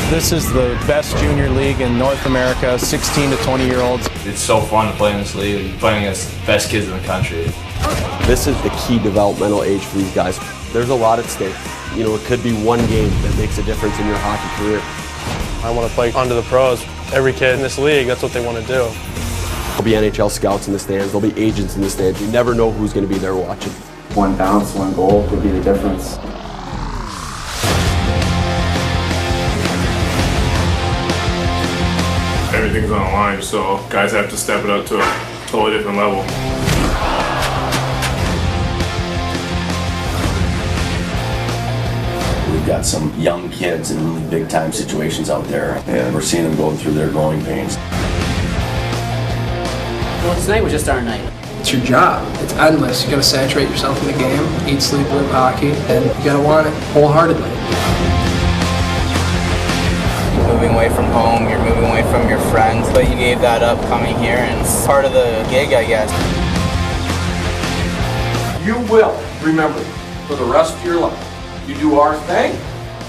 This is the best junior league in North America, 16 to 20-year-olds. It's so fun to play in this league and playing against the best kids in the country. This is the key developmental age for these guys. There's a lot at stake. You know, it could be one game that makes a difference in your hockey career. I want to play under the pros. Every kid in this league, that's what they want to do. There'll be NHL scouts in the stands. There'll be agents in the stands. You never know who's going to be there watching. One bounce, one goal would be the difference. Everything's on the line, so guys have to step it up to a totally different level. We've got some young kids in really big time situations out there, and we're seeing them going through their growing pains. Well, tonight was just our night. It's your job. It's endless. You gotta saturate yourself in the game, eat, sleep, live hockey, and you gotta want it wholeheartedly. Moving away from home, you're moving away from your friends, but you gave that up coming here, and it's part of the gig, I guess. You will remember for the rest of your life. You do our thing,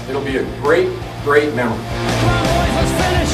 it'll be a great, great memory. Come on, boys, let's finish.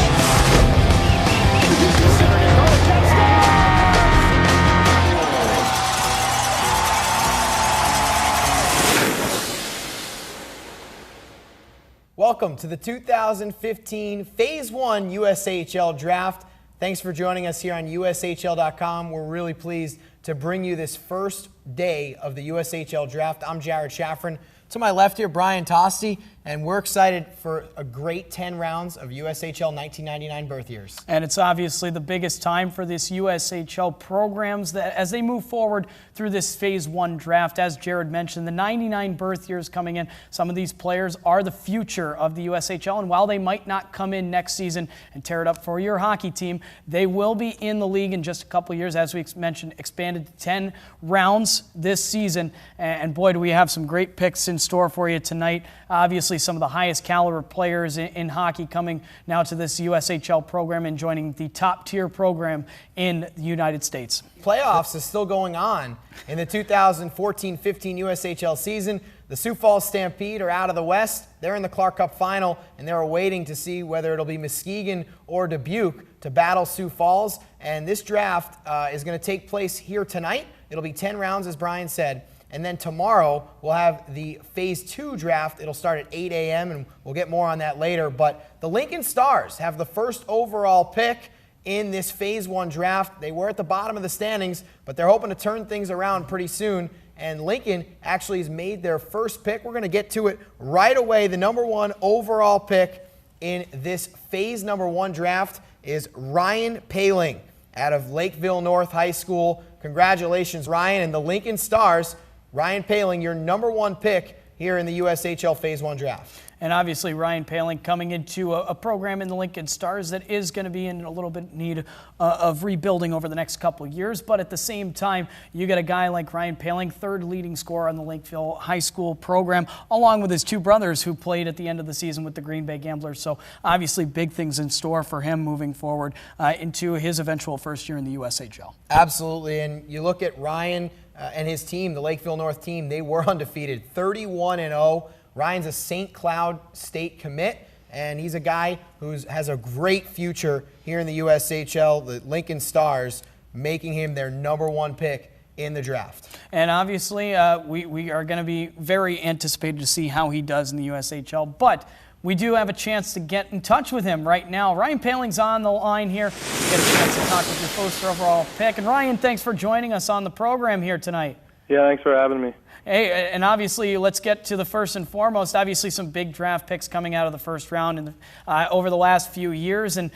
Welcome to the 2015 Phase 1 USHL Draft. Thanks for joining us here on USHL.com. We're really pleased to bring you this first day of the USHL Draft. I'm Jared Shafran. To my left here, Brian Tosti, and we're excited for a great 10 rounds of USHL 1999 birth years. And it's obviously the biggest time for this USHL programs that as they move forward through this Phase 1 draft. As Jared mentioned, the 99 birth years coming in. Some of these players are the future of the USHL, and while they might not come in next season and tear it up for your hockey team, they will be in the league in just a couple of years. As we mentioned, expanded to 10 rounds this season, and boy, do we have some great picks in store for you tonight. Obviously, some of the highest caliber players in hockey coming now to this USHL program and joining the top tier program in the United States. Playoffs is still going on in the 2014-15 USHL season. The Sioux Falls Stampede are out of the West. They're in the Clark Cup final, and they're waiting to see whether it'll be Muskegon or Dubuque to battle Sioux Falls. And this draft is going to take place here tonight. It'll be 10 rounds, as Brian said. And then tomorrow, we'll have the Phase 2 draft. It'll start at 8 a.m., and we'll get more on that later. But the Lincoln Stars have the first overall pick in this Phase 1 draft. They were at the bottom of the standings, but they're hoping to turn things around pretty soon. And Lincoln actually has made their first pick. We're going to get to it right away. The number 1 overall pick in this Phase number 1 draft is Ryan Paling out of Lakeville North High School. Congratulations, Ryan, and the Lincoln Stars. Ryan Paling, your number 1 pick here in the USHL Phase 1 draft. And obviously Ryan Paling coming into a program in the Lincoln Stars that is going to be in a little bit need of rebuilding over the next couple of years. But at the same time, you get a guy like Ryan Paling, third leading scorer on the Lakeville High School program, along with his 2 brothers who played at the end of the season with the Green Bay Gamblers. So obviously big things in store for him moving forward into his eventual first year in the USHL. Absolutely. And you look at Ryan and his team, the Lakeville North team, they were undefeated, 31-0. Ryan's a St. Cloud State commit, and he's a guy who has a great future here in the USHL. The Lincoln Stars making him their number 1 pick in the draft. And obviously, we are going to be very anticipated to see how he does in the USHL, but we do have a chance to get in touch with him right now. Ryan Paling's on the line here. We get a chance to talk with your first overall pick. And Ryan, thanks for joining us on the program here tonight. Yeah, thanks for having me. Hey, and obviously, let's get to the first and foremost. Obviously, some big draft picks coming out of the first round over the last few years, and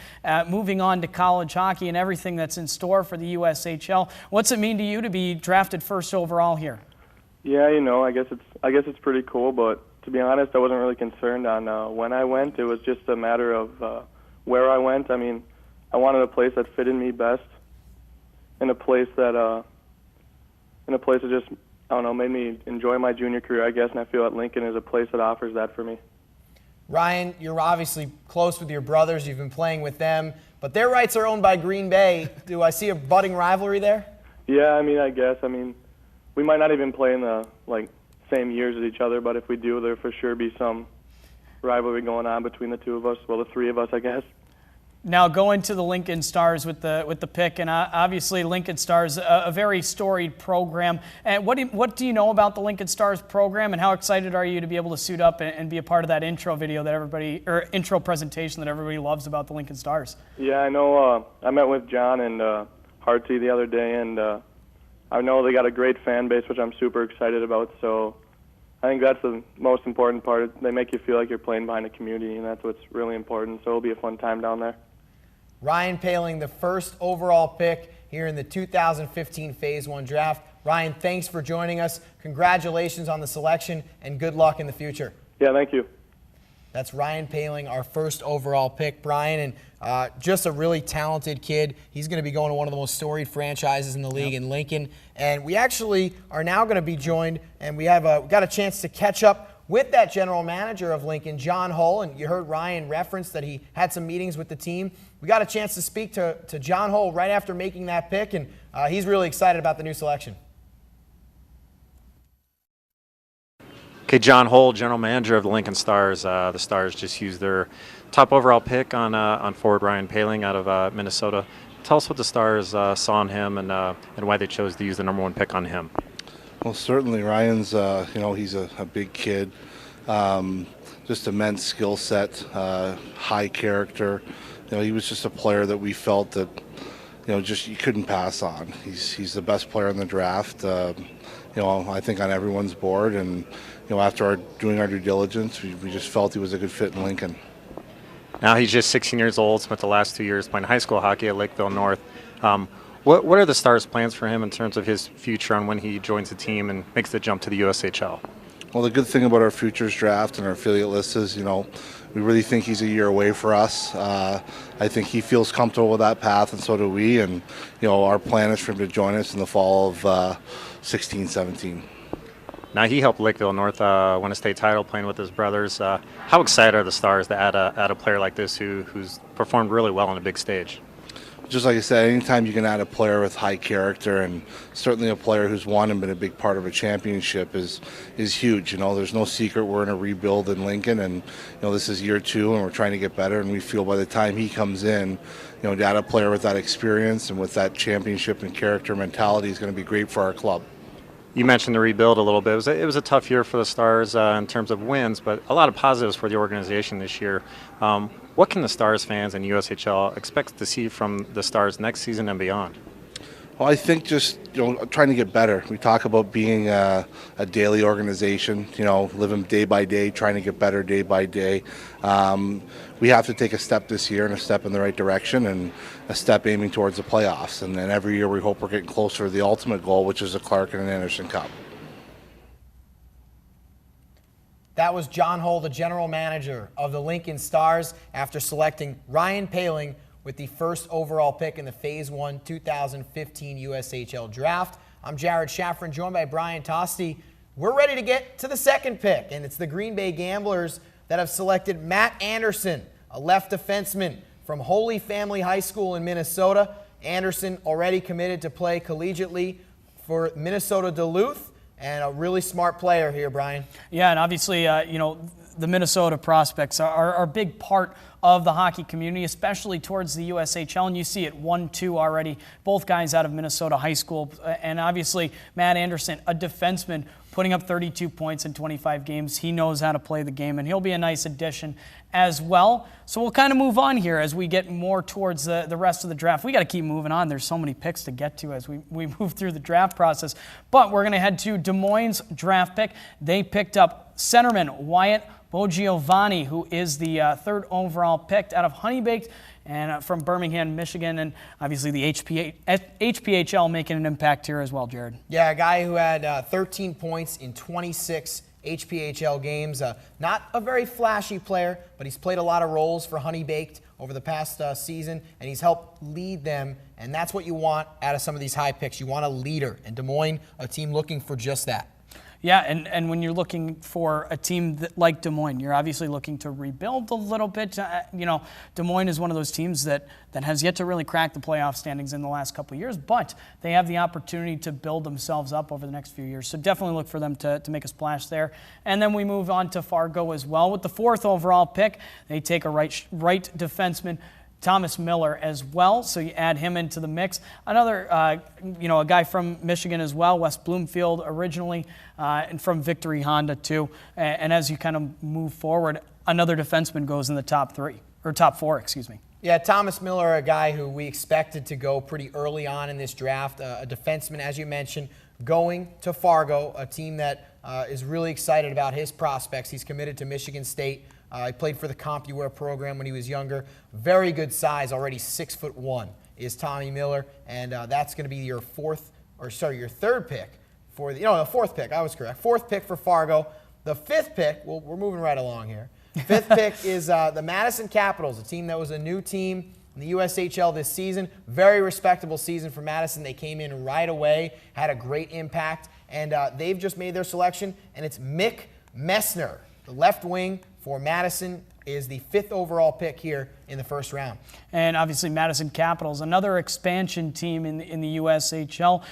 moving on to college hockey and everything that's in store for the USHL. What's it mean to you to be drafted first overall here? Yeah, you know, I guess it's pretty cool, but to be honest, I wasn't really concerned on when I went. It was just a matter of where I went. I mean, I wanted a place that fitted me best, and a place that just, I don't know, made me enjoy my junior career, I guess, and I feel that Lincoln is a place that offers that for me. Ryan, you're obviously close with your brothers. You've been playing with them, but their rights are owned by Green Bay. Do I see a budding rivalry there? Yeah, I mean, I guess. I mean, we might not even play in the, same years as each other, but if we do, there for sure be some rivalry going on between the two of us. Well, the three of us, I guess. Now going to the Lincoln Stars with the pick, and obviously Lincoln Stars, a very storied program. And what do you know about the Lincoln Stars program, and how excited are you to be able to suit up and be a part of that intro video that intro presentation that everybody loves about the Lincoln Stars? Yeah, I know. I met with John and Hartsey the other day, and I know they got a great fan base, which I'm super excited about. So I think that's the most important part. They make you feel like you're playing behind a community, and that's what's really important. So it'll be a fun time down there. Ryan Poehling, the first overall pick here in the 2015 Phase 1 draft. Ryan, thanks for joining us. Congratulations on the selection, and good luck in the future. Yeah, thank you. That's Ryan Poehling, our first overall pick. Brian, and just a really talented kid. He's going to be going to one of the most storied franchises in the league in Lincoln. And we actually are now going to be joined, and we got a chance to catch up with that general manager of Lincoln, John Hull. And you heard Ryan reference that he had some meetings with the team. We got a chance to speak to John Hull right after making that pick, and he's really excited about the new selection. Okay, John Hull, general manager of the Lincoln Stars. The Stars just used their top overall pick on forward Ryan Poehling out of Minnesota. Tell us what the Stars saw in him and why they chose to use the #1 pick on him. Well, certainly Ryan's, he's a big kid, just immense skill set, high character. He was just a player that we felt that, just you couldn't pass on. He's the best player in the draft, I think on everyone's board. And, after doing our due diligence, we just felt he was a good fit in Lincoln. Now he's just 16 years old, spent the last 2 years playing high school hockey at Lakeville North. What are the Stars' plans for him in terms of his future on when he joins the team and makes the jump to the USHL? Well, the good thing about our futures draft and our affiliate list is, we really think he's a year away for us. I think he feels comfortable with that path, and so do we. And, our plan is for him to join us in the fall of 16-17. Now he helped Lakeville North win a state title playing with his brothers. How excited are the Stars to add a player like this who's performed really well on a big stage? Just like I said, anytime you can add a player with high character, and certainly a player who's won and been a big part of a championship is huge. There's no secret we're in a rebuild in Lincoln, and this is year 2 and we're trying to get better, and we feel by the time he comes in, to add a player with that experience and with that championship and character mentality is going to be great for our club. You mentioned the rebuild a little bit. It was a tough year for the Stars in terms of wins, but a lot of positives for the organization this year. What can the Stars fans and USHL expect to see from the Stars next season and beyond? Well, I think just trying to get better. We talk about being a daily organization, living day by day, trying to get better day by day. We have to take a step this year and a step in the right direction and a step aiming towards the playoffs. And then every year we hope we're getting closer to the ultimate goal, which is the Clark and Anderson Cup. That was John Hull, the general manager of the Lincoln Stars, after selecting Ryan Poehling with the first overall pick in the Phase 1 2015 USHL Draft. I'm Jared Shafran, joined by Brian Tosti. We're ready to get to the second pick, and it's the Green Bay Gamblers that have selected Matt Anderson, a left defenseman from Holy Family High School in Minnesota. Anderson already committed to play collegiately for Minnesota Duluth, and a really smart player here, Brian. Yeah, and obviously, the Minnesota prospects are a big part of the hockey community, especially towards the USHL, and you see it 1-2 already, both guys out of Minnesota High School. And obviously, Matt Anderson, a defenseman, putting up 32 points in 25 games. He knows how to play the game, and he'll be a nice addition as well. So we'll kind of move on here as we get more towards the rest of the draft. We got to keep moving on. There's so many picks to get to as we move through the draft process. But we're going to head to Des Moines' draft pick. They picked up centerman Wyatt Bogiovanni, who is the third overall pick out of Honey Baked and from Birmingham, Michigan, and obviously the HPHL making an impact here as well, Jared. Yeah, a guy who had 13 points in 26 HPHL games. Not a very flashy player, but he's played a lot of roles for Honey Baked over the past season, and he's helped lead them, and that's what you want out of some of these high picks. You want a leader, and Des Moines, a team looking for just that. Yeah, and when you're looking for a team like Des Moines, you're obviously looking to rebuild a little bit. Des Moines is one of those teams that has yet to really crack the playoff standings in the last couple of years, but they have the opportunity to build themselves up over the next few years. So definitely look for them to make a splash there. And then we move on to Fargo as well. With the 4th overall pick, they take a right defenseman, Thomas Miller, as well, so you add him into the mix. Another, a guy from Michigan as well, West Bloomfield originally, and from Victory Honda too. And as you kind of move forward, another defenseman goes in the top 4, excuse me. Yeah, Thomas Miller, a guy who we expected to go pretty early on in this draft, a defenseman, as you mentioned, going to Fargo, a team that is really excited about his prospects. He's committed to Michigan State. He played for the CompuWare program when he was younger. Very good size, already 6'1" is Tommy Miller, and that's going to be your 3rd pick for the 4th pick. I was correct. 4th pick for Fargo. The 5th pick, we're moving right along here. 5th pick is the Madison Capitals, a team that was a new team in the USHL this season. Very respectable season for Madison. They came in right away, had a great impact, and they've just made their selection, and it's Mick Messner, the left wing for Madison, is the 5th overall pick here in the 1st round. And obviously Madison Capitals, another expansion team in the USHL,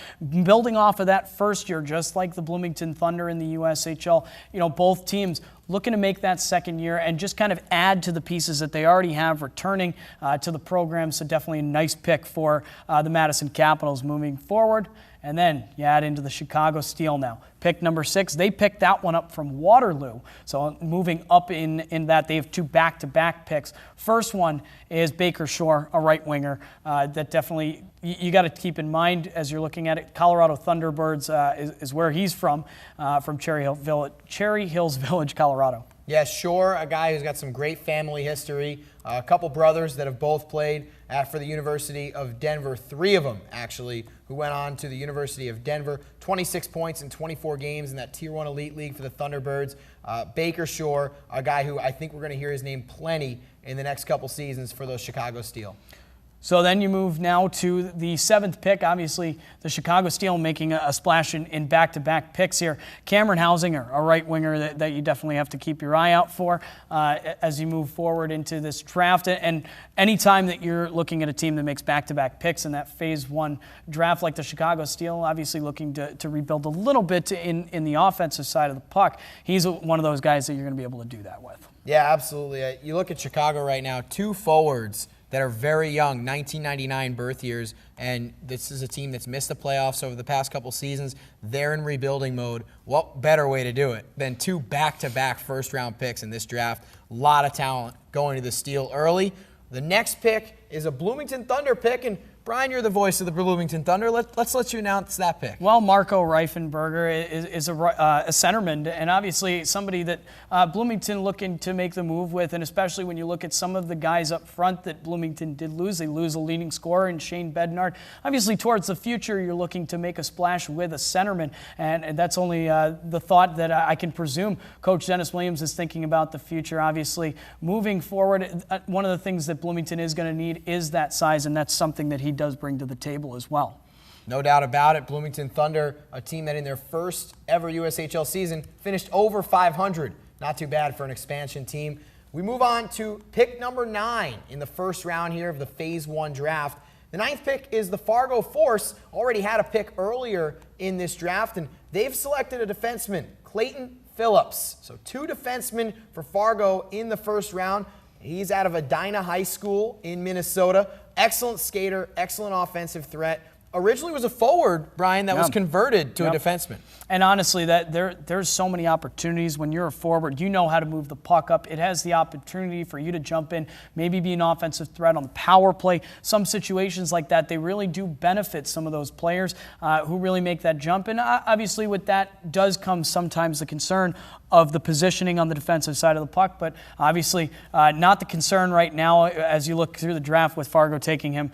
building off of that first year, just like the Bloomington Thunder in the USHL. Both teams looking to make that second year and just kind of add to the pieces that they already have returning to the program. So definitely a nice pick for the Madison Capitals moving forward. And then you add into the Chicago Steel now. Pick number 6, they picked that one up from Waterloo. So moving up in that, they have 2 back-to-back picks. First one is Baker Shore, a right winger. That definitely, you got to keep in mind as you're looking at it. Colorado Thunderbirds is where he's from Cherry Hills Village, Colorado. Yeah, Shore, a guy who's got some great family history. A couple brothers that have both played for the University of Denver, 3 of them actually, who went on to the University of Denver. 26 points in 24 games in that Tier 1 Elite League for the Thunderbirds. Baker Shore, a guy who I think we're going to hear his name plenty in the next couple seasons for those Chicago Steel. So then you move now to the 7th pick. Obviously, the Chicago Steel making a splash in back-to-back picks here. Cameron Hausinger, a right winger that you definitely have to keep your eye out for as you move forward into this draft. And anytime that you're looking at a team that makes back-to-back picks in that Phase 1 draft like the Chicago Steel, obviously looking to rebuild a little bit in the offensive side of the puck, he's one of those guys that you're going to be able to do that with. Yeah, absolutely. You look at Chicago right now, 2 forwards that are very young, 1999 birth years, and this is a team that's missed the playoffs over the past couple seasons. They're in rebuilding mode. What better way to do it than 2 back-to-back first-round picks in this draft? A lot of talent going to the Steel early. The next pick is a Bloomington Thunder pick, and Brian, you're the voice of the Bloomington Thunder. Let's let you announce that pick. Well, Marco Reifenberger is a centerman, and obviously somebody that Bloomington looking to make the move with, and especially when you look at some of the guys up front that Bloomington did lose. They lose a leading scorer in Shane Bednard. Obviously, towards the future, you're looking to make a splash with a centerman, and that's only the thought that I can presume Coach Dennis Williams is thinking about the future. Obviously, moving forward, one of the things that Bloomington is going to need is that size, and that's something that he does bring to the table as well. No doubt about it. Bloomington Thunder, a team that in their first ever USHL season finished over 500. Not too bad for an expansion team. We move on to pick number 9 in the first round here of the Phase 1 draft. The 9th pick is the Fargo Force. Already had a pick earlier in this draft, and they've selected a defenseman, Clayton Phillips. So 2 defensemen for Fargo in the first round. He's out of Edina High School in Minnesota. Excellent skater, excellent offensive threat. Originally was a forward, Brian, that was converted to a defenseman. And honestly, there's so many opportunities. When you're a forward, you know how to move the puck up. It has the opportunity for you to jump in, maybe be an offensive threat on the power play. Some situations like that, they really do benefit some of those players who really make that jump. And obviously with that does come sometimes the concern of the positioning on the defensive side of the puck, but obviously not the concern right now as you look through the draft with Fargo taking him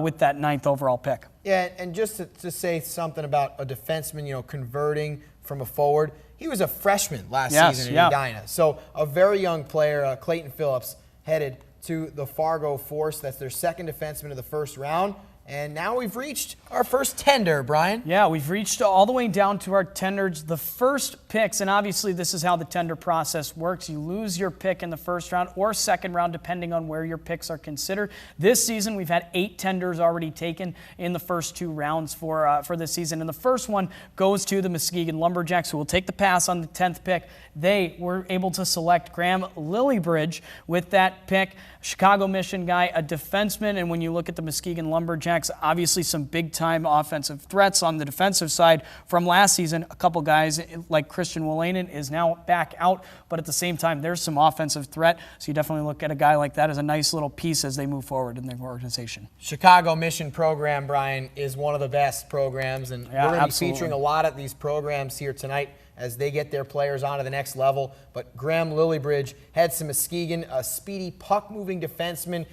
with that 9th overall pick. Yeah, and just to say something about a defenseman, converting from a forward, he was a freshman last season in Edina. So a very young player, Clayton Phillips, headed to the Fargo Force. That's their 2nd defenseman of the first round. And now we've reached our first tender, Brian. Yeah, we've reached all the way down to our tenders, the first picks, and obviously this is how the tender process works. You lose your pick in the first round or second round, depending on where your picks are considered. This season, we've had 8 tenders already taken in the first 2 rounds for this season, and the first one goes to the Muskegon Lumberjacks, who will take the pass on the 10th pick. They were able to select Graham Lillibridge with that pick. Chicago Mission guy, a defenseman, and when you look at the Muskegon Lumberjacks, obviously some big-time offensive threats on the defensive side from last season. A couple guys like Christian Wolanin is now back out, but at the same time, there's some offensive threat, so you definitely look at a guy like that as a nice little piece as they move forward in their organization. Chicago Mission program, Brian, is one of the best programs, and we're going to be featuring a lot of these programs here tonight as they get their players onto the next level. But Graham Lillibridge heads to Muskegon, a speedy puck-moving defenseman,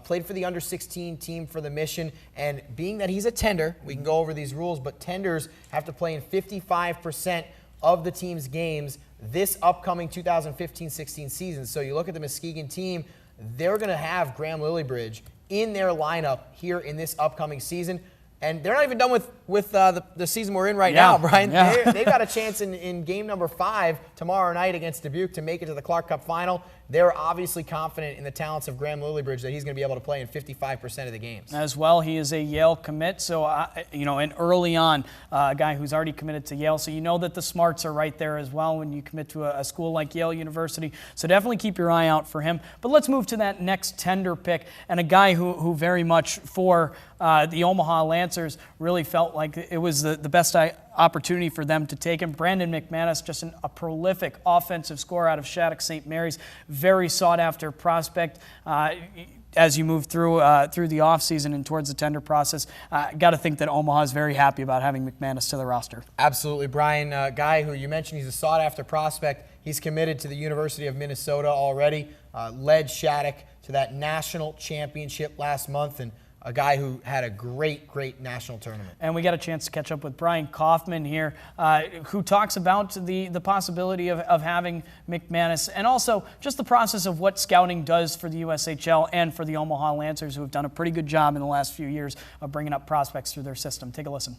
played for the under-16 team for the Mission, and being that he's a tender, we can go over these rules, but tenders have to play in 55% of the team's games this upcoming 2015-16 season. So you look at the Muskegon team, they're going to have Graham Lillibridge in their lineup here in this upcoming season. And they're not even done with the season we're in right now, Brian. Yeah. They've got a chance in game number 5 tomorrow night against Dubuque to make it to the Clark Cup final. They're obviously confident in the talents of Graham Lillibridge that he's going to be able to play in 55% of the games. As well, he is a Yale commit, so, and early on, a guy who's already committed to Yale. So you know that the smarts are right there as well when you commit to a school like Yale University. So definitely keep your eye out for him. But let's move to that next tender pick, and a guy who very much for the Omaha Lancers really felt like it was the best opportunity for them to take him. Brandon McManus, just a prolific offensive scorer out of Shattuck St. Mary's, very sought-after prospect. As you move through the offseason and towards the tender process, got to think that Omaha is very happy about having McManus to the roster. Absolutely, Brian. Guy who you mentioned, he's a sought-after prospect. He's committed to the University of Minnesota already, led Shattuck to that national championship last month, and a guy who had a great national tournament. And we got a chance to catch up with Brian Kaufman here, who talks about the possibility of having McManus, and also just the process of what scouting does for the USHL and for the Omaha Lancers, who have done a pretty good job in the last few years of bringing up prospects through their system. Take a listen.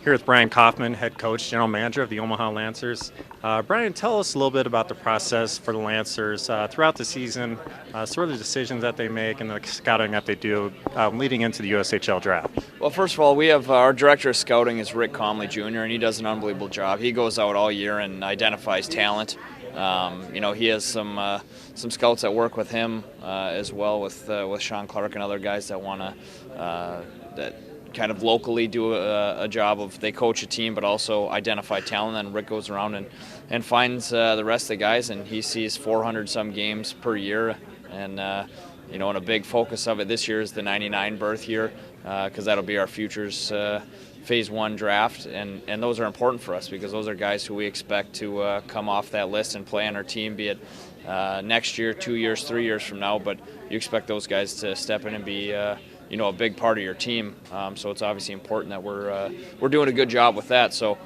Here with Brian Kaufman, head coach, general manager of the Omaha Lancers. Brian, tell us a little bit about the process for the Lancers throughout the season, sort of the decisions that they make and the scouting that they do leading into the USHL draft. Well, first of all, we have our director of scouting is Rick Comley Jr., and he does an unbelievable job. He goes out all year and identifies talent. He has some scouts that work with him as well with Sean Clark and other guys that want to kind of locally do a job of, they coach a team but also identify talent, and Rick goes around and finds the rest of the guys, and he sees 400 some games per year, and and a big focus of it this year is the 99 birth year, because that'll be our futures phase 1 draft, and those are important for us because those are guys who we expect to come off that list and play on our team, be it next year, 2 years, 3 years from now, but you expect those guys to step in and be a big part of your team. So it's obviously important that we're doing a good job with that. So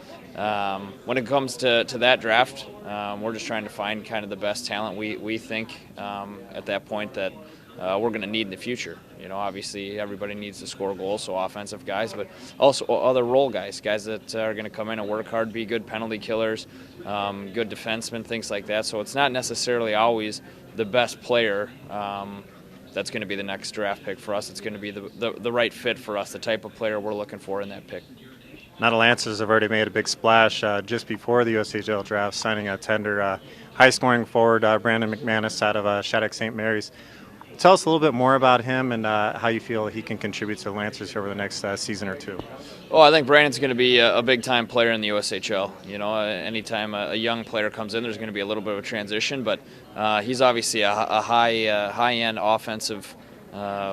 when it comes to that draft, we're just trying to find kind of the best talent we think at that point that we're going to need in the future. Obviously everybody needs to score goals, so offensive guys, but also other role guys that are going to come in and work hard, be good penalty killers, good defensemen, things like that. So it's not necessarily always the best player that's going to be the next draft pick for us. It's going to be the right fit for us, the type of player we're looking for in that pick. Now the Lancers have already made a big splash just before the USHL draft, signing a tender high-scoring forward, Brandon McManus, out of Shattuck St. Mary's. Tell us a little bit more about him and how you feel he can contribute to the Lancers over the next season or two. Well, I think Brandon's going to be a big-time player in the USHL. Anytime a young player comes in, there's going to be a little bit of a transition, but he's obviously a high-end offensive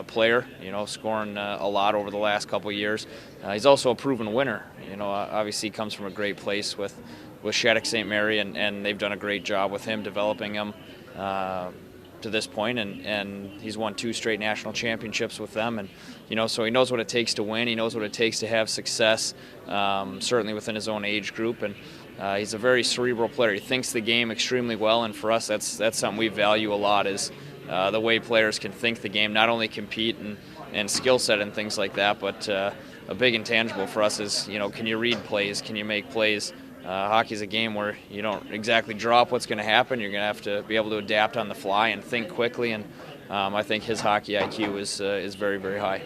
player, scoring a lot over the last couple of years. He's also a proven winner. Obviously he comes from a great place with Shattuck St. Mary, and they've done a great job with him, developing him to this point, and he's won 2 straight national championships with them, and so he knows what it takes to win. He knows what it takes to have success, certainly within his own age group, and he's a very cerebral player. He thinks the game extremely well, and for us that's something we value a lot, is the way players can think the game, not only compete and skill set and things like that, but a big intangible for us is, can you read plays? Can you make plays? Hockey's a game where you don't exactly draw up what's going to happen. You're going to have to be able to adapt on the fly and think quickly, and I think his hockey IQ is very, very high.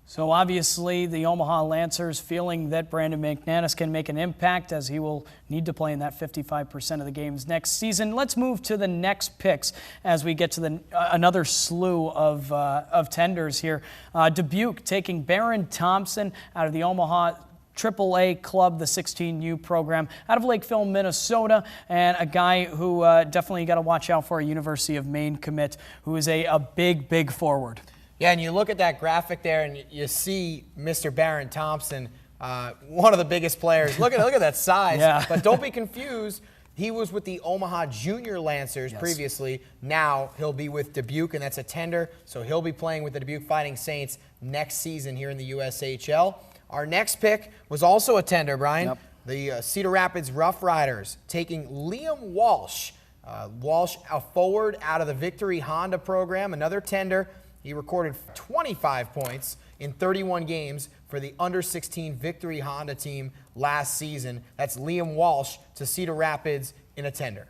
So obviously the Omaha Lancers feeling that Brandon McManus can make an impact, as he will need to play in that 55% of the games next season. Let's move to the next picks as we get to another slew of tenders here. Dubuque taking Barron Thompson out of the Omaha AAA club, the 16U program, out of Lakeville, Minnesota, and a guy who definitely got to watch out for, a University of Maine commit, who is a big forward. Yeah, and you look at that graphic there, and you see Mr. Barron Thompson, one of the biggest players. Look at that size. Yeah. But don't be confused. He was with the Omaha Junior Lancers previously. Now he'll be with Dubuque, and that's a tender. So he'll be playing with the Dubuque Fighting Saints next season here in the USHL. Our next pick was also a tender, Brian. Yep. The Cedar Rapids Rough Riders taking Liam Walsh. Walsh, a forward out of the Victory Honda program, another tender. He recorded 25 points in 31 games for the under-16 Victory Honda team last season. That's Liam Walsh to Cedar Rapids in a tender.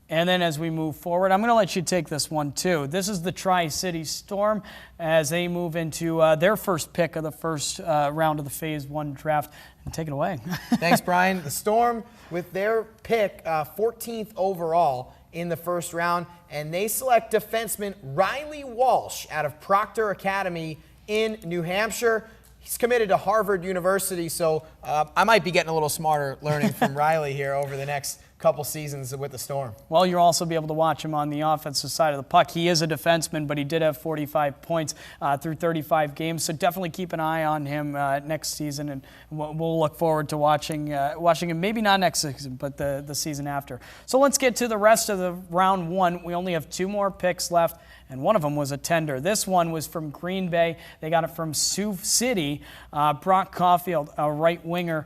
And then as we move forward, I'm going to let you take this one too. This is the Tri-City Storm as they move into their first pick of the first round of the Phase 1 draft. And take it away. Thanks, Brian. The Storm with their pick, 14th overall in the first round, and they select defenseman Riley Walsh out of Proctor Academy in New Hampshire. He's committed to Harvard University, so I might be getting a little smarter learning from Riley here over the next couple seasons with the Storm. Well, you'll also be able to watch him on the offensive side of the puck. He is a defenseman, but he did have 45 points through 35 games, so definitely keep an eye on him next season, and we'll look forward to watching him, maybe not next season, but the season after. So let's get to the rest of the round one. We only have 2 more picks left, and one of them was a tender. This one was from Green Bay. They got it from Sioux City. Brock Caulfield, a right winger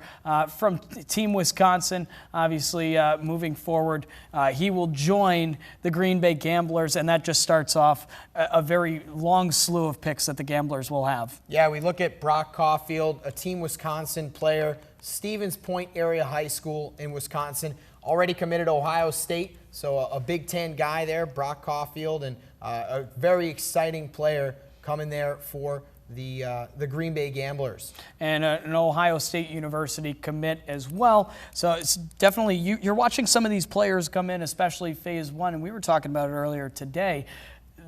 from Team Wisconsin, obviously moving forward. He will join the Green Bay Gamblers, and that just starts off a very long slew of picks that the Gamblers will have. Yeah, we look at Brock Caulfield, a Team Wisconsin player, Stevens Point Area High School in Wisconsin, already committed to Ohio State, so a Big Ten guy there, Brock Caulfield, and a very exciting player coming there for the Green Bay Gamblers. And an Ohio State University commit as well. So it's definitely, you're watching some of these players come in, especially Phase 1, and we were talking about it earlier today.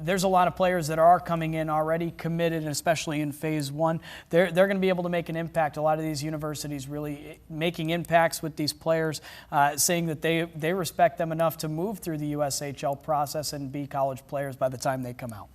There's a lot of players that are coming in already committed, and especially in Phase 1. They're going to be able to make an impact. A lot of these universities really making impacts with these players, saying that they respect them enough to move through the USHL process and be college players by the time they come out.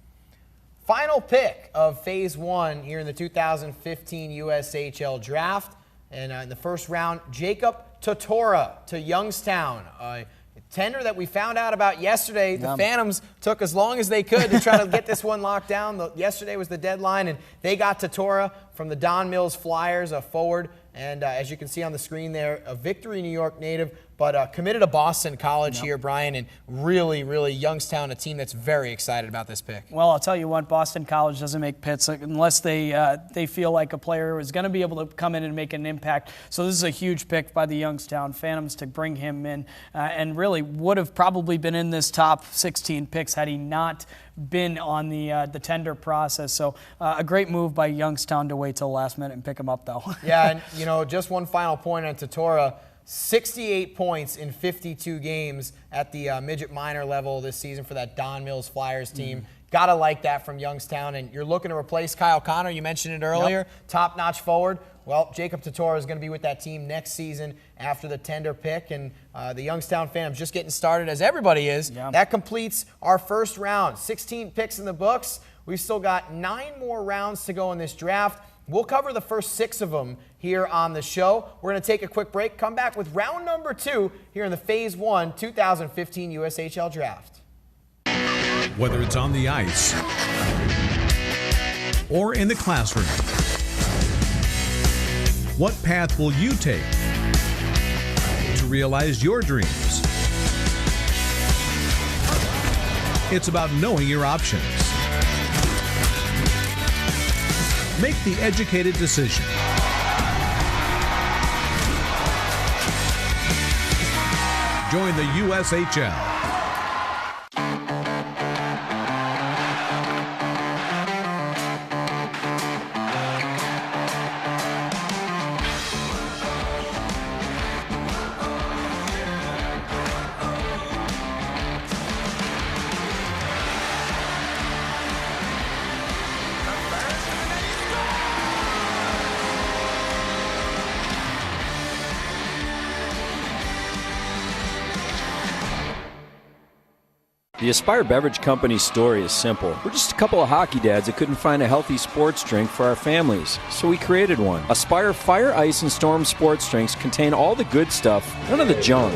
Final pick of Phase 1 here in the 2015 USHL Draft. And in the first round, Jacob Totora to Youngstown. A tender that we found out about yesterday. The Phantoms took as long as they could to try to get this one locked down. Yesterday was the deadline, and they got Totora from the Don Mills Flyers, a forward. And as you can see on the screen there, a Victory, New York native, but committed to Boston College here, Brian, and really Youngstown, a team that's very excited about this pick. Well, I'll tell you what, Boston College doesn't make picks unless they feel like a player is going to be able to come in and make an impact. So this is a huge pick by the Youngstown Phantoms to bring him in, and really would have probably been in this top 16 picks had he not been on the tender process. So a great move by Youngstown to wait till the last minute and pick him up, though. Yeah, and just one final point on Totora. 68 points in 52 games at the midget minor level this season for that Don Mills Flyers team. Gotta like that from Youngstown. And you're looking to replace Kyle Connor. You mentioned it earlier. Top-notch forward. Well, Jacob Totora is going to be with that team next season after the tender pick. And the Youngstown Phantoms just getting started, as everybody is. That completes our first round. 16 picks in the books. We've still got 9 more rounds to go in this draft. We'll cover the first 6 of them here on the show. We're going to take a quick break, come back with round number 2 here in the Phase 1 2015 USHL Draft. Whether it's on the ice or in the classroom, what path will you take to realize your dreams? It's about knowing your options. Make the educated decision. Join the USHL. The Aspire Beverage Company's story is simple. We're just a couple of hockey dads that couldn't find a healthy sports drink for our families, so we created one. Aspire Fire, Ice, and Storm sports drinks contain all the good stuff, none of the junk.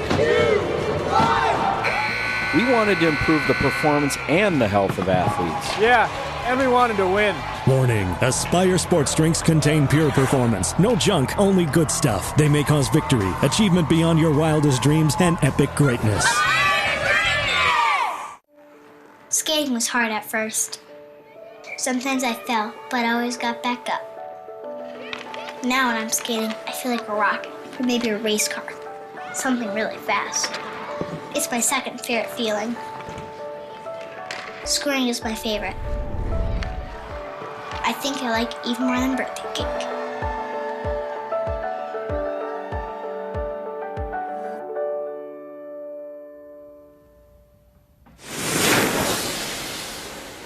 We wanted to improve the performance and the health of athletes. Yeah, and we wanted to win. Warning, Aspire sports drinks contain pure performance. No junk, only good stuff. They may cause victory, achievement beyond your wildest dreams, and epic greatness. Skating was hard at first. Sometimes I fell, but I always got back up. Now when I'm skating, I feel like a rocket, or maybe a race car. Something really fast. It's my second favorite feeling. Scoring is my favorite. I think I like it even more than birthday cake.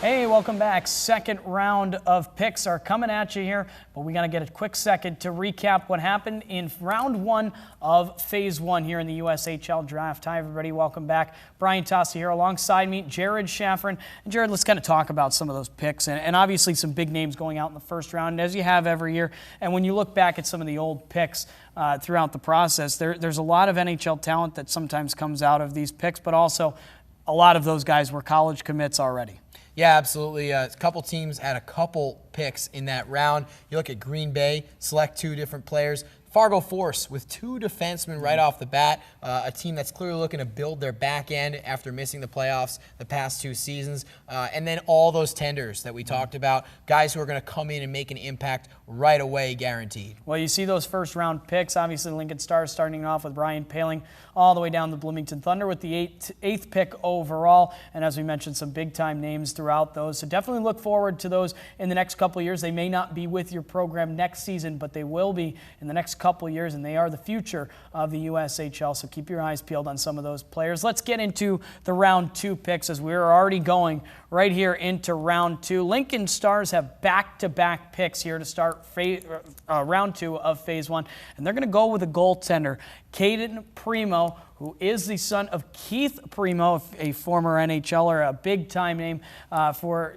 Hey, welcome back. Second round of picks are coming at you here, but we got to get a quick second to recap what happened in round one of phase one here in the USHL Draft. Hi, everybody. Welcome back. Brian Tosti here alongside me, Jared Shafran. And Jared, let's kind of talk about some of those picks and obviously some big names going out in the first round, as you have every year. And when you look back at some of the old picks throughout the process, there's a lot of NHL talent that sometimes comes out of these picks, but also a lot of those guys were college commits already. Yeah, absolutely. A couple teams had a couple picks in that round. You look at Green Bay, select two different players. Fargo Force with two defensemen right off the bat, a team that's clearly looking to build their back end after missing the playoffs the past two seasons. And then all those tenders that we talked about, guys who are going to come in and make an impact right away, guaranteed. Well, you see those first round picks, obviously Lincoln Stars starting off with Brian Paling all the way down to Bloomington Thunder with the eighth pick overall. And as we mentioned, some big time names throughout those. So definitely look forward to those in the next couple of years. They may not be with your program next season, but they will be in the next couple of years, and they are the future of the USHL. So keep your eyes peeled on some of those players. Let's get into the round two picks as we're already going right here into round two. Lincoln Stars have back-to-back picks here to start round two of phase one, and they're going to go with a goaltender, Caden Primo, who is the son of Keith Primo, a former NHLer, a big-time name for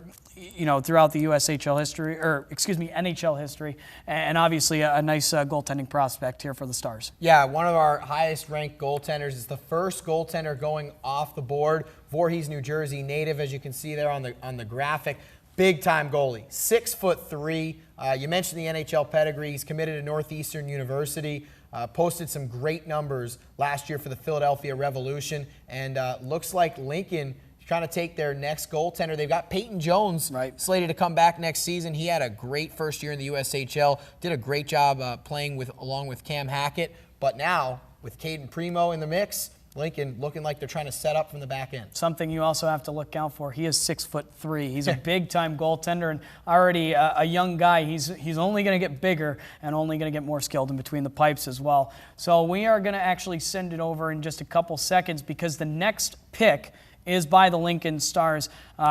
throughout the USHL history, NHL history, and obviously a nice goaltending prospect here for the Stars. Yeah, one of our highest-ranked goaltenders is the first goaltender going off the board. Voorhees, New Jersey native, as you can see there on the graphic. Big-time goalie, 6'3". You mentioned the NHL pedigree. He's committed to Northeastern University. Posted some great numbers last year for the Philadelphia Revolution, and looks like Lincoln trying to take their next goaltender. They've got Peyton Jones slated to come back next season. He had a great first year in the USHL, did a great job playing along with Cam Hackett, but now with Caden Primo in the mix, Lincoln looking like they're trying to set up from the back end. Something you also have to look out for. He is 6'3". He's a big-time goaltender and already a young guy. He's only going to get bigger and only going to get more skilled in between the pipes as well. So we are going to actually send it over in just a couple seconds because the next pick is by the Lincoln Stars.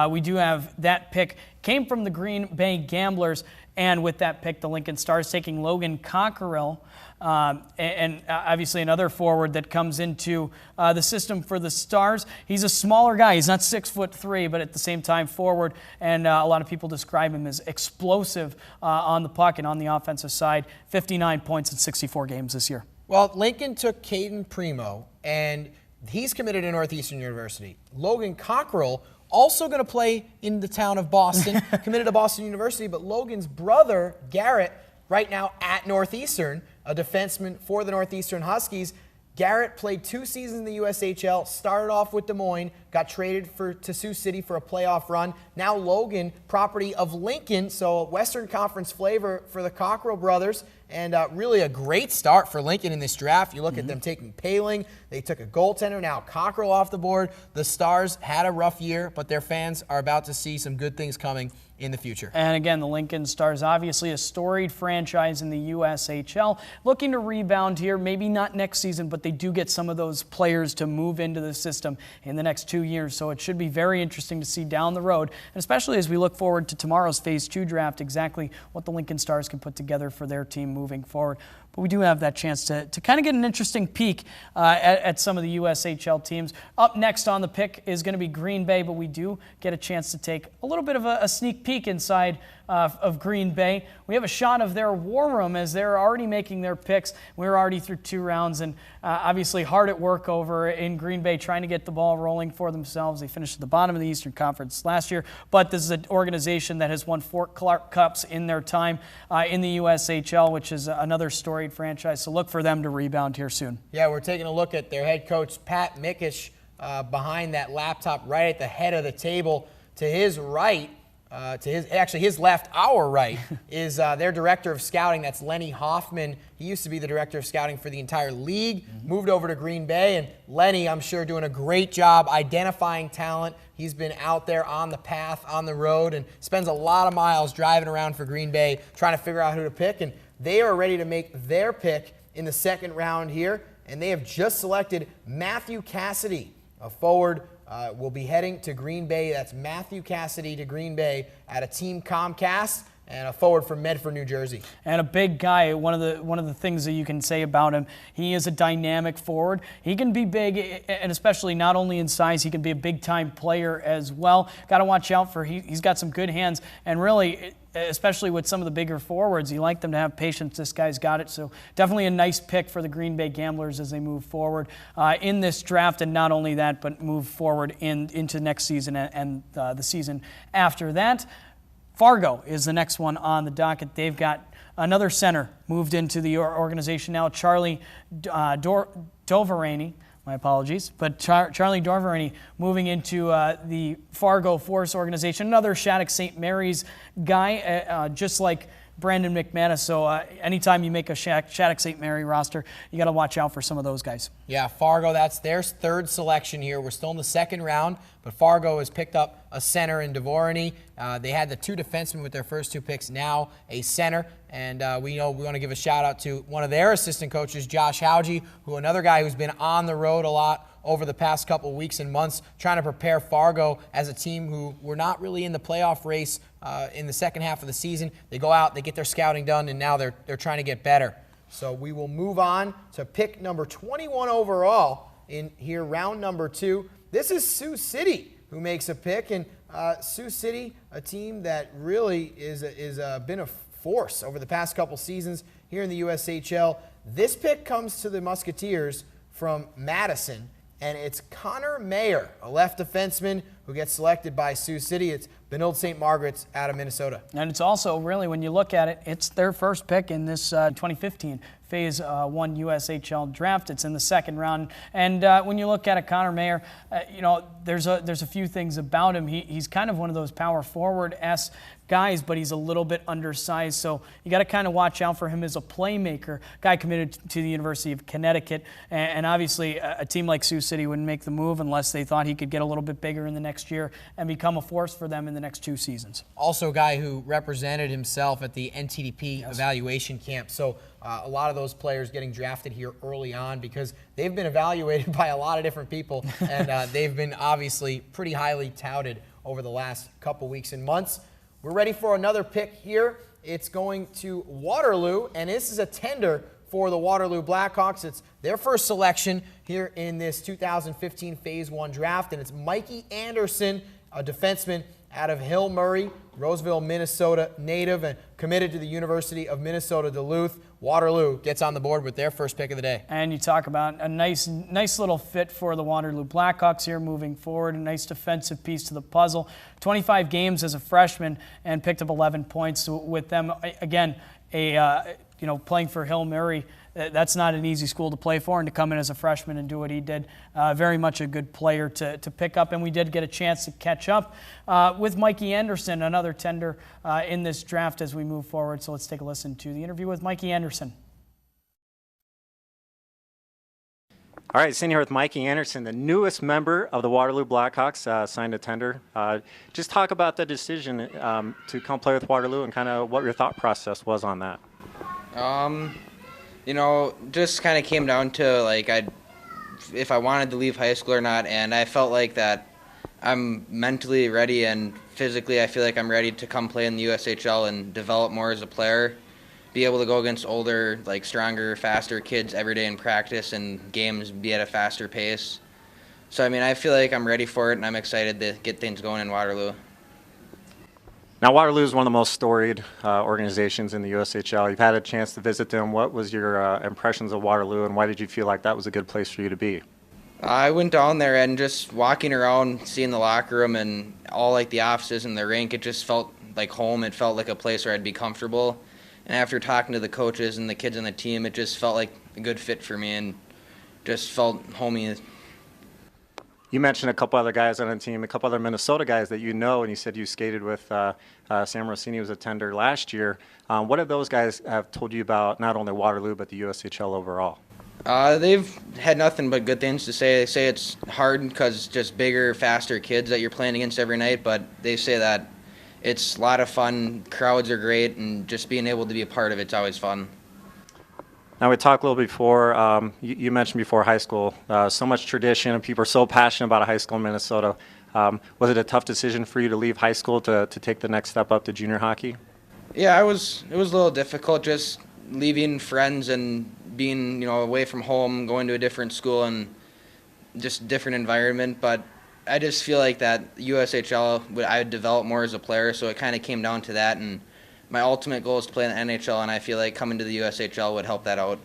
We do have that pick came from the Green Bay Gamblers, and with that pick, the Lincoln Stars taking Logan Cockerill, and obviously another forward that comes into the system for the Stars. He's a smaller guy. He's not 6'3", but at the same time forward, and a lot of people describe him as explosive on the puck and on the offensive side. 59 points in 64 games this year. Well, Lincoln took Caden Primo, and he's committed to Northeastern University. Logan Cockerill, also going to play in the town of Boston, committed to Boston University, but Logan's brother, Garrett, right now at Northeastern, a defenseman for the Northeastern Huskies. Garrett played 2 seasons in the USHL, started off with Des Moines, got traded to Sioux City for a playoff run. Now Logan, property of Lincoln, so Western Conference flavor for the Cockrell brothers, and really a great start for Lincoln in this draft. You look at them taking Paling, they took a goaltender, now Cockrell off the board. The Stars had a rough year, but their fans are about to see some good things coming in the future. And again, the Lincoln Stars, obviously a storied franchise in the USHL, looking to rebound here, maybe not next season, but they do get some of those players to move into the system in the next 2 years. So it should be very interesting to see down the road, and especially as we look forward to tomorrow's Phase 2 draft, exactly what the Lincoln Stars can put together for their team moving forward. But we do have that chance to kind of get an interesting peek at some of the USHL teams. Up next on the pick is going to be Green Bay, but we do get a chance to take a little bit of a sneak peek inside of Green Bay. We have a shot of their war room as they're already making their picks. We're already through 2 rounds, and obviously hard at work over in Green Bay trying to get the ball rolling for themselves. They finished at the bottom of the Eastern Conference last year, but this is an organization that has won 4 Clark Cups in their time in the USHL, which is another storied franchise. So look for them to rebound here soon. Yeah, we're taking a look at their head coach, Pat Mickish, behind that laptop right at the head of the table. To his right, his left, our right, is their director of scouting. That's Lenny Hoffman. He used to be the director of scouting for the entire league, moved over to Green Bay, and Lenny, I'm sure, doing a great job identifying talent. He's been out there on the path, on the road, and spends a lot of miles driving around for Green Bay trying to figure out who to pick, and they are ready to make their pick in the 2nd round here, and they have just selected Matthew Cassidy, a forward. Will be heading to Green Bay. That's Matthew Cassidy to Green Bay at a Team Comcast, and a forward from Medford, New Jersey. And a big guy. One of the things that you can say about him, he is a dynamic forward. He can be big, and especially not only in size, he can be a big-time player as well. Got to watch out for he's got some good hands, and really, especially with some of the bigger forwards, you like them to have patience. This guy's got it. So definitely a nice pick for the Green Bay Gamblers as they move forward in this draft, and not only that, but move forward into next season and the season after that. Fargo is the next one on the docket. They've got another center moved into the organization now, Charlie Doverani. My apologies. But Charlie Dorverani moving into the Fargo Force organization. Another Shattuck St. Mary's guy, just like Brandon McManus. So anytime you make a Shattuck St. Mary roster, you got to watch out for some of those guys. Yeah, Fargo, that's their 3rd selection here. We're still in the 2nd round, but Fargo has picked up a center in Dvorny. They had the 2 defensemen with their first 2 picks, now a center. And we want to give a shout out to one of their assistant coaches, Josh Hauge, another guy who's been on the road a lot over the past couple weeks and months, trying to prepare Fargo as a team who were not really in the playoff race in the second half of the season. They go out, they get their scouting done, and now they're trying to get better. So we will move on to pick number 21 overall in here, round number 2. This is Sioux City who makes a pick, and Sioux City, a team that really is been a force over the past couple seasons here in the USHL. This pick comes to the Musketeers from Madison, and it's Connor Mayer, a left defenseman who gets selected by Sioux City. It's Benilde St. Margaret's out of Minnesota. And it's also really, when you look at it, it's their first pick in this 2015 Phase 1 USHL draft. It's in the 2nd round. And when you look at it, Connor Mayer, there's a few things about him. He's kind of one of those power forward-esque guys, but he's a little bit undersized, so you got to kind of watch out for him as a playmaker. Guy committed to the University of Connecticut, and obviously a team like Sioux City wouldn't make the move unless they thought he could get a little bit bigger in the next year and become a force for them in the next 2 seasons. Also a guy who represented himself at the NTDP evaluation camp, so a lot of those players getting drafted here early on because they've been evaluated by a lot of different people, and they've been obviously pretty highly touted over the last couple weeks and months. We're ready for another pick here. It's going to Waterloo, and this is a tender for the Waterloo Blackhawks. It's their first selection here in this 2015 Phase 1 draft, and it's Mikey Anderson, a defenseman out of Hill Murray, Roseville, Minnesota native, and committed to the University of Minnesota Duluth. Waterloo gets on the board with their first pick of the day. And you talk about a nice little fit for the Waterloo Blackhawks here moving forward, a nice defensive piece to the puzzle. 25 games as a freshman and picked up 11 points with them. Again, playing for Hill Murray. That's not an easy school to play for, and to come in as a freshman and do what he did, very much a good player to pick up. And we did get a chance to catch up with Mikey Anderson, another tender in this draft as we move forward. So let's take a listen to the interview with Mikey Anderson. All right, sitting here with Mikey Anderson, the newest member of the Waterloo Blackhawks, signed a tender. Just talk about the decision to come play with Waterloo and kind of what your thought process was on that. Just kind of came down to if I wanted to leave high school or not, and I felt like that I'm mentally ready and physically I feel like I'm ready to come play in the USHL and develop more as a player, be able to go against older, stronger, faster kids every day in practice and games, be at a faster pace. So, I feel like I'm ready for it, and I'm excited to get things going in Waterloo. Now, Waterloo is one of the most storied organizations in the USHL. You've had a chance to visit them. What was your impressions of Waterloo, and why did you feel like that was a good place for you to be? I went down there, and just walking around, seeing the locker room and all the offices and the rink, it just felt like home. It felt like a place where I'd be comfortable. And after talking to the coaches and the kids on the team, it just felt like a good fit for me and just felt homey. You mentioned a couple other guys on the team, a couple other Minnesota guys that you know, and you said you skated with Sam Rossini was a tender last year. What have those guys have told you about not only Waterloo but the USHL overall? They've had nothing but good things to say. They say it's hard because it's just bigger, faster kids that you're playing against every night, but they say that it's a lot of fun, crowds are great, and just being able to be a part of it's always fun. Now, we talked a little before, you mentioned before high school, so much tradition and people are so passionate about a high school in Minnesota. Was it a tough decision for you to leave high school to take the next step up to junior hockey? Yeah, it was a little difficult just leaving friends and being away from home, going to a different school and just different environment. But I just feel like that USHL, I would develop more as a player, so it kind of came down to that. And my ultimate goal is to play in the NHL, and I feel like coming to the USHL would help that out.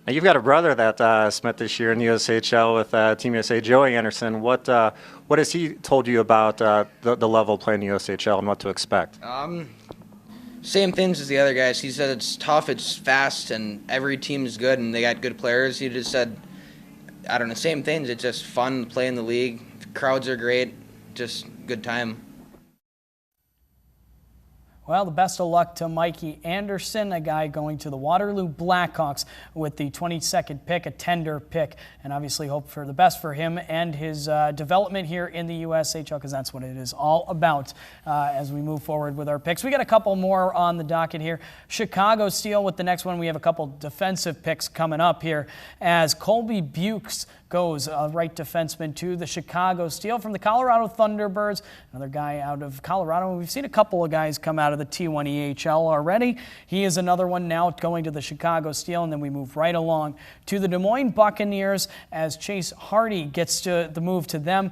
Now, you've got a brother that spent this year in the USHL with Team USA, Joey Anderson. What has he told you about the level of playing the USHL and what to expect? Same things as the other guys. He said it's tough, it's fast, and every team is good, and they got good players. He just said, same things. It's just fun to play in the league. Crowds are great, just good time. Well, the best of luck to Mikey Anderson, a guy going to the Waterloo Blackhawks with the 22nd pick, a tender pick, and obviously hope for the best for him and his development here in the USHL, because that's what it is all about as we move forward with our picks. We got a couple more on the docket here. Chicago Steel with the next one. We have a couple defensive picks coming up here as Colby Bukes goes, right defenseman to the Chicago Steel from the Colorado Thunderbirds. Another guy out of Colorado. We've seen a couple of guys come out of the T1 EHL already. He is another one now going to the Chicago Steel, and then we move right along to the Des Moines Buccaneers as Chase Hardy gets to the move to them.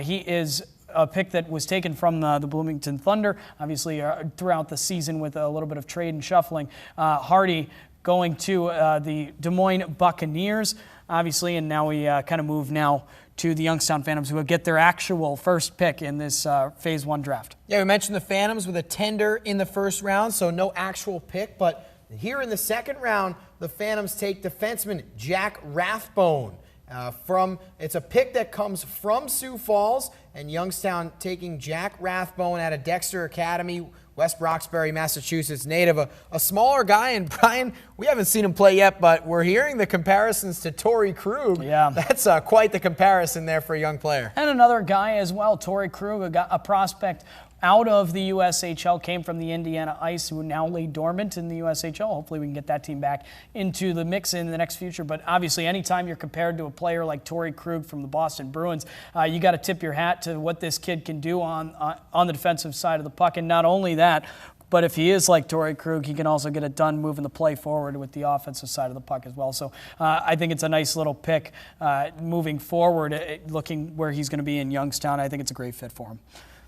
He is a pick that was taken from the Bloomington Thunder, obviously throughout the season with a little bit of trade and shuffling. Hardy going to the Des Moines Buccaneers, obviously, and now we kind of move now to the Youngstown Phantoms, who will get their actual first pick in this Phase 1 draft. Yeah, we mentioned the Phantoms with a tender in the first round, so no actual pick, but here in the second round, the Phantoms take defenseman Jack Rathbone. It's a pick that comes from Sioux Falls, and Youngstown taking Jack Rathbone out of Dexter Academy, West Roxbury, Massachusetts native, a smaller guy. And Brian, we haven't seen him play yet, but we're hearing the comparisons to Torrey Krug. Yeah. That's quite the comparison there for a young player. And another guy as well, Torrey Krug, a prospect out of the USHL, came from the Indiana Ice, who now lay dormant in the USHL. Hopefully we can get that team back into the mix in the next future. But obviously anytime you're compared to a player like Torrey Krug from the Boston Bruins, you got to tip your hat to what this kid can do on the defensive side of the puck. And not only that, but if he is like Torrey Krug, he can also get it done moving the play forward with the offensive side of the puck as well. So I think it's a nice little pick moving forward, looking where he's going to be in Youngstown. I think it's a great fit for him.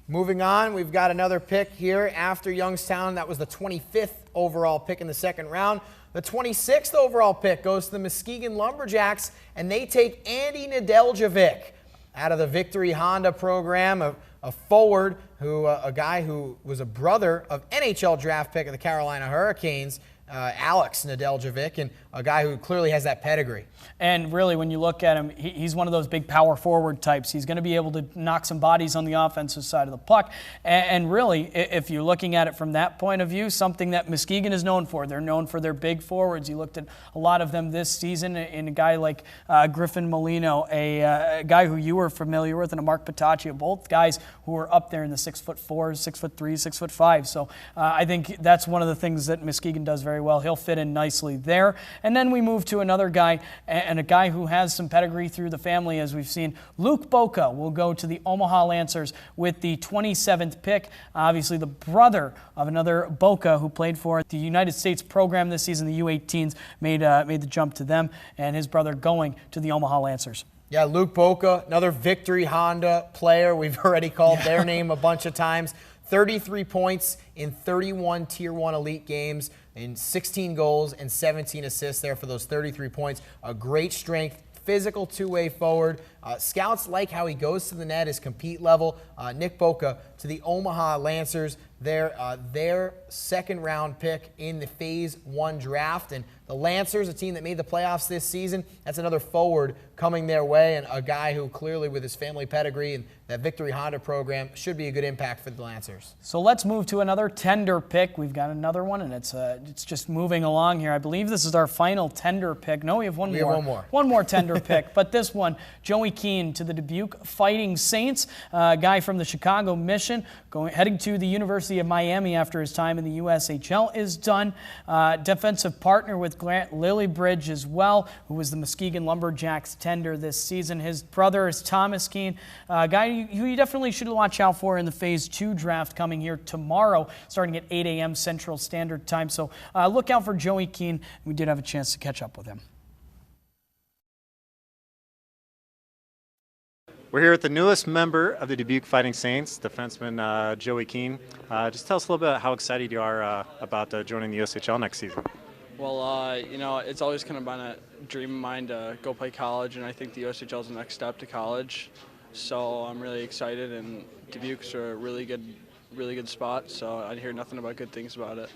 Moving on, we've got another pick here after Youngstown. That was the 25th overall pick in the second round. The 26th overall pick goes to the Muskegon Lumberjacks, and they take Andy Nedeljevic out of the Victory Honda program, a forward, a guy who was a brother of NHL draft pick of the Carolina Hurricanes. Alex Nedeljevic, and a guy who clearly has that pedigree. And really, when you look at him, he's one of those big power forward types. He's going to be able to knock some bodies on the offensive side of the puck. And really, if you're looking at it from that point of view, something that Muskegon is known for. They're known for their big forwards. You looked at a lot of them this season in a guy like Griffin Molino, a guy who you were familiar with, and a Mark Pataccia, both guys who are up there in the 6'4", 6'3", 6'5". So I think that's one of the things that Muskegon does very well. He'll fit in nicely there. And then we move to another guy, and a guy who has some pedigree through the family, as we've seen. Luke Boca will go to the Omaha Lancers with the 27th pick. Obviously the brother of another Boca who played for the United States program this season. The U18s made the jump to them, and his brother going to the Omaha Lancers. Yeah, Luke Boca, another Victory Honda player. We've already called their name a bunch of times. 33 points in 31 Tier 1 elite games, and 16 goals and 17 assists there for those 33 points. A great strength, physical two-way forward. Scouts like how he goes to the net, his compete level. Nick Boca to the Omaha Lancers, their second-round pick in the Phase 1 draft. And the Lancers, a team that made the playoffs this season, that's another forward coming their way, and a guy who clearly with his family pedigree and that Victory Honda program should be a good impact for the Lancers. So let's move to another tender pick. We've got another one, and it's just moving along here. I believe this is our final tender pick. No, we have one more. One more tender pick, but this one, Joey Keane to the Dubuque Fighting Saints, a guy from the Chicago Mission, heading to the University of Miami after his time in the USHL is done. Defensive partner with Grant Lillybridge as well, who was the Muskegon Lumberjacks tender this season. His brother is Thomas Keane, a guy who you definitely should watch out for in the Phase 2 draft coming here tomorrow, starting at 8 a.m. Central Standard Time. So look out for Joey Keane. We did have a chance to catch up with him. We're here with the newest member of the Dubuque Fighting Saints, defenseman Joey Keane. Just tell us a little bit how excited you are about joining the USHL next season. Well, you know, it's always kind of been a dream of mine to go play college, and I think the USHL is the next step to college. So I'm really excited, and Dubuque's a really good spot. So I hear nothing but good things about it.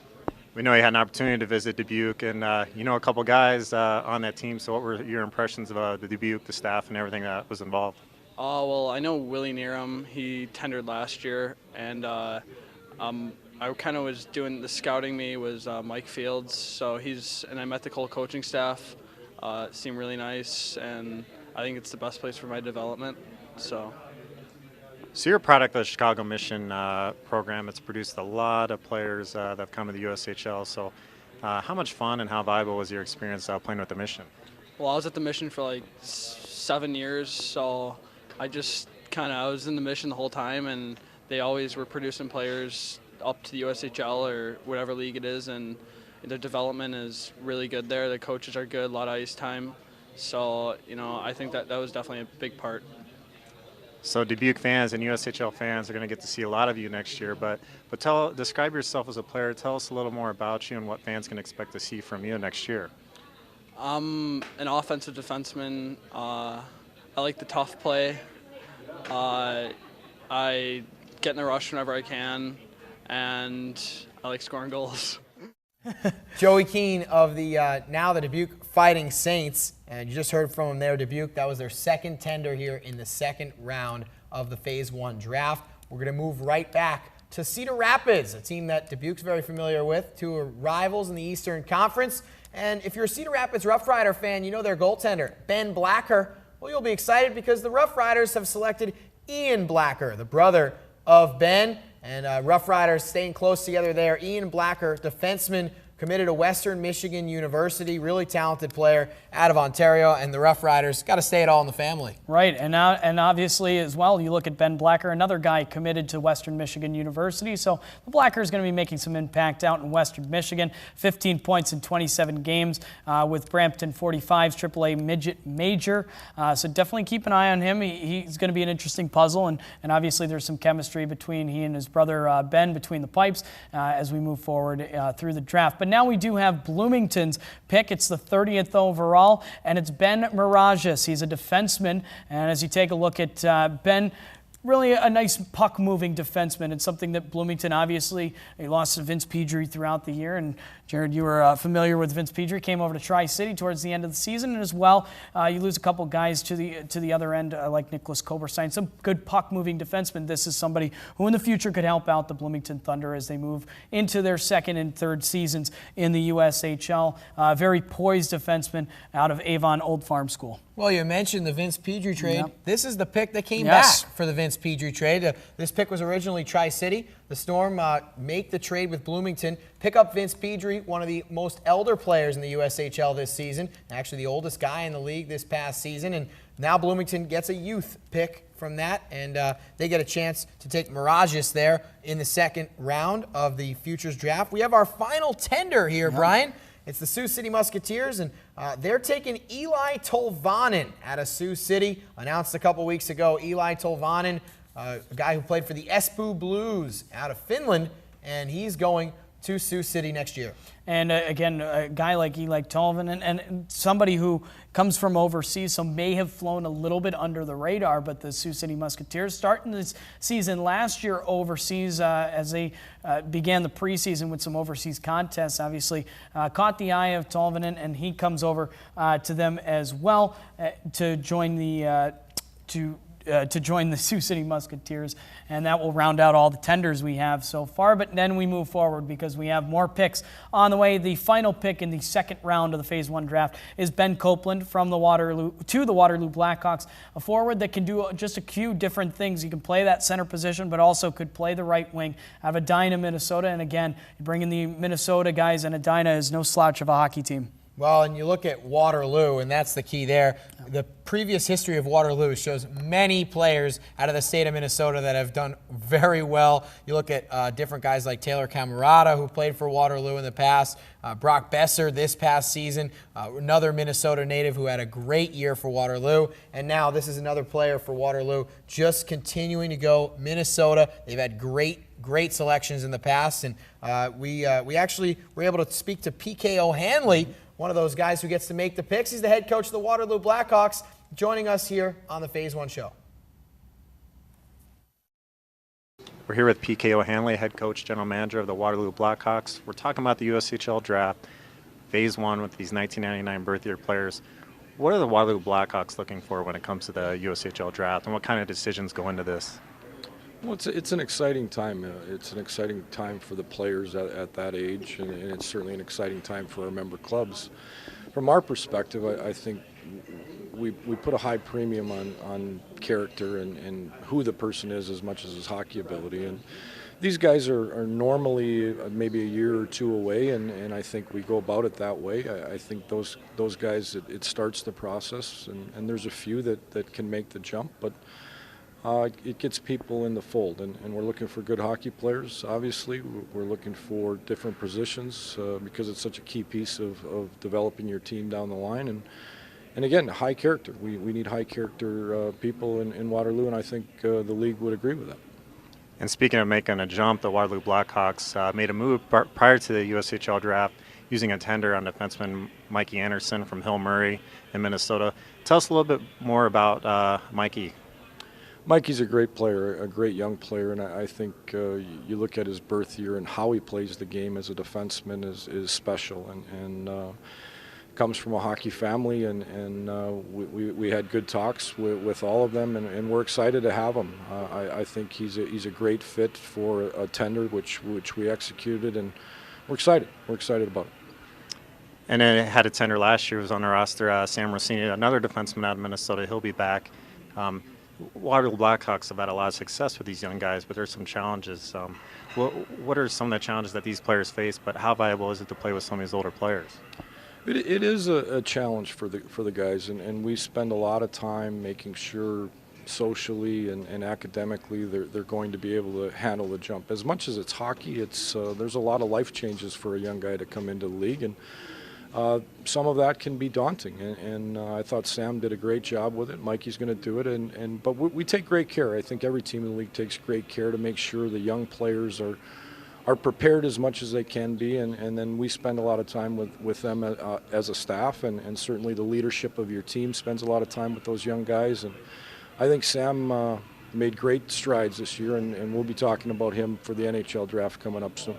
We know you had an opportunity to visit Dubuque, and you know a couple guys on that team. So what were your impressions of the Dubuque, the staff, and everything that was involved? Well, I know Willie Neerum. He tendered last year, and I kind of was doing the scouting. Me was Mike Fields, so and I met the whole coaching staff. Seemed really nice, and I think it's the best place for my development. So you're a product of the Chicago Mission program. It's produced a lot of players that have come to the USHL. So how much fun and how valuable was your experience playing with the Mission? Well, I was at the Mission for like 7 years, so I was in the Mission the whole time, and they always were producing players up to the USHL or whatever league it is, and their development is really good there. The coaches are good, a lot of ice time. So, you know, I think that was definitely a big part. So Dubuque fans and USHL fans are going to get to see a lot of you next year, but describe yourself as a player. Tell us a little more about you and what fans can expect to see from you next year. I'm an offensive defenseman. I like the tough play. I get in the rush whenever I can, and I like scoring goals. Joey Keane of the now the Dubuque Fighting Saints, and you just heard from him there. Dubuque, that was their second tender here in the second round of the Phase 1 draft. We're going to move right back to Cedar Rapids, a team that Dubuque's very familiar with, two rivals in the Eastern Conference. And if you're a Cedar Rapids Rough Rider fan, you know their goaltender, Ben Blacker. Well, you'll be excited because the Rough Riders have selected Ian Blacker, the brother of Ben. And Rough Riders staying close together there. Ian Blacker, defenseman, committed to Western Michigan University, really talented player out of Ontario, and the Rough Riders got to stay it all in the family. Right, and obviously as well, you look at Ben Blacker, another guy committed to Western Michigan University, so the Blacker is going to be making some impact out in Western Michigan. 15 points in 27 games with Brampton 45's AAA Midget Major, so definitely keep an eye on him. He's going to be an interesting puzzle, and obviously there's some chemistry between he and his brother Ben between the pipes as we move forward through the draft. But now we do have Bloomington's pick. It's the 30th overall, and it's Ben Mirages. He's a defenseman, and as you take a look at Ben, really a nice puck-moving defenseman, and something that Bloomington, obviously, they lost to Vince Pedri throughout the year. And Jared, you were familiar with Vince Pedri, came over to Tri-City towards the end of the season, and as well, you lose a couple guys to the other end, like Nicholas Koberstein, some good puck-moving defensemen. This is somebody who in the future could help out the Bloomington Thunder as they move into their second and third seasons in the USHL. Very poised defenseman out of Avon Old Farm School. Well, you mentioned the Vince Pedri trade. Yep. This is the pick that came Yes. back for the Vince Pedri trade. This pick was originally Tri-City. The Storm make the trade with Bloomington, pick up Vince Pedri, one of the most elder players in the USHL this season, actually the oldest guy in the league this past season, and now Bloomington gets a youth pick from that, and they get a chance to take Mirages there in the second round of the Futures Draft. We have our final tender here, Brian. It's the Sioux City Musketeers, and they're taking Eli Tolvanen out of Sioux City. Announced a couple weeks ago, Eli Tolvanen, a guy who played for the Espoo Blues out of Finland, and he's going to Sioux City next year. And again, a guy like Eli Tolvanen, and somebody who comes from overseas, so may have flown a little bit under the radar, but the Sioux City Musketeers starting this season last year overseas as they began the preseason with some overseas contests, obviously caught the eye of Tolvanen, and he comes over to them as well to join the to join the Sioux City Musketeers, and that will round out all the tenders we have so far. But then we move forward because we have more picks on the way. The final pick in the second round of the Phase 1 draft is Ben Copeland from the Waterloo Blackhawks, a forward that can do just a few different things. He can play that center position, but also could play the right wing out of Edina, Minnesota. And again, bringing the Minnesota guys, and Edina is no slouch of a hockey team. Well, and you look at Waterloo, and that's the key there. The previous history of Waterloo shows many players out of the state of Minnesota that have done very well. You look at different guys like Taylor Camerata, who played for Waterloo in the past, Brock Besser this past season, another Minnesota native who had a great year for Waterloo. And now this is another player for Waterloo, just continuing to go Minnesota. They've had great selections in the past, and we actually were able to speak to P.K. O'Hanley, one of those guys who gets to make the picks. He's the head coach of the Waterloo Blackhawks, joining us here on the Phase 1 show. We're here with P.K. O'Hanley, head coach, general manager of the Waterloo Blackhawks. We're talking about the USHL Draft, Phase 1 with these 1999 birth year players. What are the Waterloo Blackhawks looking for when it comes to the USHL Draft, and what kind of decisions go into this? Well, it's an exciting time. It's an exciting time for the players at that age, and it's certainly an exciting time for our member clubs. From our perspective, I think we put a high premium on character and who the person is as much as his hockey ability. And these guys are normally maybe a year or two away, and I think we go about it that way. I think those guys, it starts the process, and there's a few that can make the jump, but it gets people in the fold, and we're looking for good hockey players, obviously. We're looking for different positions because it's such a key piece of developing your team down the line. And again, high character. We need high character people in Waterloo, and I think the league would agree with that. And speaking of making a jump, the Waterloo Blackhawks made a move prior to the USHL Draft using a tender on defenseman Mikey Anderson from Hill Murray in Minnesota. Tell us a little bit more about Mikey. Mikey's a great player, a great young player, and I think you look at his birth year and how he plays the game as a defenseman is special, and comes from a hockey family, and we had good talks with all of them, and we're excited to have him. I think he's a great fit for a tender, which we executed, and we're excited. We're excited about it. And then it had a tender last year. Was on the roster, Sam Rossini, another defenseman out of Minnesota. He'll be back. Waterloo Blackhawks have had a lot of success with these young guys, but there's some challenges. What are some of the challenges that these players face, but how valuable is it to play with some of these older players? It is a challenge for the guys, and we spend a lot of time making sure socially and academically they're going to be able to handle the jump. As much as it's hockey, there's a lot of life changes for a young guy to come into the league, and some of that can be daunting, and I thought Sam did a great job with it. Mikey's going to do it, but we take great care. I think every team in the league takes great care to make sure the young players are prepared as much as they can be, and then we spend a lot of time with them as a staff, and certainly the leadership of your team spends a lot of time with those young guys. And I think Sam made great strides this year, and we'll be talking about him for the NHL draft coming up soon.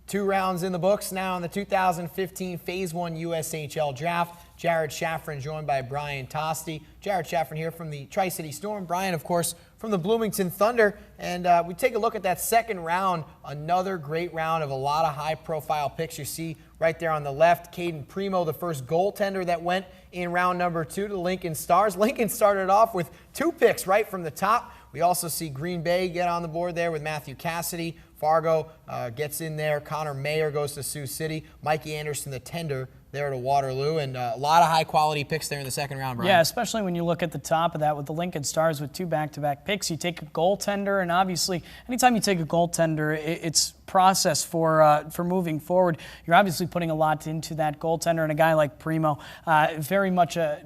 2 rounds in the books now in the 2015 Phase 1 USHL Draft. Jared Shafran joined by Brian Tosti. Jared Shafran here from the Tri-City Storm. Brian, of course, from the Bloomington Thunder. And we take a look at that second round. Another great round of a lot of high-profile picks. You see right there on the left, Caden Primo, the first goaltender that went in round number 2 to the Lincoln Stars. Lincoln started off with 2 picks right from the top. We also see Green Bay get on the board there with Matthew Cassidy. Fargo gets in there. Connor Mayer goes to Sioux City. Mikey Anderson, the tender, there to Waterloo. And a lot of high-quality picks there in the second round, Brian. Yeah, especially when you look at the top of that with the Lincoln Stars with 2 back-to-back picks. You take a goaltender, and obviously anytime you take a goaltender, it's process for moving forward. You're obviously putting a lot into that goaltender, and a guy like Primo, very much a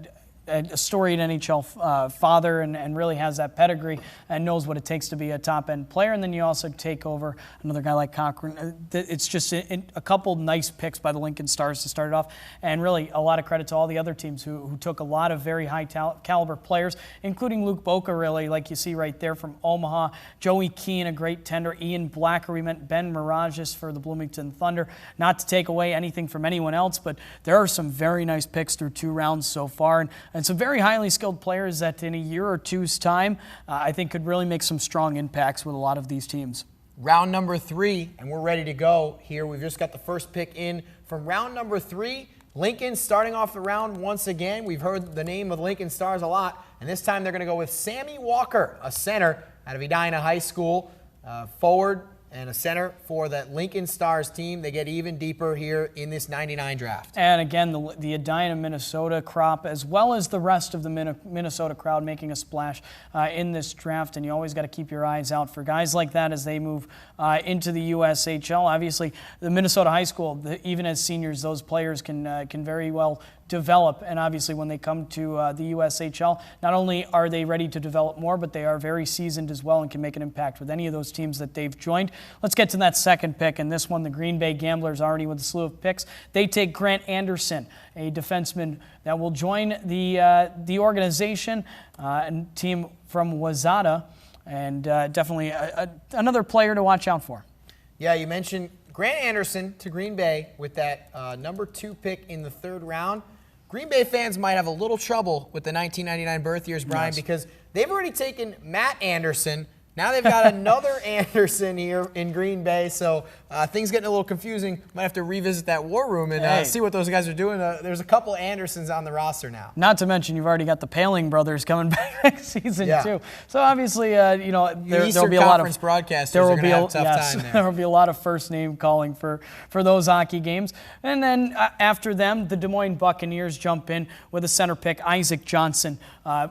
storied NHL father and really has that pedigree and knows what it takes to be a top-end player. And then you also take over another guy like Cochran. It's just a couple nice picks by the Lincoln Stars to start it off. And really a lot of credit to all the other teams who took a lot of very high caliber players, including Luke Boca, really, like you see right there from Omaha. Joey Keane, a great tender. Ian Blacker, we meant Ben Mirages for the Bloomington Thunder. Not to take away anything from anyone else, but there are some very nice picks through 2 rounds so far. And some very highly skilled players that in a year or two's time, I think could really make some strong impacts with a lot of these teams. Round number 3, and we're ready to go here. We've just got the first pick in from round number 3. Lincoln starting off the round once again. We've heard the name of the Lincoln Stars a lot, and this time they're going to go with Sammy Walker, a center out of Edina High School, forward and a center for that Lincoln Stars team. They get even deeper here in this 99 draft. And again, the Edina, Minnesota crop, as well as the rest of the Minnesota crowd making a splash in this draft. And you always got to keep your eyes out for guys like that as they move into the USHL. Obviously, the Minnesota high school, even as seniors, those players can very well develop, and obviously when they come to the USHL, not only are they ready to develop more, but they are very seasoned as well and can make an impact with any of those teams that they've joined. Let's get to that second pick, and this one, the Green Bay Gamblers already with a slew of picks. They take Grant Anderson, a defenseman that will join the organization and team from Wazada, and definitely another player to watch out for. Yeah, you mentioned Grant Anderson to Green Bay with that number 2 pick in the 3rd round. Green Bay fans might have a little trouble with the 1999 birth years, Brian, because they've already taken Matt Anderson. Now they've got another Anderson here in Green Bay, so things getting a little confusing. Might have to revisit that war room and see what those guys are doing. There's a couple Andersons on the roster now. Not to mention you've already got the Paling brothers coming back next season too. So obviously, there'll be a lot of broadcasters. There will be a tough time there. There will be a lot of first name calling for those hockey games. And then after them, the Des Moines Buccaneers jump in with a center pick, Isaac Johnson,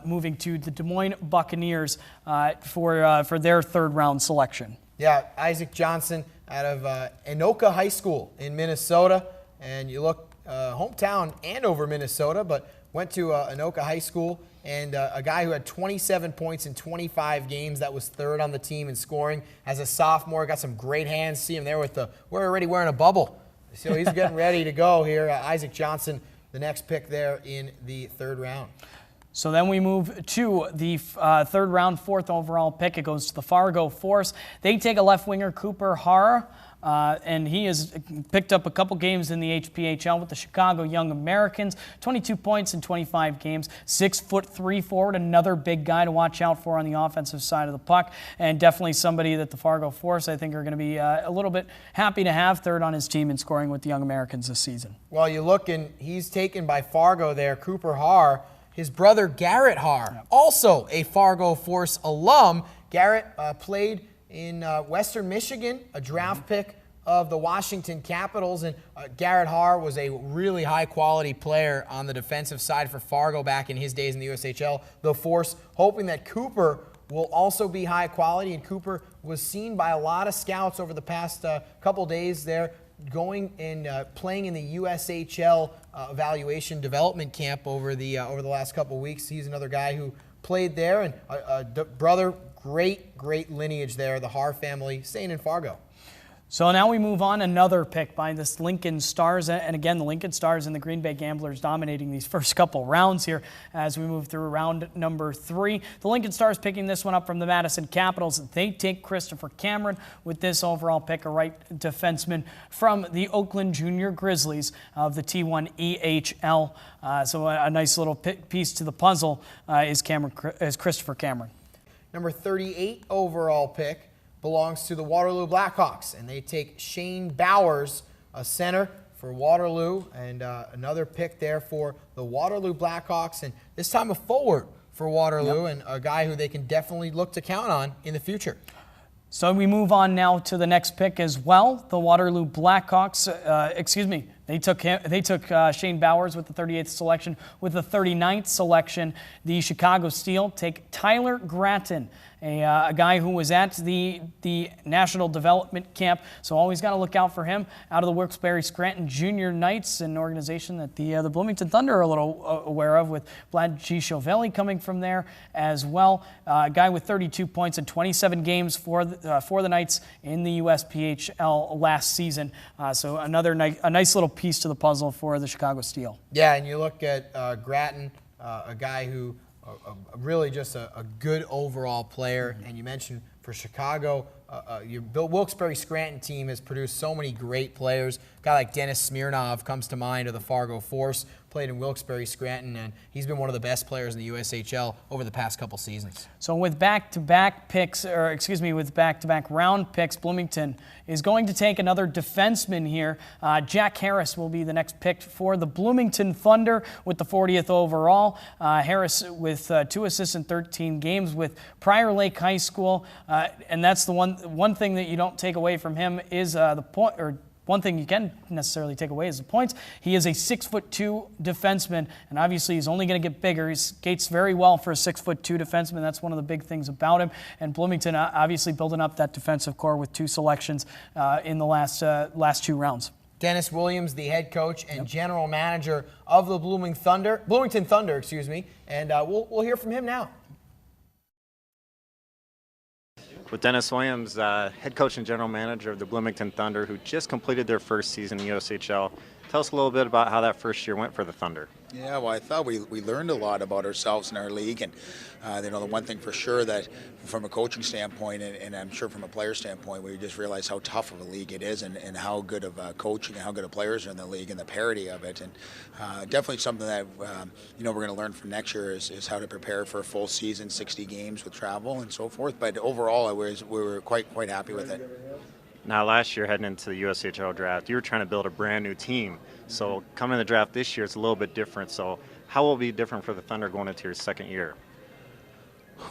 moving to the Des Moines Buccaneers for their 3rd round selection. Yeah, Isaac Johnson out of Anoka High School in Minnesota. And you look hometown Andover, Minnesota, but went to Anoka High School. And a guy who had 27 points in 25 games, that was 3rd on the team in scoring. As a sophomore, got some great hands. See him there we're already wearing a bubble. So he's getting ready to go here. Isaac Johnson, the next pick there in the 3rd round. So then we move to the 3rd round, 4th overall pick. It goes to the Fargo Force. They take a left winger, Cooper Har, and he has picked up a couple games in the HPHL with the Chicago Young Americans. 22 points in 25 games. 6'3" forward, another big guy to watch out for on the offensive side of the puck, and definitely somebody that the Fargo Force, I think, are going to be a little bit happy to have 3rd on his team in scoring with the Young Americans this season. Well, you look, and he's taken by Fargo there, Cooper Har. His brother, Garrett Har, also a Fargo Force alum. Garrett played in Western Michigan, a draft pick of the Washington Capitals. And Garrett Har was a really high-quality player on the defensive side for Fargo back in his days in the USHL. The Force hoping that Cooper will also be high quality, and Cooper was seen by a lot of scouts over the past couple days there, going and playing in the USHL evaluation development camp over the last couple weeks. He's another guy who played there, and brother, great lineage there, the Har family, staying in Fargo. So now we move on, another pick by this Lincoln Stars, and again, the Lincoln Stars and the Green Bay Gamblers dominating these first couple rounds here as we move through round number 3. The Lincoln Stars picking this one up from the Madison Capitals. They take Christopher Cameron with this overall pick, a right defenseman from the Oakland Junior Grizzlies of the T1 EHL. So a nice little piece to the puzzle is Christopher Cameron. Number 38 overall pick belongs to the Waterloo Blackhawks, and they take Shane Bowers, a center for Waterloo, and another pick there for the Waterloo Blackhawks, and this time a forward for Waterloo, and a guy who they can definitely look to count on in the future. So we move on now to the next pick as well. The Waterloo Blackhawks, they took Shane Bowers with the 38th selection. With the 39th selection, the Chicago Steel take Tyler Gratton, a guy who was at the National Development Camp, so always got to look out for him. Out of the Wilkes-Barre Scranton Junior Knights, an organization that the Bloomington Thunder are a little aware of, with Vlad Gishovelli coming from there as well. A guy with 32 points in 27 games for the Knights in the USPHL last season. So a nice little piece to the puzzle for the Chicago Steel. Yeah, and you look at Gratton, a guy who really just a good overall player. And you mentioned for Chicago, your Wilkes-Barre Scranton team has produced so many great players. A guy like Dennis Smirnov comes to mind of the Fargo Force, played in Wilkes-Barre Scranton, and he's been one of the best players in the USHL over the past couple seasons. So with back-to-back round picks, Bloomington is going to take another defenseman here. Jack Harris will be the next pick for the Bloomington Thunder with the 40th overall. Harris with 2 assists in 13 games with Prior Lake High School, and that's the one thing that you don't take away from him is the point, or one thing you can necessarily take away is the points. He is a 6'2" defenseman, and obviously he's only going to get bigger. He skates very well for a 6'2" defenseman. That's one of the big things about him. And Bloomington obviously building up that defensive core with 2 selections in the last 2 rounds. Dennis Williams, the head coach and general manager of the Bloomington Thunder, and we'll hear from him now. With Dennis Williams, head coach and general manager of the Bloomington Thunder, who just completed their first season in the USHL. Tell us a little bit about how that first year went for the Thunder. Yeah, well, I thought we learned a lot about ourselves and our league, and the one thing for sure that from a coaching standpoint, and I'm sure from a player standpoint, we just realized how tough of a league it is, and how good of coaching and how good of players are in the league, and the parity of it, and definitely something that we're going to learn from next year is how to prepare for a full season, 60 games with travel and so forth. But overall, we were quite happy with it. Now, last year, heading into the USHL draft, you were trying to build a brand new team. So coming to the draft this year, it's a little bit different. So how will it be different for the Thunder going into your second year?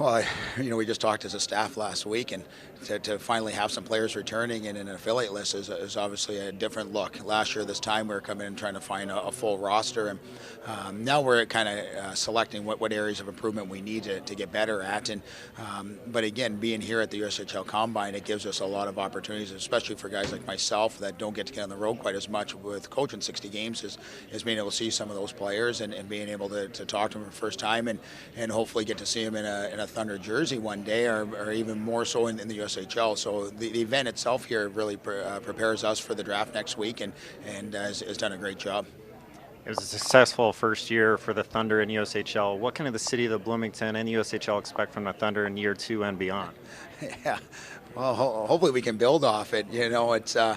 Well, we just talked as a staff last week, and to finally have some players returning and an affiliate list is obviously a different look. Last year, this time, we were coming in and trying to find a full roster, and now we're kind of selecting what areas of improvement we need to get better at. And but again, being here at the USHL Combine, it gives us a lot of opportunities, especially for guys like myself that don't get to get on the road quite as much with coaching 60 games, is being able to see some of those players and being able to talk to them for the first time and hopefully get to see them in a Thunder jersey one day, or even more so in the USHL. So the event itself here really prepares us for the draft next week, and has done a great job. It was a successful first year for the Thunder in USHL. What can the city of the Bloomington and USHL expect from the Thunder in year 2 and beyond? Yeah, well, hopefully we can build off it. It's our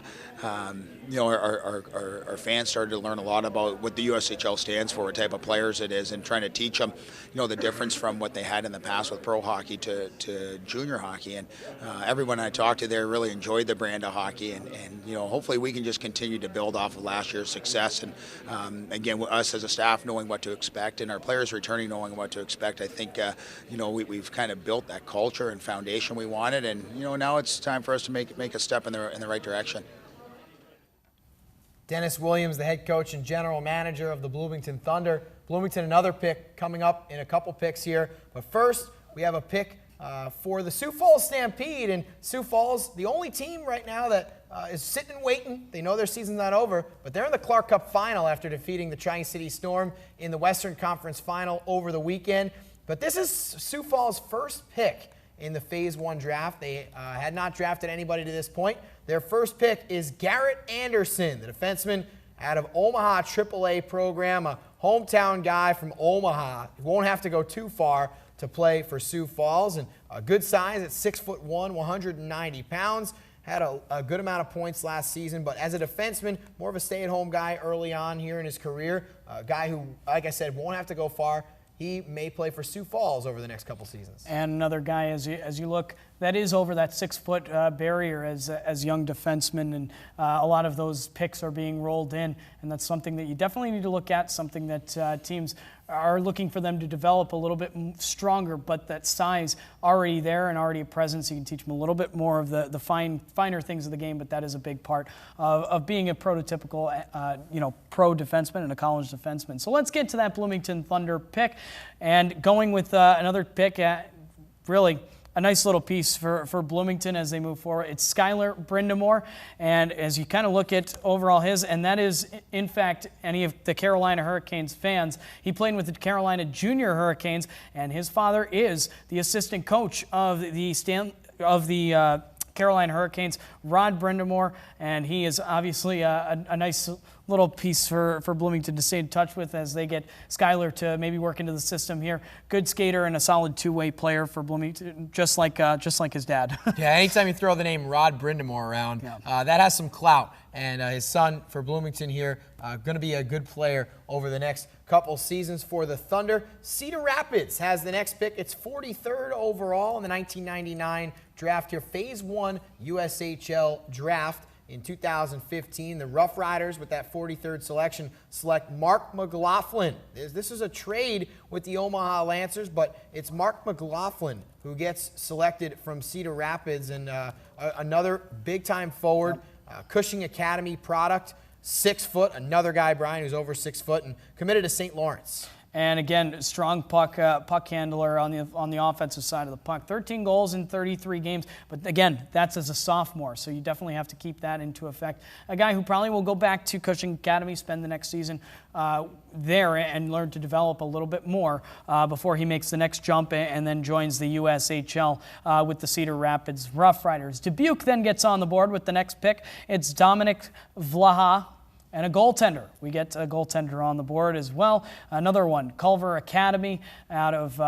fans started to learn a lot about what the USHL stands for, what type of players it is, and trying to teach them, the difference from what they had in the past with pro hockey to junior hockey. And everyone I talked to there really enjoyed the brand of hockey, and hopefully we can just continue to build off of last year's success. And again, us as a staff knowing what to expect, and our players returning knowing what to expect. I think we've kind of built that culture and foundation we wanted, and now it's time for us to make a step in the right direction. Dennis Williams, the head coach and general manager of the Bloomington Thunder. Bloomington, another pick coming up in a couple picks here. But first, we have a pick for the Sioux Falls Stampede. And Sioux Falls, the only team right now that is sitting and waiting. They know their season's not over, but they're in the Clark Cup final after defeating the Tri-City Storm in the Western Conference Final over the weekend. But this is Sioux Falls' first pick in the Phase 1 draft. They had not drafted anybody to this point. Their first pick is Garrett Anderson, the defenseman out of Omaha AAA program, a hometown guy from Omaha. He won't have to go too far to play for Sioux Falls, and a good size at 6'1", 190 pounds. Had a good amount of points last season, but as a defenseman, more of a stay-at-home guy early on here in his career. A guy who, like I said, won't have to go far. He may play for Sioux Falls over the next couple seasons. And another guy, as you look, that is over that 6-foot barrier as young defensemen, and a lot of those picks are being rolled in, and that's something that you definitely need to look at, something that teams are looking for them to develop a little bit stronger, but that size already there and already a presence. You can teach them a little bit more of the finer things of the game, but that is a big part of being a prototypical pro defenseman and a college defenseman. So let's get to that Bloomington Thunder pick, and going with another pick at really a nice little piece for Bloomington as they move forward. It's Skylar Brindamore, and as you kind of look at overall his, and that is, in fact, any of the Carolina Hurricanes fans, he played with the Carolina Junior Hurricanes, and his father is the assistant coach of the Carolina Hurricanes, Rod Brindamore, and he is obviously a nice little piece for Bloomington to stay in touch with as they get Skylar to maybe work into the system here. Good skater and a solid two-way player for Bloomington, just like his dad. Yeah, anytime you throw the name Rod Brindamore around, that has some clout. And his son for Bloomington here, going to be a good player over the next couple seasons for the Thunder. Cedar Rapids has the next pick. It's 43rd overall in the 1999 draft here. Phase 1 USHL Draft. In 2015, the Rough Riders, with that 43rd selection, select Mark McLaughlin. This is a trade with the Omaha Lancers, but it's Mark McLaughlin who gets selected from Cedar Rapids, and another big-time forward, Cushing Academy product, 6 foot, another guy, Brian, who's over 6 foot, and committed to St. Lawrence. And again, strong puck handler on the offensive side of the puck. 13 goals in 33 games, but again, that's as a sophomore, so you definitely have to keep that into effect. A guy who probably will go back to Cushing Academy, spend the next season there and learn to develop a little bit more before he makes the next jump and then joins the USHL with the Cedar Rapids Rough Riders. Dubuque then gets on the board with the next pick. It's Dominic Vlaha. And a goaltender. We get a goaltender on the board as well. Another one, Culver Academy out of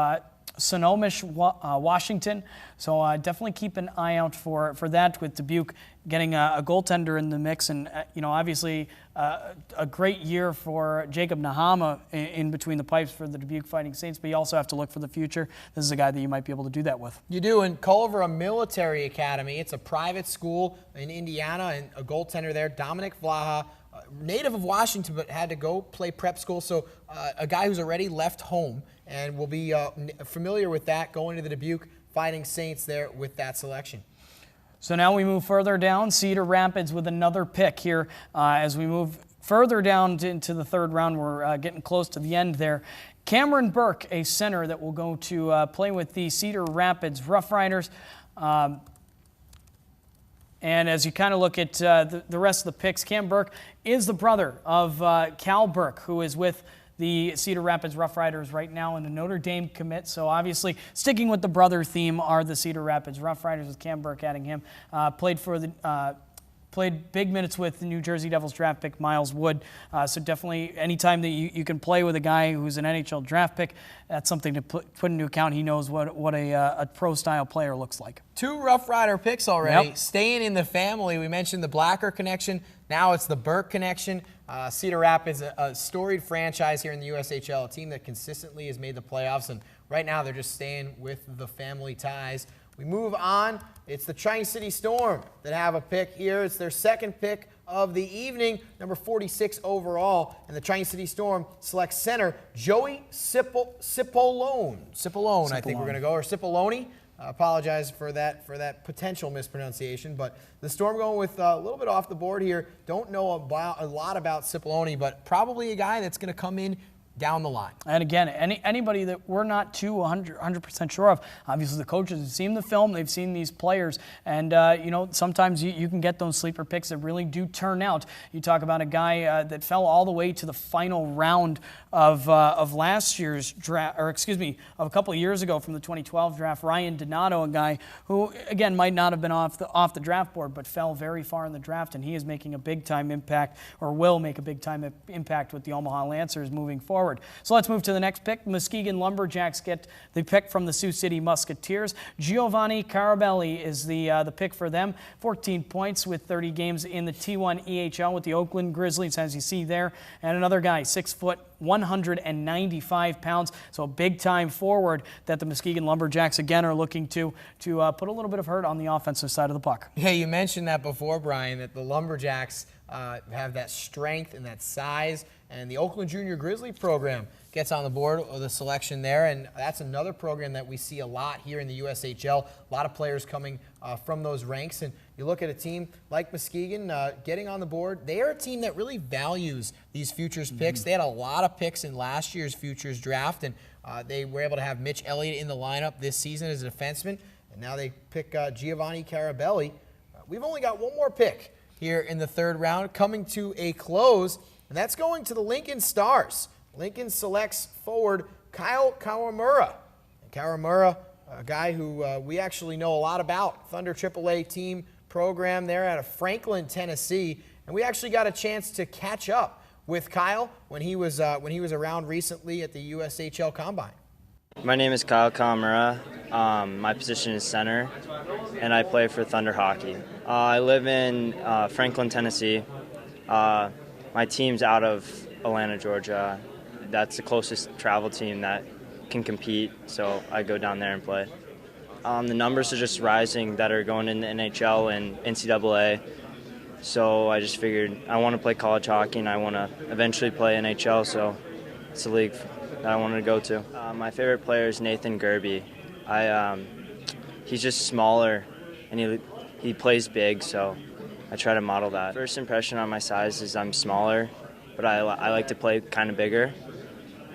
Snohomish, Washington. So definitely keep an eye out for that with Dubuque getting a goaltender in the mix. And, obviously a great year for Jacob Nahama in between the pipes for the Dubuque Fighting Saints. But you also have to look for the future. This is a guy that you might be able to do that with. You do. And Culver, a military academy. It's a private school in Indiana, and a goaltender there, Dominic Vlaha. Native of Washington, but had to go play prep school, so a guy who's already left home and will be familiar with that, going to the Dubuque Fighting Saints there with that selection. So now we move further down, Cedar Rapids with another pick here. As we move further down into the third round, we're getting close to the end there. Cameron Burke, a center that will go to play with the Cedar Rapids Rough Riders. And as you kind of look at the rest of the picks, Cam Burke is the brother of Cal Burke, who is with the Cedar Rapids Rough Riders right now in a Notre Dame commit. So obviously sticking with the brother theme are the Cedar Rapids Rough Riders, with Cam Burke adding him. Played big minutes with the New Jersey Devils draft pick Miles Wood. So definitely anytime that you can play with a guy who's an NHL draft pick, that's something to put into account. He knows what a pro-style player looks like. 2 Rough Rider picks already. Yep. Staying in the family, we mentioned the Blacker connection. Now it's the Burke connection. Cedar Rapids, a storied franchise here in the USHL, a team that consistently has made the playoffs, and right now they're just staying with the family ties. We move on. It's the Tri-City Storm that have a pick here. It's their second pick of the evening, number 46 overall. And the Tri-City Storm selects center Joey Cipollone. Cipollone, I think we're going to go, or Cipollone. Apologize for that potential mispronunciation, but the Storm going with a little bit off the board here. Don't know a lot about Cipollone, but probably a guy that's going to come in down the line. And again, anybody that we're not too 100% sure of, obviously the coaches have seen the film, they've seen these players, and sometimes you can get those sleeper picks that really do turn out. You talk about a guy that fell all the way to the final round of last year's draft, or excuse me, of a couple of years ago from the 2012 draft, Ryan Donato, a guy who again might not have been off the draft board, but fell very far in the draft, and he is making a big time impact, or will make a big time impact with the Omaha Lancers moving forward. So let's move to the next pick. Muskegon Lumberjacks get the pick from the Sioux City Musketeers. Giovanni Carabelli is the pick for them. 14 points with 30 games in the T1 EHL with the Oakland Grizzlies, as you see there. And another guy, 6 foot, 195 pounds. So a big time forward that the Muskegon Lumberjacks again are looking to put a little bit of hurt on the offensive side of the puck. Yeah, you mentioned that before, Brian, that the Lumberjacks have that strength and that size, and the Oakland Junior Grizzly program gets on the board with a selection there, and that's another program that we see a lot here in the USHL. A lot of players coming from those ranks, and you look at a team like Muskegon getting on the board. They are a team that really values these futures picks. They had a lot of picks in last year's futures draft, and they were able to have Mitch Elliott in the lineup this season as a defenseman, and now they pick Giovanni Carabelli. We've only got one more pick here in the third round, coming to a close, and that's going to the Lincoln Stars. Lincoln selects forward Kyle Kawamura. And Kawamura, a guy who we actually know a lot about, Thunder AAA team program there out of Franklin, Tennessee, and we actually got a chance to catch up with Kyle when he was around recently at the USHL Combine. My name is Kyle Kawamura. My position is center, and I play for Thunder Hockey. I live in Franklin, Tennessee. My team's out of Atlanta, Georgia. That's the closest travel team that can compete, so I go down there and play. The numbers are just rising that are going in the NHL and NCAA, so I just figured I want to play college hockey and I want to eventually play NHL, so it's the league that I wanted to go to. My favorite player is Nathan Gerby. He's just smaller and he plays big, so I try to model that. First impression on my size is I'm smaller, but I like to play kind of bigger,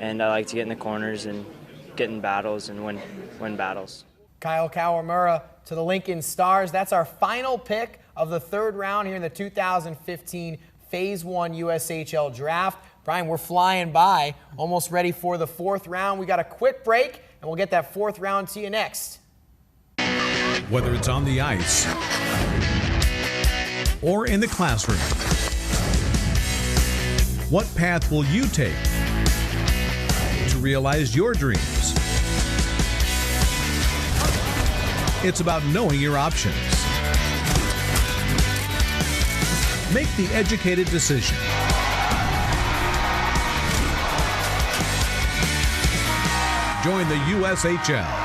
and I like to get in the corners and get in battles and win battles. Kyle Kawamura to the Lincoln Stars. That's our final pick of the third round here in the 2015 Phase 1 USHL Draft. Brian, we're flying by, almost ready for the fourth round. We got a quick break, and we'll get that fourth round to you next. Whether it's on the ice or in the classroom, what path will you take to realize your dreams? It's about knowing your options. Make the educated decision. Join the USHL.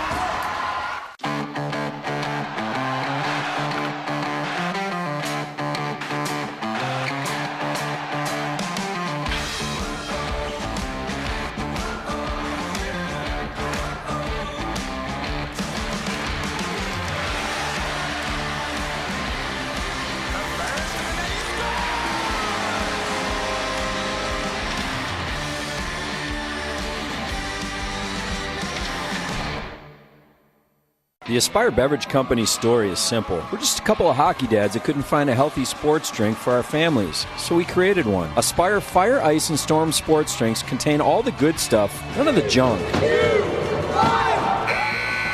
The Aspire Beverage Company's story is simple. We're just a couple of hockey dads that couldn't find a healthy sports drink for our families, so we created one. Aspire Fire, Ice, and Storm sports drinks contain all the good stuff, none of the junk.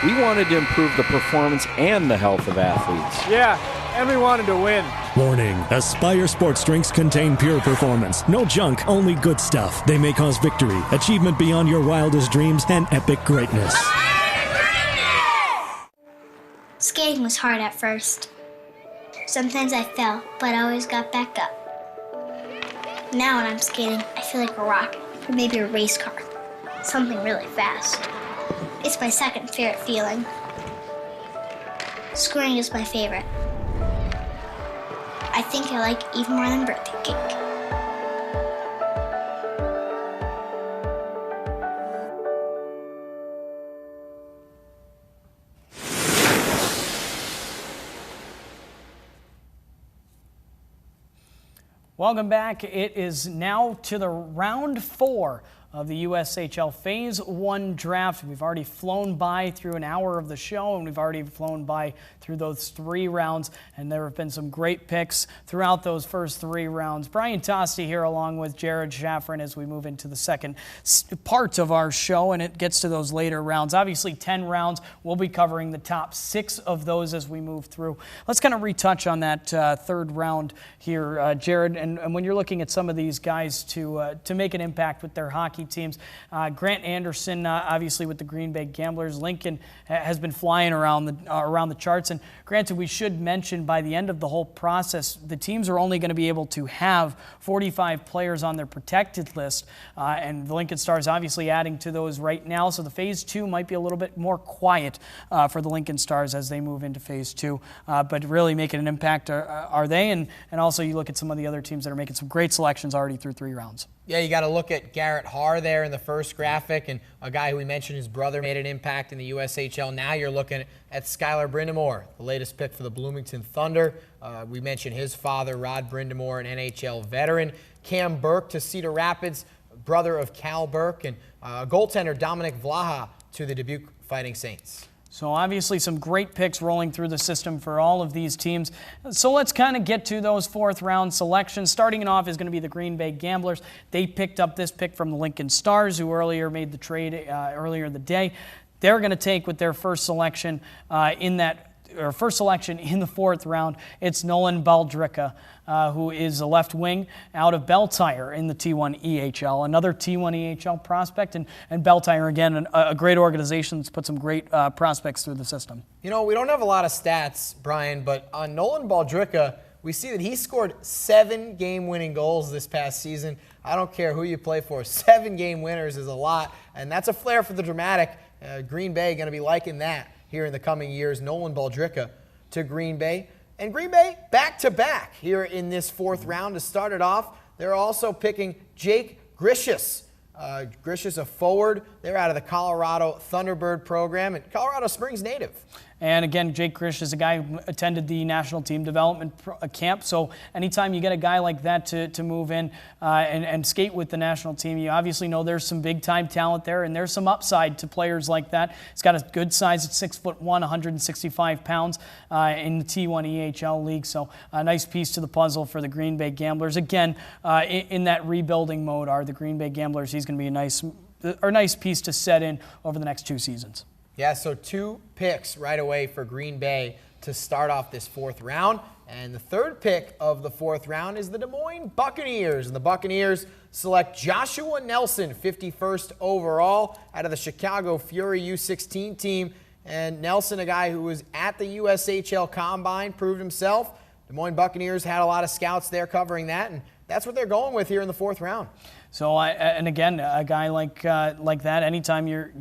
We wanted to improve the performance and the health of athletes. Yeah, and we wanted to win. Warning, Aspire sports drinks contain pure performance. No junk, only good stuff. They may cause victory, achievement beyond your wildest dreams, and epic greatness. Skating was hard at first. Sometimes I fell, but I always got back up. Now when I'm skating, I feel like a rocket, or maybe a race car. Something really fast. It's my second favorite feeling. Scoring is my favorite. I think I like even more than birthday cake. Welcome back. It is now to the round 4 of the USHL Phase 1 draft. We've already flown by through an hour of the show, and we've already flown by through those 3 rounds, and there have been some great picks throughout those first 3 rounds. Brian Tosti here along with Jared Shafran as we move into the second part of our show, and it gets to those later rounds. Obviously 10 rounds. We'll be covering the top 6 of those as we move through. Let's kind of retouch on that third round here, Jared, and when you're looking at some of these guys to make an impact with their hockey teams, Grant Anderson, obviously with the Green Bay Gamblers. Lincoln has been flying around the charts, and granted, we should mention by the end of the whole process, the teams are only going to be able to have 45 players on their protected list, and the Lincoln Stars obviously adding to those right now, so the Phase 2 might be a little bit more quiet for the Lincoln Stars as they move into Phase 2, but really making an impact are they, and also you look at some of the other teams that are making some great selections already through 3 rounds. Yeah, you got to look at Garrett Haar there in the first graphic, and a guy who we mentioned, his brother made an impact in the USHL. Now you're looking at Skylar Brindamore, the latest pick for the Bloomington Thunder. We mentioned his father, Rod Brindamore, an NHL veteran. Cam Burke to Cedar Rapids, brother of Cal Burke, and goaltender Dominic Vlaha to the Dubuque Fighting Saints. So obviously some great picks rolling through the system for all of these teams. So let's kind of get to those 4th round selections. Starting it off is going to be the Green Bay Gamblers. They picked up this pick from the Lincoln Stars, who earlier made the trade earlier in the day. They're going to take with their first selection first selection in the 4th round. It's Nolan Baldricka, who is a left wing out of Beltire in the T1 EHL. Another T1 EHL prospect, and Beltire, again, a great organization that's put some great prospects through the system. You know, we don't have a lot of stats, Brian, but on Nolan Baldricka, we see that he scored 7 game-winning goals this past season. I don't care who you play for. 7 game winners is a lot, and that's a flair for the dramatic. Green Bay going to be liking that here in the coming years. Nolan Baldricka to Green Bay. And Green Bay back-to-back here in this 4th round. To start it off, they're also picking Jake Grishus. Grishus, a forward. They're out of the Colorado Thunderbird program, and Colorado Springs native. And again, Jake Grish is a guy who attended the national team development camp. So anytime you get a guy like that to move in and skate with the national team, you obviously know there's some big-time talent there, and there's some upside to players like that. He's got a good size at 6'1", 165 pounds in the T1 EHL league. So a nice piece to the puzzle for the Green Bay Gamblers. Again, in that rebuilding mode are the Green Bay Gamblers. He's going to be a nice piece to set in over the next 2 seasons. Yeah, so 2 picks right away for Green Bay to start off this 4th round. And the 3rd pick of the 4th round is the Des Moines Buccaneers. And the Buccaneers select Joshua Nelson, 51st overall, out of the Chicago Fury U16 team. And Nelson, a guy who was at the USHL Combine, proved himself. Des Moines Buccaneers had a lot of scouts there covering that, and that's what they're going with here in the 4th round. So, and again, a guy like that, anytime you're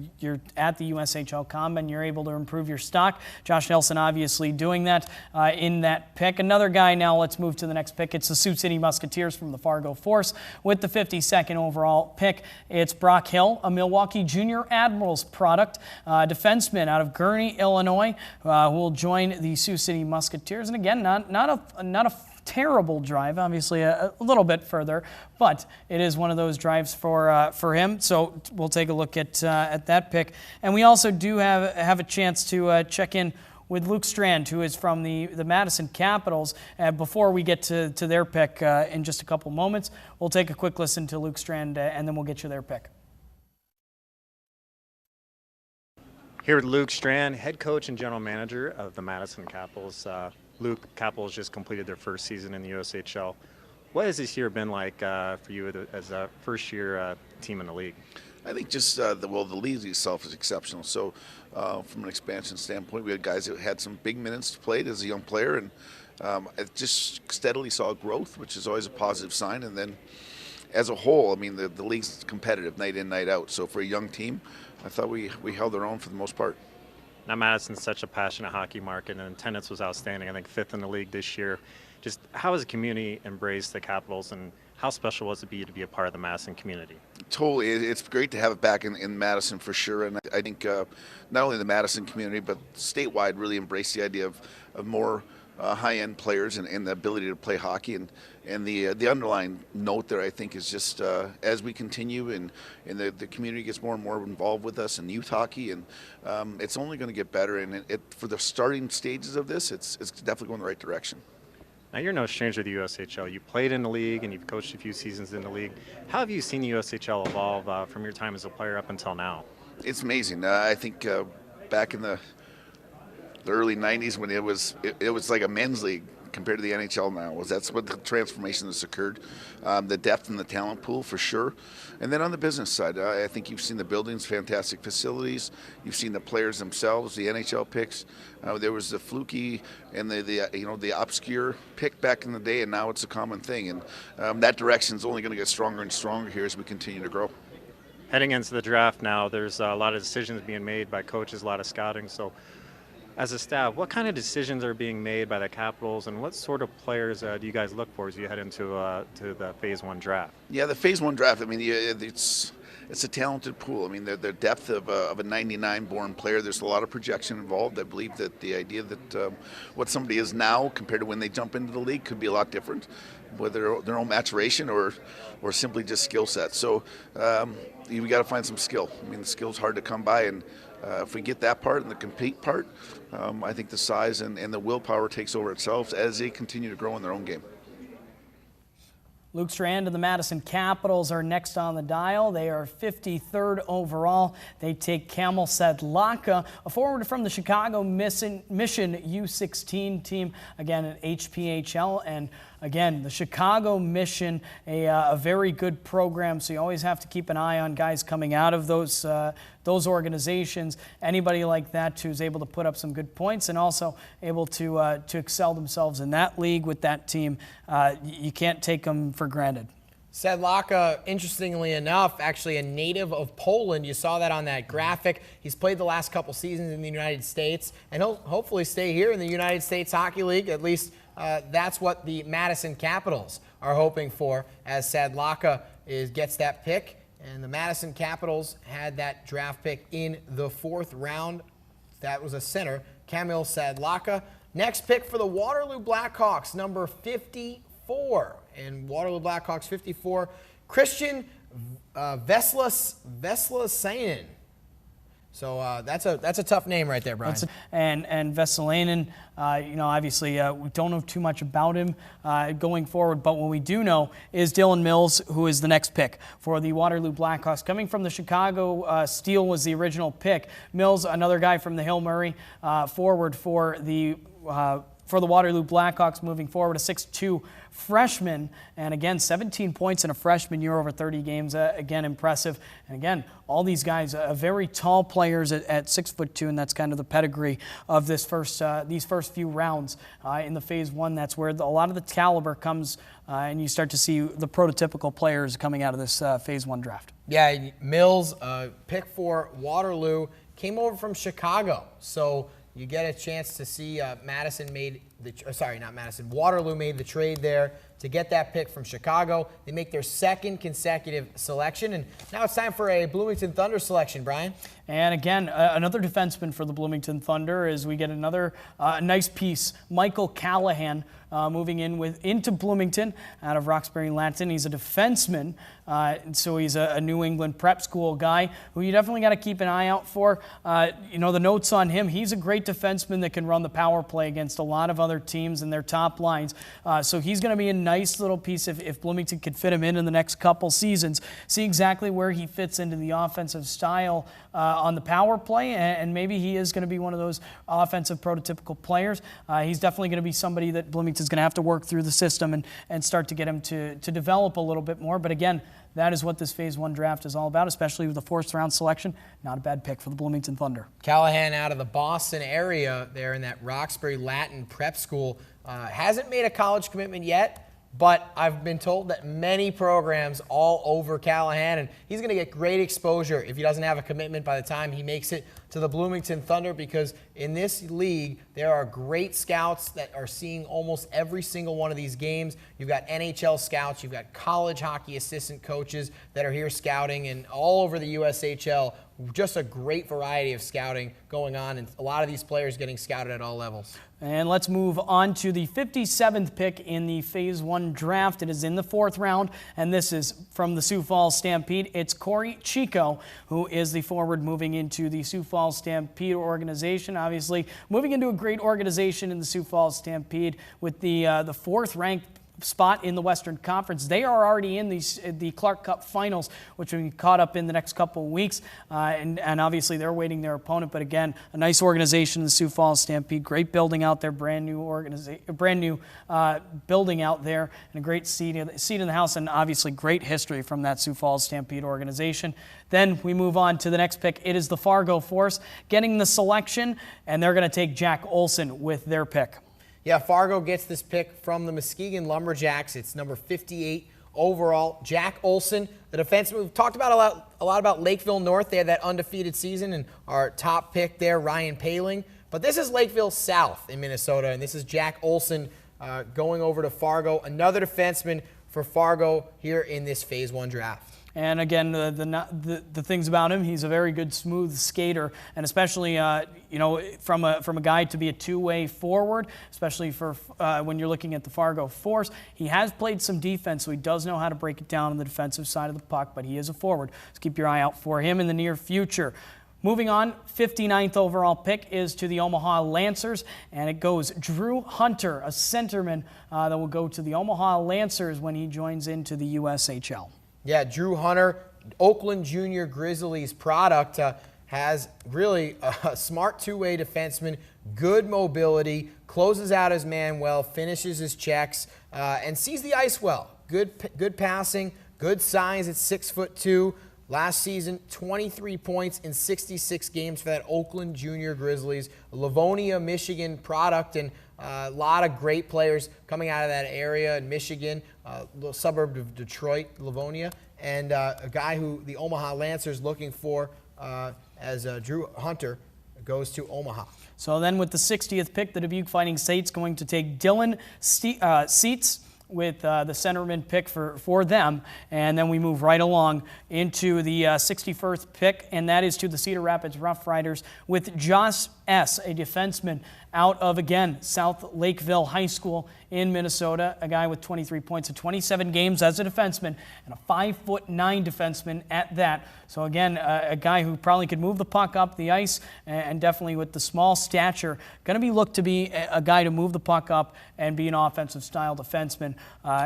at the USHL Combine, you're able to improve your stock. Josh Nelson obviously doing that in that pick. Another guy now, let's move to the next pick. It's the Sioux City Musketeers from the Fargo Force with the 52nd overall pick. It's Brock Hill, a Milwaukee Junior Admirals product, defenseman out of Gurnee, Illinois, who will join the Sioux City Musketeers. And again, not a terrible drive, obviously a little bit further, but it is one of those drives for him. So we'll take a look at that pick, and we also do have a chance to check in with Luke Strand, who is from the Madison Capitals. Before we get to their pick in just a couple moments, we'll take a quick listen to Luke Strand, and then we'll get you their pick. Here with Luke Strand, head coach and general manager of the Madison Capitals. Luke, Capitals just completed their first season in the USHL. What has this year been like for you as a first-year team in the league? I think just the league itself is exceptional. So from an expansion standpoint, we had guys that had some big minutes to play as a young player, and I just steadily saw growth, which is always a positive sign. And then as a whole, I mean, the league's competitive night in, night out. So for a young team, I thought we held our own for the most part. Now, Madison's such a passionate hockey market, and attendance was outstanding. I think 5th in the league this year. Just how has the community embraced the Capitals, and how special was it to be a part of the Madison community? Totally. It's great to have it back in Madison for sure. And I think not only the Madison community, but statewide really embraced the idea of more high-end players and the ability to play hockey. And the underlying note there, I think, is just as we continue and the community gets more and more involved with us in youth hockey, and it's only going to get better. And for the starting stages of this, it's definitely going the right direction. Now, you're no stranger to the USHL. You played in the league and you've coached a few seasons in the league. How have you seen the USHL evolve from your time as a player up until now? It's amazing. I think back in the early 90s when it was like a men's league compared to the NHL now. That's what the transformation that's occurred. The depth in the talent pool for sure. And then on the business side, I think you've seen the buildings, fantastic facilities. You've seen the players themselves, the NHL picks. There was the fluky and the obscure pick back in the day, and now it's a common thing. And that direction is only going to get stronger and stronger here as we continue to grow. Heading into the draft now, there's a lot of decisions being made by coaches, a lot of scouting. So as a staff, what kind of decisions are being made by the Capitals, and what sort of players do you guys look for as you head into to the Phase 1 draft? Yeah, the Phase 1 draft, I mean, it's a talented pool. I mean, the depth of a 99-born player, there's a lot of projection involved. I believe that the idea that what somebody is now compared to when they jump into the league could be a lot different, whether their own maturation or simply just skill set. So we got to find some skill. I mean, the skill's hard to come by, and if we get that part and the compete part, I think the size and the willpower takes over itself as they continue to grow in their own game. Luke Strand and the Madison Capitals are next on the dial. They are 53rd overall. They take Kamil Sedlaka, a forward from the Chicago Mission U16 team, again at HPHL. And again, the Chicago Mission, a very good program, so you always have to keep an eye on guys coming out of those organizations. Anybody like that who's able to put up some good points and also able to excel themselves in that league with that team, you can't take them for granted. Sedlaka, interestingly enough, actually a native of Poland. You saw that on that graphic. He's played the last couple seasons in the United States, and he'll hopefully stay here in the United States Hockey League. At least that's what the Madison Capitals are hoping for, as Sedlaka gets that pick. And the Madison Capitals had that draft pick in the 4th round. That was a center, Kamil Sedlaka. Next pick for the Waterloo Blackhawks, number 54. And Waterloo Blackhawks 54, Christian Vesalainen. So that's a tough name right there, Brian. And Vesalainen, obviously we don't know too much about him going forward, but what we do know is Dylan Mills, who is the next pick for the Waterloo Blackhawks. Coming from the Chicago Steel was the original pick. Mills, another guy from the Hill Murray, forward for the Waterloo Blackhawks moving forward, a 6'2" freshman, and again, 17 points in a freshman year over 30 games, again, impressive. And again, all these guys are very tall players at 6'2", and that's kind of the pedigree of these first few rounds in the Phase 1. That's where a lot of the caliber comes, and you start to see the prototypical players coming out of this Phase 1 draft. Yeah, Mills, pick for Waterloo, came over from Chicago, so you get a chance to see Waterloo made the trade there to get that pick from Chicago. They make their 2nd consecutive selection, and now it's time for a Bloomington Thunder selection, Brian. And again, another defenseman for the Bloomington Thunder as we get another nice piece, Michael Callahan, moving into Bloomington out of Roxbury Lanton. He's a defenseman, and so he's a New England prep school guy who you definitely got to keep an eye out for. The notes on him, he's a great defenseman that can run the power play against a lot of other teams and their top lines. So he's going to be a nice little piece if Bloomington could fit him in the next couple seasons. See exactly where he fits into the offensive style on the power play, and maybe he is going to be one of those offensive prototypical players. He's definitely going to be somebody that Bloomington's going to have to work through the system and start to get him to develop a little bit more. But again, that is what this Phase 1 draft is all about, especially with the 4th round selection. Not a bad pick for the Bloomington Thunder. Callahan out of the Boston area there in that Roxbury Latin prep school. Hasn't made a college commitment yet, but I've been told that many programs all over Callahan, and he's going to get great exposure if he doesn't have a commitment by the time he makes it to the Bloomington Thunder, because in this league, there are great scouts that are seeing almost every single one of these games. You've got NHL scouts, you've got college hockey assistant coaches that are here scouting, and all over the USHL, just a great variety of scouting going on, and a lot of these players getting scouted at all levels. And let's move on to the 57th pick in the Phase 1 draft. It is in the 4th round, and this is from the Sioux Falls Stampede. It's Corey Chico, who is the forward moving into the Sioux Falls Stampede organization. Obviously, moving into a great organization in the Sioux Falls Stampede with the 4th-ranked spot in the Western Conference. They are already in the Clark Cup Finals, which will be caught up in the next couple of weeks, and obviously they're waiting their opponent. But again, a nice organization, the Sioux Falls Stampede. Great building out there, brand new building out there, and a great seat in the house, and obviously great history from that Sioux Falls Stampede organization. Then we move on to the next pick. It is the Fargo Force getting the selection, and they're going to take Jack Olson with their pick. Yeah, Fargo gets this pick from the Muskegon Lumberjacks. It's number 58 overall. Jack Olson, the defenseman. We've talked about a lot about Lakeville North. They had that undefeated season, and our top pick there, Ryan Paling. But this is Lakeville South in Minnesota, and this is Jack Olson going over to Fargo. Another defenseman for Fargo here in this Phase 1 draft. And again, the things about him, he's a very good, smooth skater, and especially from a guy to be a two-way forward, especially for when you're looking at the Fargo Force. He has played some defense, so he does know how to break it down on the defensive side of the puck, but he is a forward. So keep your eye out for him in the near future. Moving on, 59th overall pick is to the Omaha Lancers, and it goes Drew Hunter, a centerman that will go to the Omaha Lancers when he joins into the USHL. Yeah, Drew Hunter, Oakland Junior Grizzlies product, has really a smart two-way defenseman, good mobility, closes out his man well, finishes his checks, and sees the ice well. Good passing, good size at 6'2". Last season, 23 points in 66 games for that Oakland Junior Grizzlies, Livonia, Michigan product, and a lot of great players coming out of that area in Michigan, little suburb of Detroit, Livonia, and a guy who the Omaha Lancers looking for as Drew Hunter goes to Omaha. So then with the 60th pick, the Dubuque Fighting Saints going to take Dylan Seitz with the centerman pick for them. And then we move right along into the 61st pick, and that is to the Cedar Rapids Rough Riders with Josh S., a defenseman out of, again, South Lakeville High School in Minnesota, a guy with 23 points in 27 games as a defenseman, and a 5'9" defenseman at that. So again, a guy who probably could move the puck up the ice, and definitely with the small stature, going to be looked to be a guy to move the puck up and be an offensive style defenseman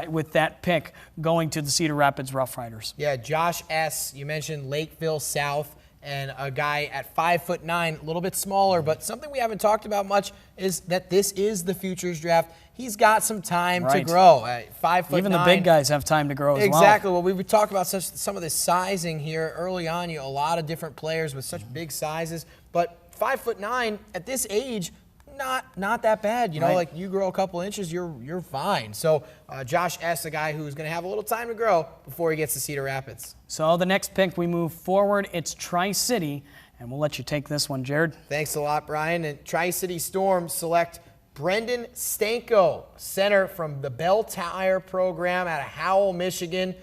with that pick going to the Cedar Rapids Rough Riders. Yeah, Josh S., you mentioned Lakeville South, and a guy at 5'9", a little bit smaller, but something we haven't talked about much is that this is the Futures Draft. He's got some time to grow. 5'9". Even the big guys have time to grow as well. Exactly. Well, we would talk about some of the sizing here early on. A lot of different players with such big sizes, but 5'9" at this age, not that bad. Like you grow a couple inches, you're fine. So Josh S., a guy who's going to have a little time to grow before he gets to Cedar Rapids. So the next pick, we move forward. It's Tri-City, and we'll let you take this one, Jared. Thanks a lot, Brian. And Tri-City Storm select Brendan Stanko, center from the Bell Tire program out of Howell, Michigan.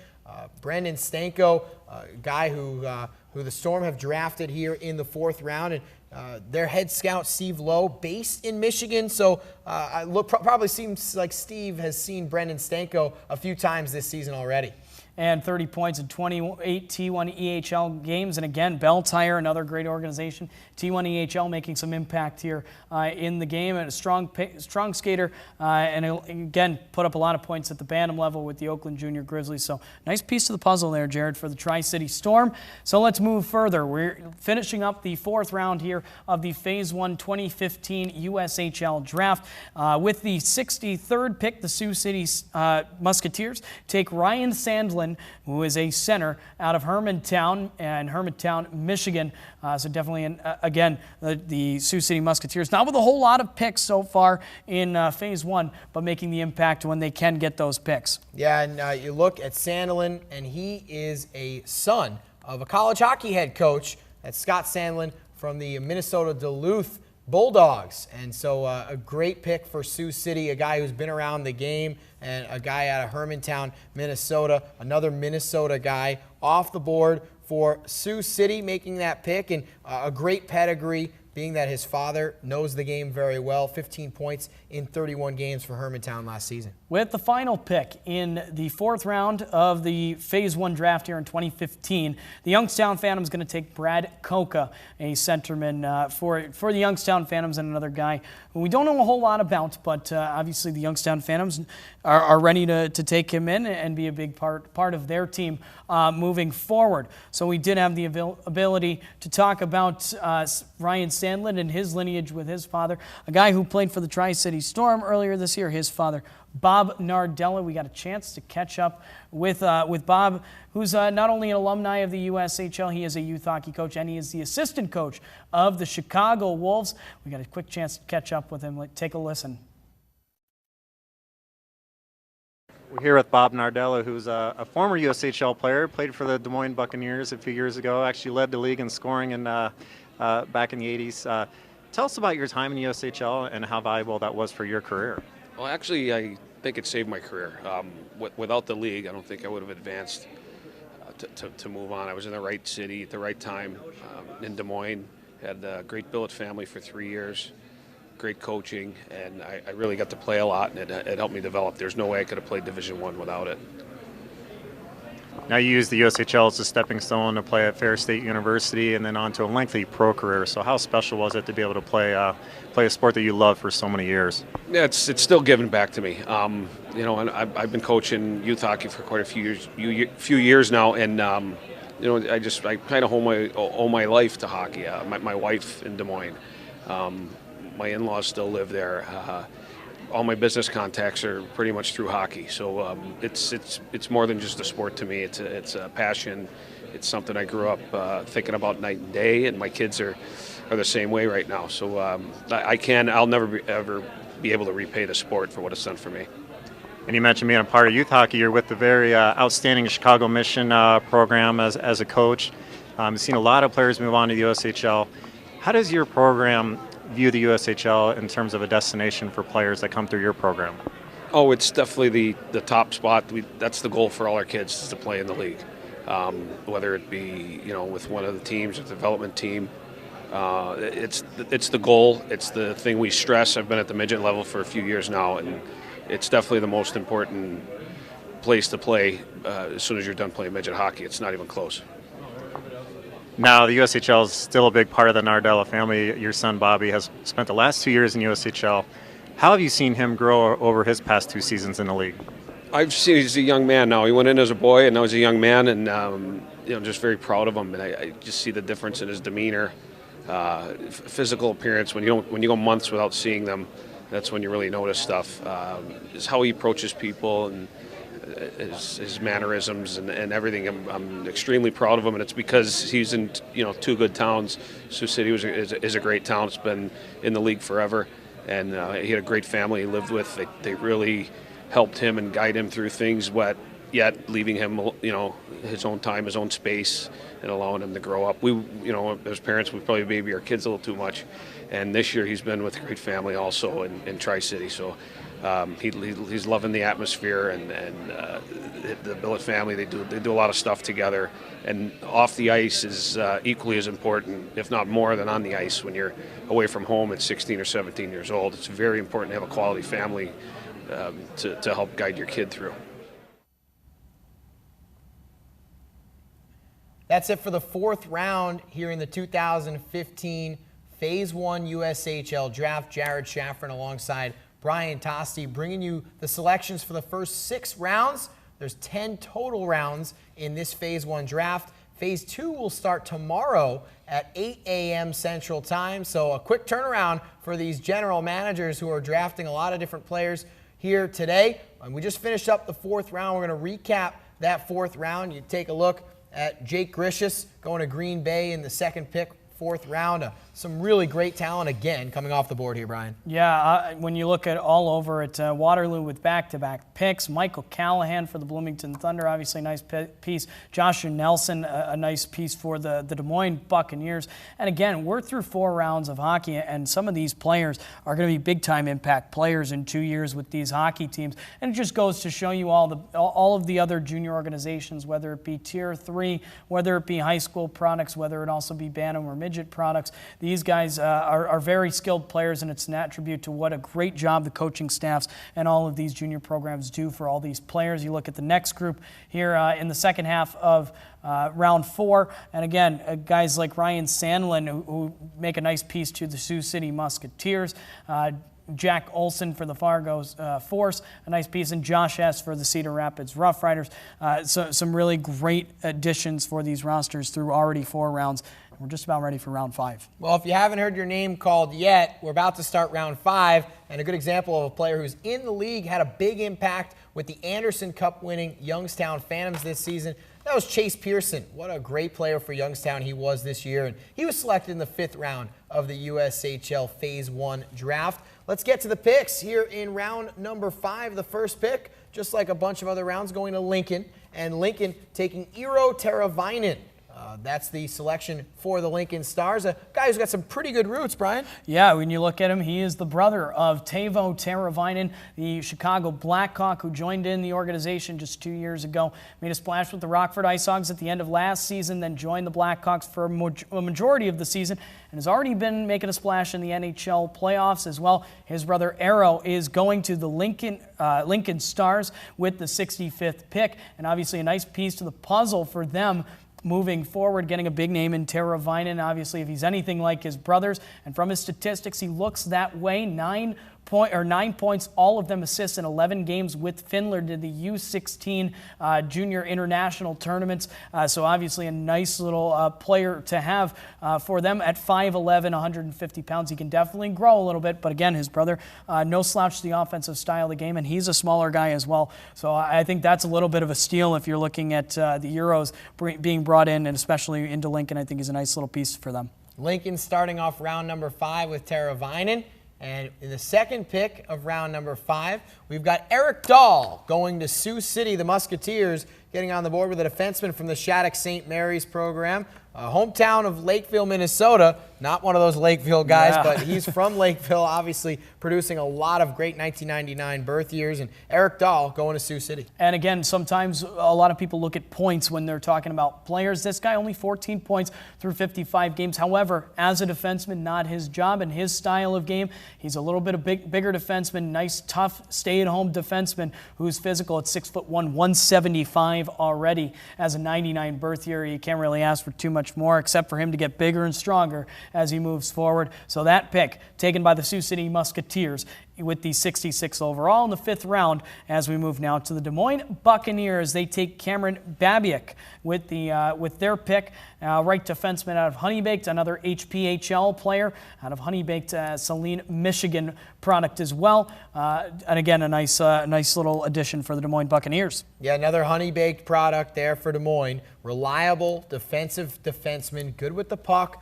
Brendan Stanko, a guy who the Storm have drafted here in the 4th round, and their head scout, Steve Lowe, based in Michigan. So probably seems like Steve has seen Brendan Stanko a few times this season already. And 30 points in 28 T1 EHL games. And again, Bell Tire, another great organization. T1 EHL making some impact here in the game. And a strong skater. And again, put up a lot of points at the Bantam level with the Oakland Junior Grizzlies. So nice piece of the puzzle there, Jared, for the Tri-City Storm. So let's move further. We're finishing up the 4th round here of the Phase 1 2015 USHL Draft. With the 63rd pick, the Sioux City Musketeers take Ryan Sandlin, who is a center out of Hermantown, Michigan. So definitely, again, the Sioux City Musketeers, not with a whole lot of picks so far in Phase 1, but making the impact when they can get those picks. Yeah, and you look at Sandlin, and he is a son of a college hockey head coach. That's Scott Sandlin from the Minnesota Duluth Bulldogs. And so a great pick for Sioux City, a guy who's been around the game, and a guy out of Hermantown, Minnesota, another Minnesota guy off the board for Sioux City, making that pick, and a great pedigree, being that his father knows the game very well. 15 points in 31 games for Hermantown last season. With the final pick in the 4th round of the Phase 1 draft here in 2015, the Youngstown Phantoms going to take Brad Koka, a centerman for the Youngstown Phantoms, and another guy who we don't know a whole lot about, but obviously the Youngstown Phantoms are ready to take him in and be a big part of their team moving forward. So we did have the ability to talk about Ryan Sandlin and his lineage with his father, a guy who played for the Tri-City Storm earlier this year, his father, Bob Nardella. We got a chance to catch up with Bob, who's not only an alumni of the USHL, he is a youth hockey coach, and he is the assistant coach of the Chicago Wolves. We got a quick chance to catch up with him. Take a listen. We're here with Bob Nardella, who's a former USHL player, played for the Des Moines Buccaneers a few years ago, actually led the league in scoring back in the 80s. Tell us about your time in the USHL and how valuable that was for your career. Well, actually, I think it saved my career. Without the league, I don't think I would have advanced to move on. I was in the right city at the right time in Des Moines. Had a great billet family for 3 years, great coaching, and I really got to play a lot, and it helped me develop. There's no way I could have played Division I without it. Now you use the USHL as a stepping stone to play at Fair State University and then on to a lengthy pro career. So how special was it to be able to play a sport that you loved for so many years? Yeah, it's still giving back to me. You know, and I've been coaching youth hockey for quite a few years now, and you know, I kind of owe my life to hockey. My wife in Des Moines, my in-laws still live there. All my business contacts are pretty much through hockey, so it's more than just a sport to me. It's a passion. It's something I grew up thinking about night and day, and my kids are the same way right now. So I'll never ever be able to repay the sport for what it's done for me. And you mentioned being a part of youth hockey. You're with the very outstanding Chicago Mission program as a coach. You've seen a lot of players move on to the USHL. How does your program view the USHL in terms of a destination for players that come through your program? Oh, it's definitely the top spot. That's the goal for all our kids, is to play in the league. Whether it be, you know, with one of the teams, or the development team. It's the goal. It's the thing we stress. I've been at the midget level for a few years now, and it's definitely the most important place to play as soon as you're done playing midget hockey. It's not even close. Now, the USHL is still a big part of the Nardella family. Your son, Bobby, has spent the last 2 years in USHL. How have you seen him grow over his past 2 seasons in the league? I've seen he's a young man now. He went in as a boy, and now he's a young man, and you know, just very proud of him. And I just see the difference in his demeanor, physical appearance. When you go months without seeing them, that's when you really notice stuff. Is how he approaches people and his mannerisms and everything. I'm extremely proud of him, and it's because he's in, you know, 2 good towns. Sioux City is a great town. It's been in the league forever, and he had a great family he lived with. They really helped him and guide him through things, but yet leaving him, you know, his own time, his own space, and allowing him to grow up. We, you know, as parents, we probably baby our kids a little too much, and this year he's been with a great family also in Tri-City. So. He's loving the atmosphere and the billet family. They do a lot of stuff together, and off the ice is equally as important, if not more, than on the ice. When you're away from home at 16 or 17 years old, it's very important to have a quality family to help guide your kid through. That's it for the 4th round here in the 2015 Phase 1 USHL Draft. Jared Shafran alongside Brian Tosti bringing you the selections for the first 6 rounds. There's 10 total rounds in this Phase 1 draft. Phase 2 will start tomorrow at 8 a.m. Central Time. So a quick turnaround for these general managers who are drafting a lot of different players here today. And we just finished up the 4th round. We're going to recap that 4th round. You take a look at Jake Grishus going to Green Bay in the 2nd pick 4th round. Some really great talent again coming off the board here, Brian. Yeah, when you look at all over at Waterloo with back-to-back picks, Michael Callahan for the Bloomington Thunder, obviously a nice piece. Joshua Nelson, a nice piece for the Des Moines Buccaneers. And again, we're through 4 rounds of hockey, and some of these players are going to be big-time impact players in 2 years with these hockey teams. And it just goes to show you all of the other junior organizations, whether it be Tier 3, whether it be high school products, whether it also be Bantam or midget products. These guys are very skilled players, and it's an attribute to what a great job the coaching staffs and all of these junior programs do for all these players. You look at the next group here in the second half of round 4, and again, guys like Ryan Sandlin who make a nice piece to the Sioux City Musketeers. Jack Olson for the Fargo Force, a nice piece, and Josh S. for the Cedar Rapids Rough Riders. So some really great additions for these rosters through already 4 rounds. We're just about ready for round 5. Well, if you haven't heard your name called yet, we're about to start round 5, and a good example of a player who's in the league, had a big impact with the Anderson Cup winning Youngstown Phantoms this season. That was Chase Pearson. What a great player for Youngstown he was this year, and he was selected in the 5th round of the USHL Phase 1 draft. Let's get to the picks here in round number 5. The first pick, just like a bunch of other rounds, going to Lincoln, and Lincoln taking Eero Teravainen. That's the selection for the Lincoln Stars. A guy who's got some pretty good roots, Brian. Yeah, when you look at him, he is the brother of Teuvo Teravainen, the Chicago Blackhawk who joined in the organization just 2 years ago. Made a splash with the Rockford Ice Hogs at the end of last season, then joined the Blackhawks for a majority of the season, and has already been making a splash in the NHL playoffs as well. His brother Arrow is going to the Lincoln Stars with the 65th pick, and obviously a nice piece to the puzzle for them moving forward, getting a big name in Teravainen. Obviously, if he's anything like his brothers, and from his statistics, he looks that way. 9 points, all of them assists in 11 games with Finland in the U16 junior international tournaments. So obviously a nice little player to have for them at 5'11", 150 pounds. He can definitely grow a little bit, but again, his brother, no slouch to the offensive style of the game, and he's a smaller guy as well. So I think that's a little bit of a steal if you're looking at the Euros being brought in, and especially into Lincoln. I think is a nice little piece for them. Lincoln starting off round number 5 with Teravainen. And in the second pick of round number 5, we've got Eric Dahl going to Sioux City, the Musketeers, getting on the board with a defenseman from the Shattuck St. Mary's program. Hometown of Lakeville, Minnesota. Not one of those Lakeville guys, Yeah. but he's from Lakeville, obviously producing a lot of great 1999 birth years. And Eric Dahl going to Sioux City. And again, sometimes a lot of people look at points when they're talking about players. This guy only 14 points through 55 games. However, as a defenseman, not his job and his style of game. He's a little bit of bigger defenseman, nice, tough, stay-at-home defenseman who's physical at 6'1", 175 already. As a 99 birth year, you can't really ask for too much more except for him to get bigger and stronger as he moves forward. So that pick taken by the Sioux City Musketeers with the 66 overall in the 5th round. As we move now to the Des Moines Buccaneers, they take Cameron Babiak with their pick, right defenseman out of Honeybaked, another HPHL player out of Honeybaked, Saline, Michigan product as well. And again, a nice little addition for the Des Moines Buccaneers. Yeah, another Honeybaked product there for Des Moines. Reliable defensive defenseman, good with the puck.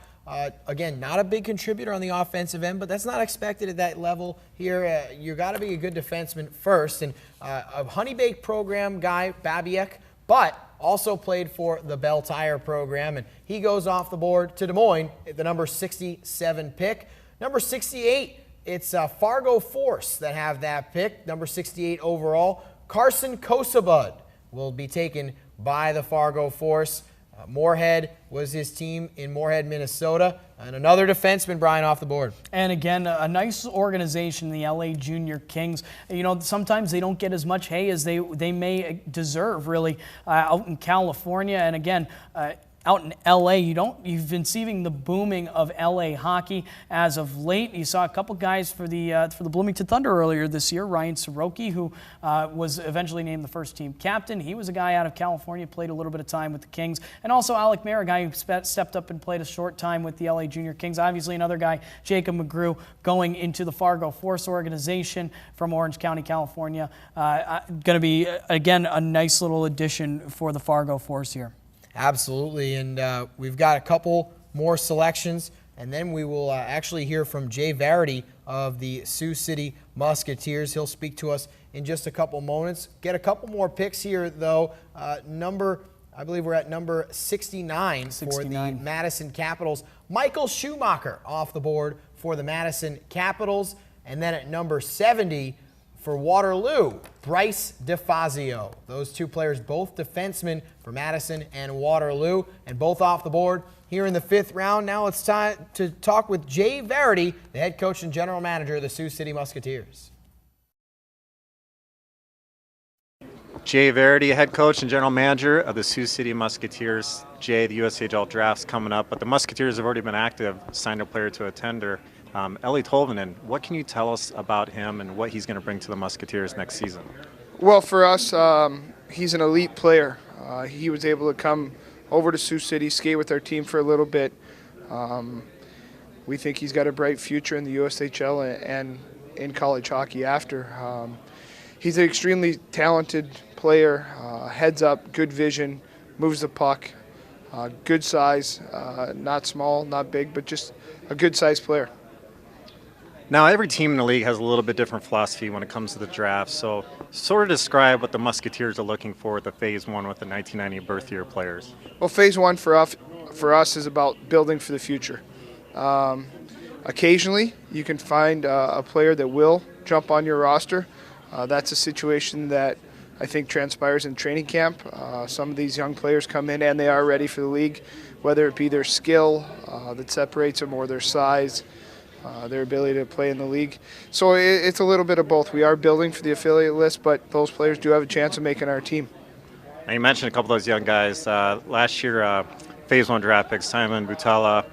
Again, not a big contributor on the offensive end, but that's not expected at that level here. You got to be a good defenseman first. And a Honeybaked program guy, Babiak, but also played for the Bell Tire program. And he goes off the board to Des Moines at the number 67 pick. Number 68, it's Fargo Force that have that pick. Number 68 overall, Carson Kosabud will be taken by the Fargo Force. Moorhead was his team in Moorhead, Minnesota. And another defenseman, Brian, off the board. And again, a nice organization, the LA Junior Kings. You know, sometimes they don't get as much hay as they may deserve, really, out in California. And again, out in LA, you've been seeing the booming of LA hockey as of late. You saw a couple guys for the Bloomington Thunder earlier this year. Ryan Soroki, who was eventually named the first team captain. He was a guy out of California, played a little bit of time with the Kings. And also Alec Mayer, a guy who stepped up and played a short time with the LA Junior Kings. Obviously another guy, Jacob McGrew, going into the Fargo Force organization from Orange County, California. Going to be, again, a nice little addition for the Fargo Force here. Absolutely, and we've got a couple more selections, and then we will actually hear from Jay Verity of the Sioux City Musketeers. He'll speak to us in just a couple moments. Get a couple more picks here, though. I believe we're at number 69 for the Madison Capitals. Michael Schumacher off the board for the Madison Capitals. And then at number 70 for Waterloo, Bryce DeFazio. Those two players, both defensemen for Madison and Waterloo, and both off the board here in the 5th round. Now it's time to talk with Jay Verity, the head coach and general manager of the Sioux City Musketeers. Jay Verity, head coach and general manager of the Sioux City Musketeers. Jay, the USHL Draft's coming up, but the Musketeers have already been active, signed a player to a tender. Eli Tolvanen, what can you tell us about him and what he's going to bring to the Musketeers next season? Well, for us, he's an elite player. He was able to come over to Sioux City, skate with our team for a little bit. We think he's got a bright future in the USHL and in college hockey after. He's an extremely talented player, heads up, good vision, moves the puck, good size, not small, not big, but just a good sized player. Now, every team in the league has a little bit different philosophy when it comes to the draft, so sort of describe what the Musketeers are looking for with the Phase 1 with the 1990 birth year players. Well, Phase 1 for us is about building for the future. Occasionally, you can find a player that will jump on your roster. That's a situation that I think transpires in training camp. Some of these young players come in and they are ready for the league, whether it be their skill that separates them or their size, their ability to play in the league. So it's a little bit of both. We are building for the affiliate list, but those players do have a chance of making our team. Now, you mentioned a couple of those young guys. Last year, Phase 1 draft picks, Simon Butala,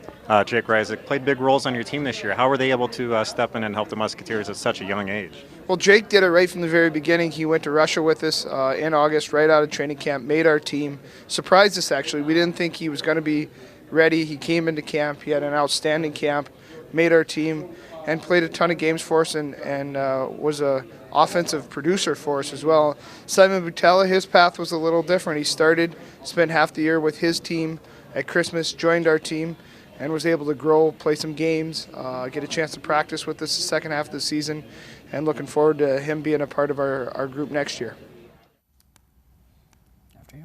Jake Reisig, played big roles on your team this year. How were they able to step in and help the Musketeers at such a young age? Well, Jake did it right from the very beginning. He went to Russia with us in August, right out of training camp, made our team. Surprised us, actually. We didn't think he was going to be ready. He came into camp. He had an outstanding camp, made our team, and played a ton of games for us and was a offensive producer for us as well. Simon Butala, his path was a little different. He spent half the year with his team at Christmas, joined our team, and was able to grow, play some games, get a chance to practice with us the second half of the season, and looking forward to him being a part of our group next year. After you.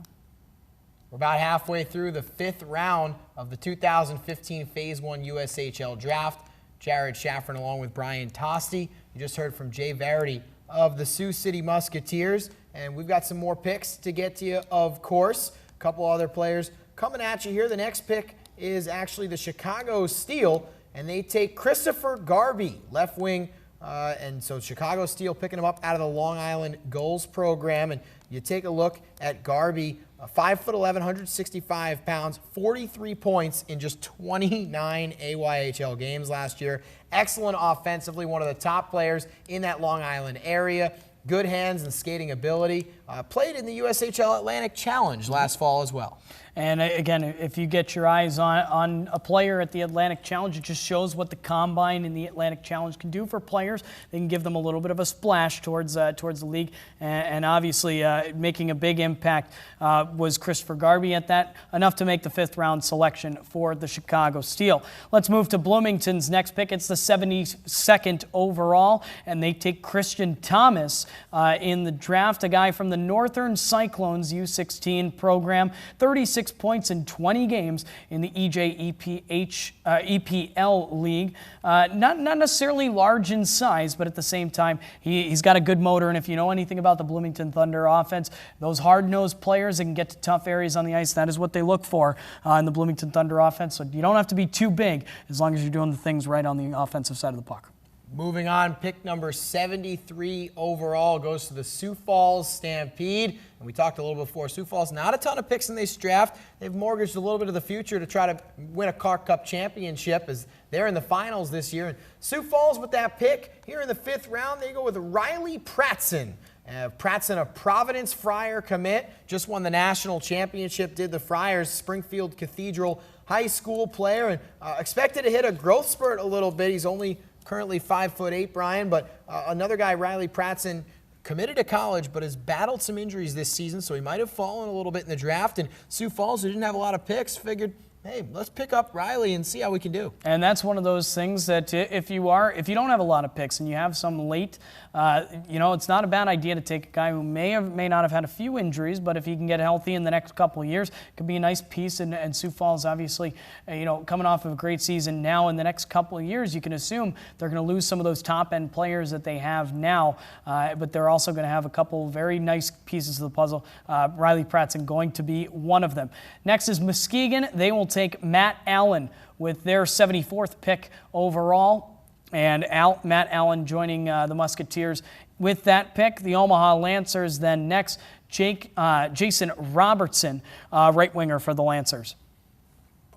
We're about halfway through the 5th round of the 2015 Phase 1 USHL Draft. Jared Shafran along with Brian Tosti. You just heard from Jay Verity of the Sioux City Musketeers, and we've got some more picks to get to you, of course. A couple other players coming at you here. The next pick is actually the Chicago Steel, and they take Christopher Garvey, left wing. And so Chicago Steel picking him up out of the Long Island Goals program. And you take a look at Garvey, 5'11", 165 pounds, 43 points in just 29 AYHL games last year. Excellent offensively, one of the top players in that Long Island area. Good hands and skating ability. Played in the USHL Atlantic Challenge last fall as well. And again, if you get your eyes on a player at the Atlantic Challenge, it just shows what the Combine and the Atlantic Challenge can do for players. They can give them a little bit of a splash towards the league. And obviously, making a big impact was Christopher Garvey at that, enough to make the 5th round selection for the Chicago Steel. Let's move to Bloomington's next pick. It's the 72nd overall, and they take Christian Thomas in the draft, a guy from the Northern Cyclones U16 program, 36 points in 20 games in the EPL league. Not necessarily large in size, but at the same time, he's got a good motor. And if you know anything about the Bloomington Thunder offense, those hard-nosed players that can get to tough areas on the ice, that is what they look for in the Bloomington Thunder offense. So you don't have to be too big as long as you're doing the things right on the offensive side of the puck. Moving on, pick number 73 overall goes to the Sioux Falls Stampede. And we talked a little before, Sioux Falls, not a ton of picks in this draft. They've mortgaged a little bit of the future to try to win a Clark Cup championship as they're in the finals this year. And Sioux Falls with that pick here in the 5th round, they go with Riley Pratzen. Pratzen, a Providence Friar commit, just won the national championship, did the Friars, Springfield Cathedral High School player, and expected to hit a growth spurt a little bit. He's only currently 5'8", Brian, but another guy, Riley Pratzen, committed to college but has battled some injuries this season, so he might have fallen a little bit in the draft. And Sioux Falls, who didn't have a lot of picks, figured hey, let's pick up Riley and see how we can do. And that's one of those things that if you don't have a lot of picks and you have some late, it's not a bad idea to take a guy who may or may not have had a few injuries, but if he can get healthy in the next couple of years, it could be a nice piece. And Sioux Falls, obviously, coming off of a great season now, in the next couple of years, you can assume they're going to lose some of those top-end players that they have now, but they're also going to have a couple very nice pieces of the puzzle. Riley Pratt's going to be one of them. Next is Muskegon. They will take Matt Allen with their 74th pick overall. And Matt Allen joining the Musketeers with that pick. The Omaha Lancers then next, Jason Robertson, right winger for the Lancers.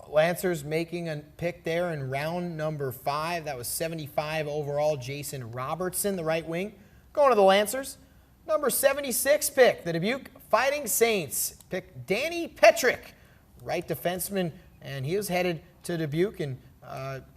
Lancers making a pick there in round number 5. That was 75 overall. Jason Robertson, the right wing. Going to the Lancers. Number 76 pick, the Dubuque Fighting Saints. Pick Danny Petrick, right defenseman, and he was headed to Dubuque. And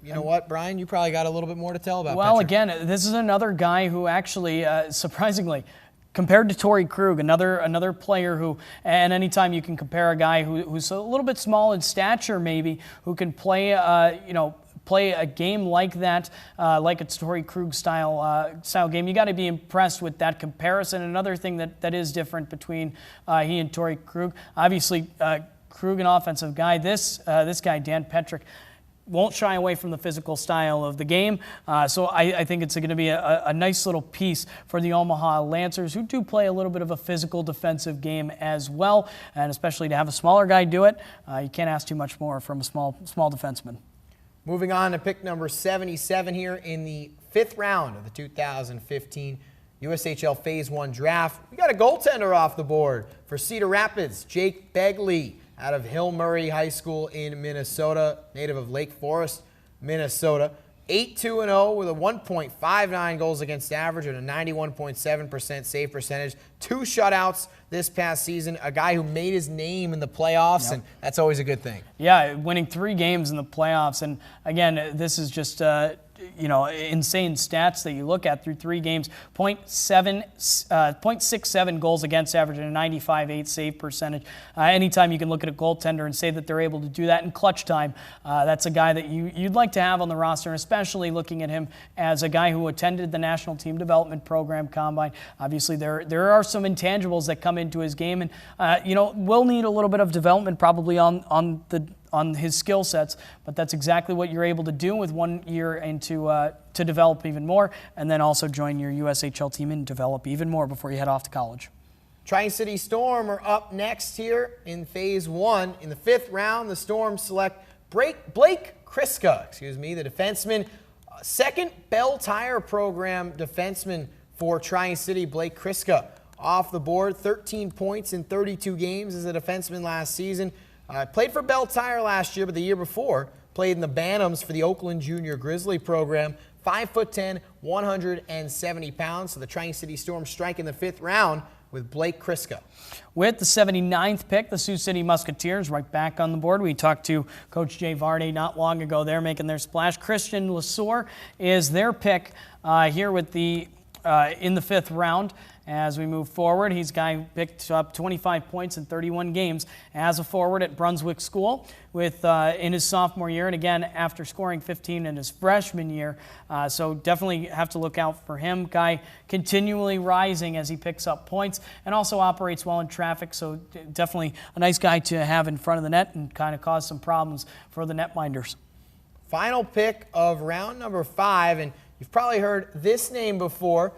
you know what, Brian? You probably got a little bit more to tell about Well, Petrick. again, this is another guy who actually, surprisingly, compared to Torrey Krug, another player who, and anytime you can compare a guy who's a little bit small in stature maybe, who can play, play a game like that, like a Torrey Krug style game, you got to be impressed with that comparison. Another thing that is different between he and Torrey Krug, obviously Krug, an offensive guy. This guy, Dan Petrick, won't shy away from the physical style of the game. So I think it's going to be a nice little piece for the Omaha Lancers, who do play a little bit of a physical defensive game as well. And especially to have a smaller guy do it, you can't ask too much more from a small defenseman. Moving on to pick number 77 here in the 5th round of the 2015 USHL Phase 1 draft. We got a goaltender off the board for Cedar Rapids, Jake Begley, out of Hill Murray High School in Minnesota, native of Lake Forest, Minnesota. 8-2-0 with a 1.59 goals against average and a 91.7% save percentage. 2 shutouts this past season. A guy who made his name in the playoffs, and that's always a good thing. Yeah, winning 3 games in the playoffs. And again, this is just insane stats that you look at through 3 games. 0.67 goals against average and a 95.8 save percentage. Anytime you can look at a goaltender and say that they're able to do that in clutch time, that's a guy that you'd like to have on the roster, and especially looking at him as a guy who attended the National Team Development Program Combine. Obviously, there are some intangibles that come into his game, and will need a little bit of development probably on his skill sets, but that's exactly what you're able to do with 1 year into to develop even more, and then also join your USHL team and develop even more before you head off to college. Tri-City Storm are up next here in Phase 1. In the 5th round, the Storm select Blake Kriska, the defenseman. Second Bell Tire Program defenseman for Tri-City, Blake Kriska. Off the board, 13 points in 32 games as a defenseman last season. Played for Bell Tire last year, but the year before played in the Bantams for the Oakland Junior Grizzly program. 5'10", 170 pounds. So the Tri-City Storm strike in the 5th round with Blake Kriska. With the 79th pick, the Sioux City Musketeers right back on the board. We talked to Coach Jay Vardy not long ago. They're making their splash. Christian Lesueur is their pick here with the in the 5th round. As we move forward, he's a guy who picked up 25 points in 31 games as a forward at Brunswick School in his sophomore year, and again after scoring 15 in his freshman year. So definitely have to look out for him. Guy continually rising as he picks up points and also operates well in traffic, so definitely a nice guy to have in front of the net and kind of cause some problems for the netminders. Final pick of round number 5, and you've probably heard this name before.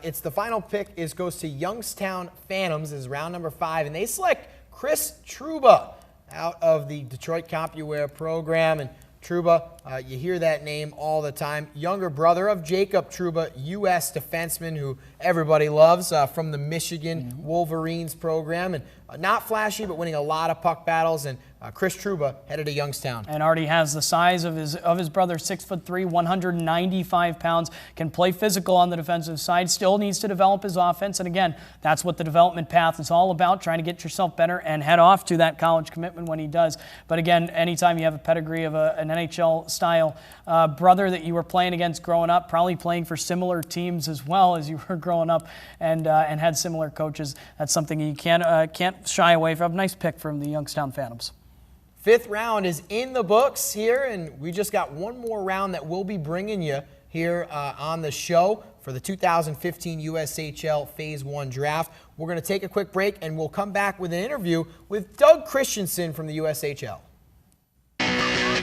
It's the final pick goes to Youngstown Phantoms is round number 5, and they select Chris Trouba out of the Detroit CompuWare program. And Trouba, you hear that name all the time. Younger brother of Jacob Trouba, U.S. defenseman who everybody loves from the Michigan Wolverines program. And not flashy, but winning a lot of puck battles. And Chris Trouba headed to Youngstown. And already has the size of his brother, 6'3", 195 pounds, can play physical on the defensive side, still needs to develop his offense. And again, that's what the development path is all about, trying to get yourself better and head off to that college commitment when he does. But again, anytime you have a pedigree of an NHL-style brother that you were playing against growing up, probably playing for similar teams as well as you were growing up, and had similar coaches, that's something you can't shy away from. Nice pick from the Youngstown Phantoms. Fifth round is in the books here, and we just got one more round that we'll be bringing you here on the show for the 2015 USHL Phase 1 Draft. We're going to take a quick break, and we'll come back with an interview with Doug Christensen from the USHL.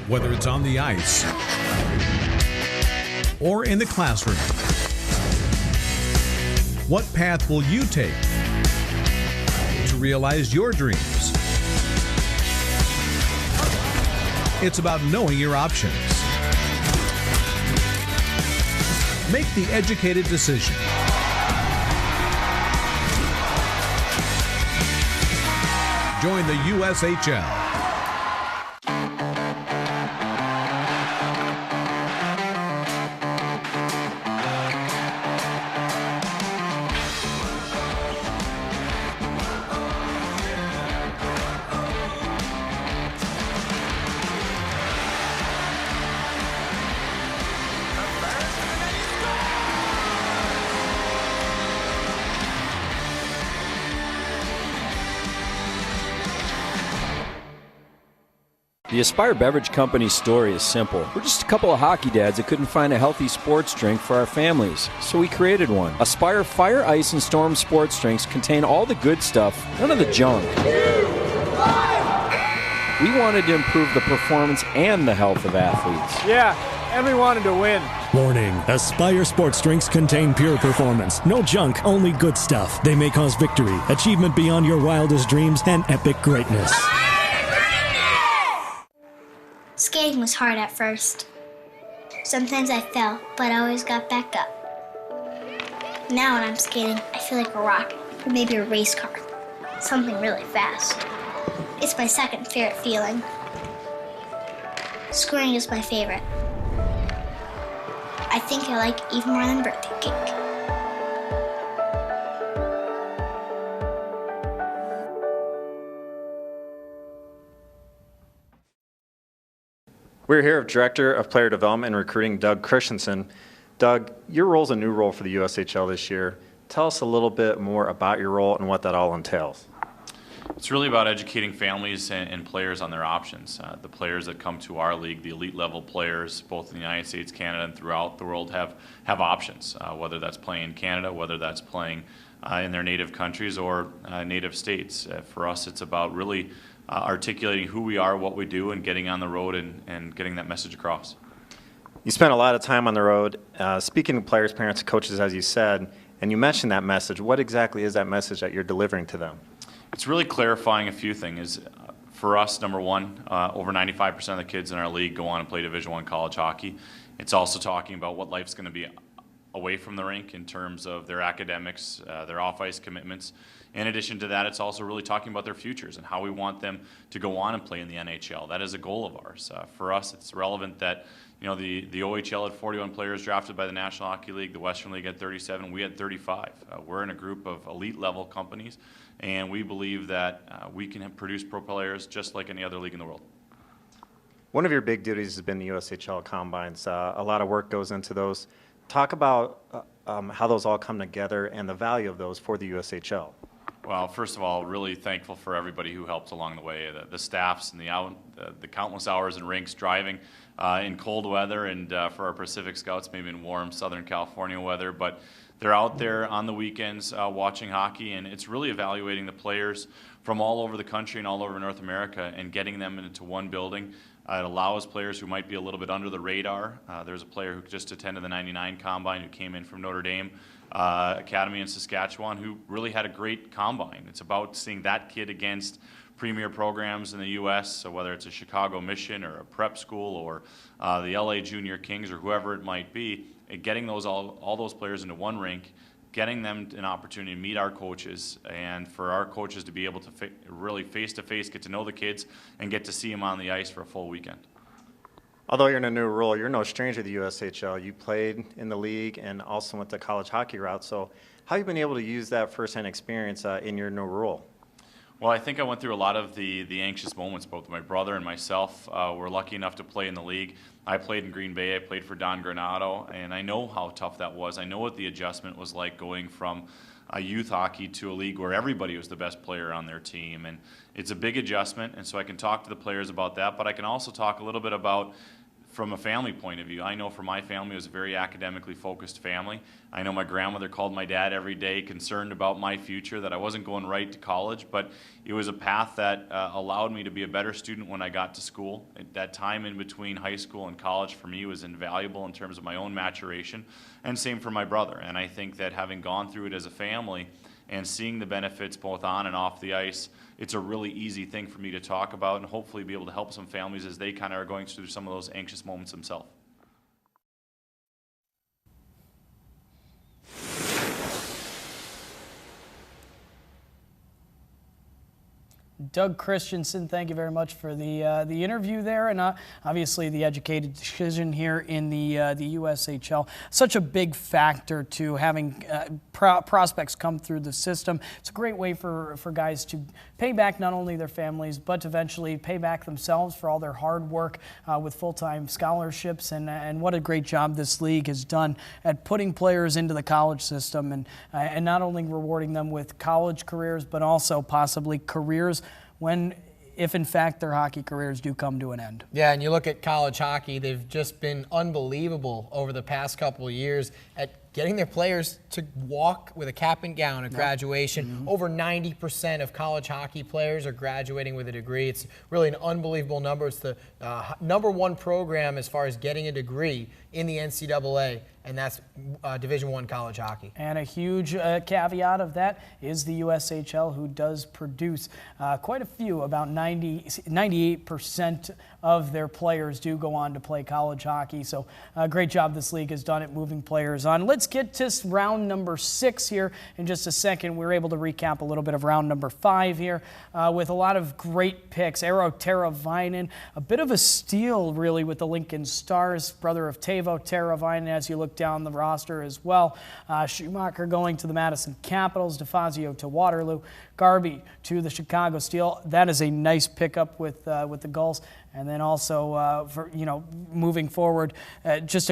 Whether it's on the ice or in the classroom, what path will you take to realize your dreams? It's about knowing your options. Make the educated decision. Join the USHL. The Aspire Beverage Company's story is simple. We're just a couple of hockey dads that couldn't find a healthy sports drink for our families, so we created one. Aspire Fire, Ice, and Storm sports drinks contain all the good stuff, none of the junk. We wanted to improve the performance and the health of athletes. Yeah, and we wanted to win. Warning, Aspire sports drinks contain pure performance. No junk, only good stuff. They may cause victory, achievement beyond your wildest dreams, and epic greatness. Skating was hard at first. Sometimes I fell, but I always got back up. Now when I'm skating, I feel like a rocket, or maybe a race car. Something really fast. It's my second favorite feeling. Scoring is my favorite. I think I like it even more than birthday cake. We're here with Director of Player Development and Recruiting, Doug Christensen. Doug, your role is a new role for the USHL this year. Tell us a little bit more about your role and what that all entails. It's really about educating families and players on their options. The players that come to our league, the elite level players, both in the United States, Canada, and throughout the world have options, whether that's playing in Canada, whether that's playing in their native countries or native states. For us, it's about really articulating who we are, what we do, and getting on the road and getting that message across. You spent a lot of time on the road speaking to players, parents, and coaches, as you said, and you mentioned that message. What exactly is that message that you're delivering to them? It's really clarifying a few things. For us, number one, over 95% of the kids in our league go on and play Division I college hockey. It's also talking about what life's going to be away from the rink in terms of their academics, their off-ice commitments. In addition to that, it's also really talking about their futures and how we want them to go on and play in the NHL. That is a goal of ours. For us, it's relevant that the OHL had 41 players drafted by the National Hockey League, the Western League had 37, we had 35. We're in a group of elite level companies, and we believe that we can produce pro players just like any other league in the world. One of your big duties has been the USHL Combines. A lot of work goes into those. Talk about how those all come together and the value of those for the USHL. Well, first of all, really thankful for everybody who helped along the way, the staffs and the countless hours in rinks driving in cold weather, and for our Pacific Scouts, maybe in warm Southern California weather. But they're out there on the weekends watching hockey, and it's really evaluating the players from all over the country and all over North America and getting them into one building. It allows players who might be a little bit under the radar. There's a player who just attended the '99 Combine who came in from Notre Dame Academy in Saskatchewan who really had a great combine. It's about seeing that kid against premier programs in the U.S., so whether it's a Chicago Mission or a prep school or the LA Junior Kings or whoever it might be, and getting all those players into one rink, getting them an opportunity to meet our coaches, and for our coaches to be able to really face-to-face get to know the kids and get to see them on the ice for a full weekend. Although you're in a new role, you're no stranger to the USHL. You played in the league and also went the college hockey route. So how have you been able to use that firsthand experience in your new role? Well, I think I went through a lot of the anxious moments. Both my brother and myself were lucky enough to play in the league. I played in Green Bay. I played for Don Granado, and I know how tough that was. I know what the adjustment was like going from youth hockey to a league where everybody was the best player on their team. And it's a big adjustment, and so I can talk to the players about that, but I can also talk a little bit about from a family point of view. I know for my family, it was a very academically focused family. I know my grandmother called my dad every day concerned about my future, that I wasn't going right to college, but it was a path that allowed me to be a better student when I got to school. That time in between high school and college for me was invaluable in terms of my own maturation, and same for my brother. And I think that having gone through it as a family and seeing the benefits both on and off the ice, it's a really easy thing for me to talk about and hopefully be able to help some families as they kind of are going through some of those anxious moments themselves. Doug Christensen, thank you very much for the interview there, and obviously the educated decision here in the USHL. Such a big factor to having prospects come through the system. It's a great way for guys to pay back not only their families, but eventually pay back themselves for all their hard work with full-time scholarships, and what a great job this league has done at putting players into the college system and not only rewarding them with college careers, but also possibly careers when, if in fact their hockey careers do come to an end. Yeah, and you look at college hockey, they've just been unbelievable over the past couple of years at getting their players to walk with a cap and gown at graduation. Mm-hmm. Over 90% of college hockey players are graduating with a degree. It's really an unbelievable number. It's the #1 program as far as getting a degree in the NCAA, and that's Division I college hockey. And a huge caveat of that is the USHL, who does produce quite a few. About 98% of their players do go on to play college hockey. So great job this league has done at moving players on. Let's get to round number 6 here in just a second. We're able to recap a little bit of round number 5 here with a lot of great picks. Eero Teravainen, a bit of a steal really with the Lincoln Stars, brother of Teuvo Teravainen as you look down the roster as well. Schumacher going to the Madison Capitals, DeFazio to Waterloo, Garvey to the Chicago Steel. That is a nice pickup with the Gulls. And then also, for moving forward, just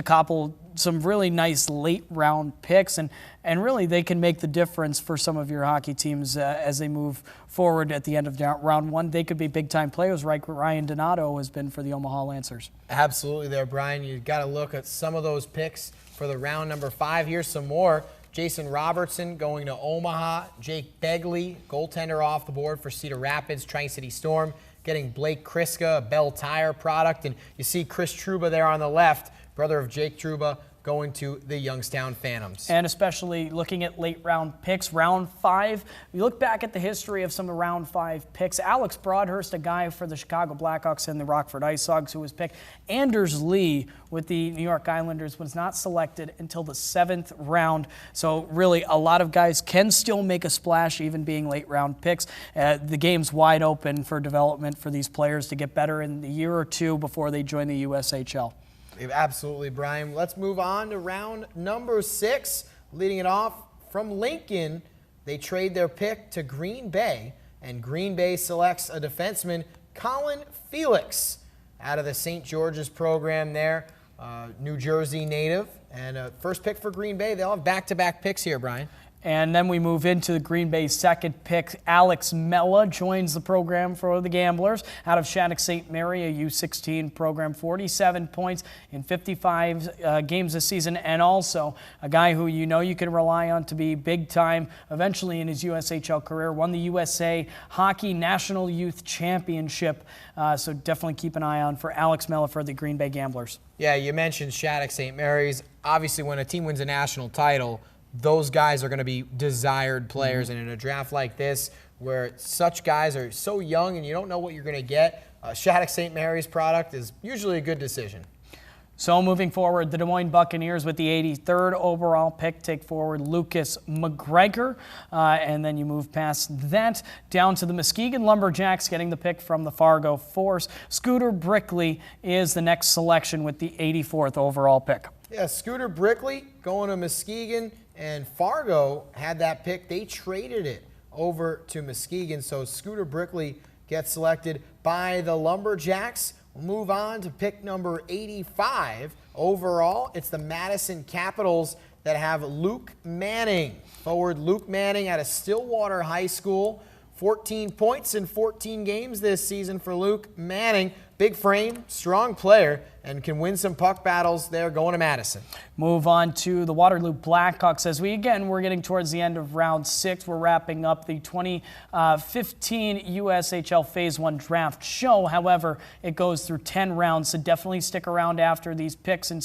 some really nice late round picks, and really they can make the difference for some of your hockey teams as they move forward at the end of round 1. They could be big time players, like Ryan Donato has been for the Omaha Lancers. Absolutely, there, Brian. You got to look at some of those picks for the round number 5. Here's some more. Jason Robertson going to Omaha. Jake Begley, goaltender, off the board for Cedar Rapids. Tri-City Storm getting Blake Kriska, a Bell Tire product. And you see Chris Trouba there on the left, brother of Jake Trouba, going to the Youngstown Phantoms. And especially looking at late round picks, round 5. You look back at the history of some of round 5 picks. Alex Broadhurst, a guy for the Chicago Blackhawks and the Rockford Ice Hogs, who was picked. Anders Lee with the New York Islanders was not selected until the 7th round. So really a lot of guys can still make a splash even being late round picks. The game's wide open for development for these players to get better in the year or two before they join the USHL. Absolutely, Brian. Let's move on to round number 6. Leading it off from Lincoln, they trade their pick to Green Bay, and Green Bay selects a defenseman, Colin Felix, out of the St. George's program there, New Jersey native. And first pick for Green Bay. They'll have back-to-back picks here, Brian. And then we move into the Green Bay's second pick. Alex Mella joins the program for the Gamblers out of Shattuck St. Mary, a U16 program, 47 points in 55 games this season, and also a guy who you can rely on to be big time eventually in his USHL career. Won the USA Hockey National Youth Championship, so definitely keep an eye on for Alex Mella for the Green Bay Gamblers. Yeah, you mentioned Shattuck St. Mary's. Obviously, when a team wins a national title, those guys are going to be desired players. And in a draft like this, where such guys are so young and you don't know what you're going to get, Shattuck St. Mary's product is usually a good decision. So moving forward, the Des Moines Buccaneers with the 83rd overall pick take forward Lucas McGregor. And then you move past that down to the Muskegon Lumberjacks getting the pick from the Fargo Force. Scooter Brickley is the next selection with the 84th overall pick. Yeah, Scooter Brickley going to Muskegon, and Fargo had that pick. They traded it over to Muskegon, so Scooter Brickley gets selected by the Lumberjacks. We'll move on to pick number 85 overall. It's the Madison Capitals that have Luke Manning. Forward Luke Manning out of Stillwater High School. 14 points in 14 games this season for Luke Manning. Big frame, strong player, and can win some puck battles there going to Madison. Move on to the Waterloo Blackhawks as we're getting towards the end of round 6. We're wrapping up the 2015 USHL Phase 1 Draft Show. However, it goes through 10 rounds, so definitely stick around after these picks and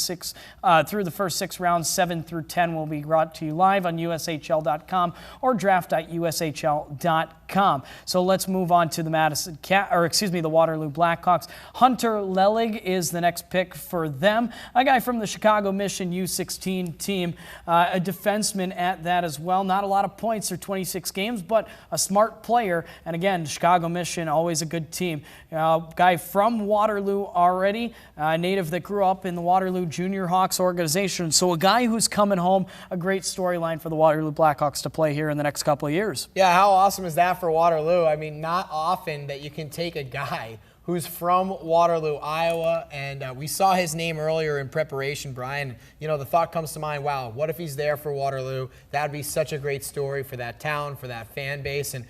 through the first 6 rounds. 7 through 10 will be brought to you live on USHL.com or draft.ushl.com. So let's move on to the the Waterloo Blackhawks. Hunter Lelig is the next pick for them, a guy from the Chicago Mission U16 team, a defenseman at that as well. Not a lot of points through 26 games, but a smart player. And again, Chicago Mission, always a good team. Guy from Waterloo already, native that grew up in the Waterloo Junior Hawks organization. So a guy who's coming home, a great storyline for the Waterloo Blackhawks to play here in the next couple of years. Yeah, how awesome is that for Waterloo? I mean, not often that you can take a guy who's from Waterloo, Iowa, and we saw his name earlier in preparation, Brian. You know, the thought comes to mind, wow, what if he's there for Waterloo? That would be such a great story for that town, for that fan base. And,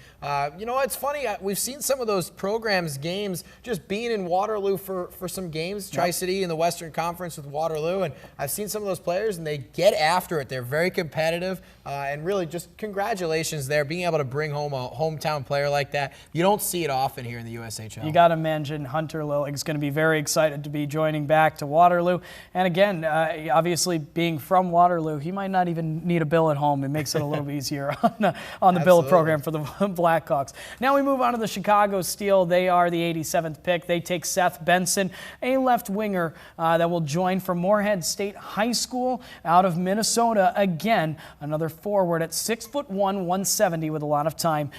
you know, it's funny, we've seen some of those programs, games, just being in Waterloo for some games, Tri-City in the Western Conference with Waterloo, and I've seen some of those players, and they get after it. They're very competitive, and really just congratulations there, being able to bring home a hometown player like that. You don't see it often here in the USHL. You got to mention Hunter Lillig is going to be very excited to be joining back to Waterloo. And again, obviously being from Waterloo, he might not even need a bill at home. It makes it a little easier on the bill program for the Blackhawks. Now we move on to the Chicago Steel. They are the 87th pick. They take Seth Benson, a left winger that will join from Moorhead State High School out of Minnesota. Again, another forward at 6'1", 170 with a lot of time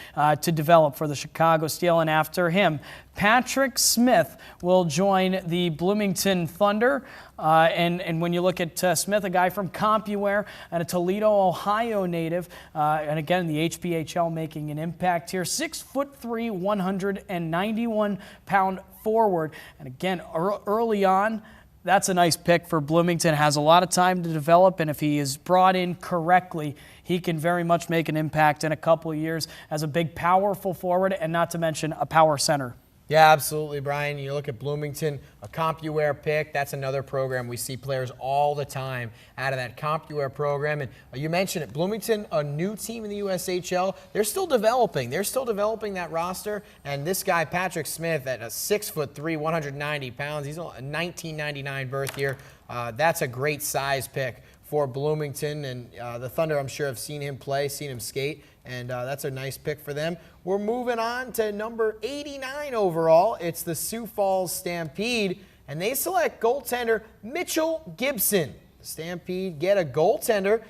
to develop for the Chicago Steel. And after him, Patrick Smith will join the Bloomington Thunder. And when you look at Smith, a guy from Compuware and a Toledo, Ohio native, and again, the HPHL making an impact here. 6'3", 191-pound forward. And again, early on, that's a nice pick for Bloomington. Has a lot of time to develop, and if he is brought in correctly, he can very much make an impact in a couple of years as a big, powerful forward, and not to mention a power center. Yeah, absolutely, Brian. You look at Bloomington, a Compuware pick. That's another program we see players all the time out of that Compuware program. And you mentioned it, Bloomington, a new team in the USHL. They're still developing. They're still developing that roster. And this guy, Patrick Smith, at a 6'3", 190 pounds. He's a 1999 birth year. That's a great size pick for Bloomington. And the Thunder, I'm sure, have seen him play, seen him skate. And that's a nice pick for them. We're moving on to number 89 overall. It's the Sioux Falls Stampede, and they select goaltender Mitchell Gibson. The Stampede get a goaltender.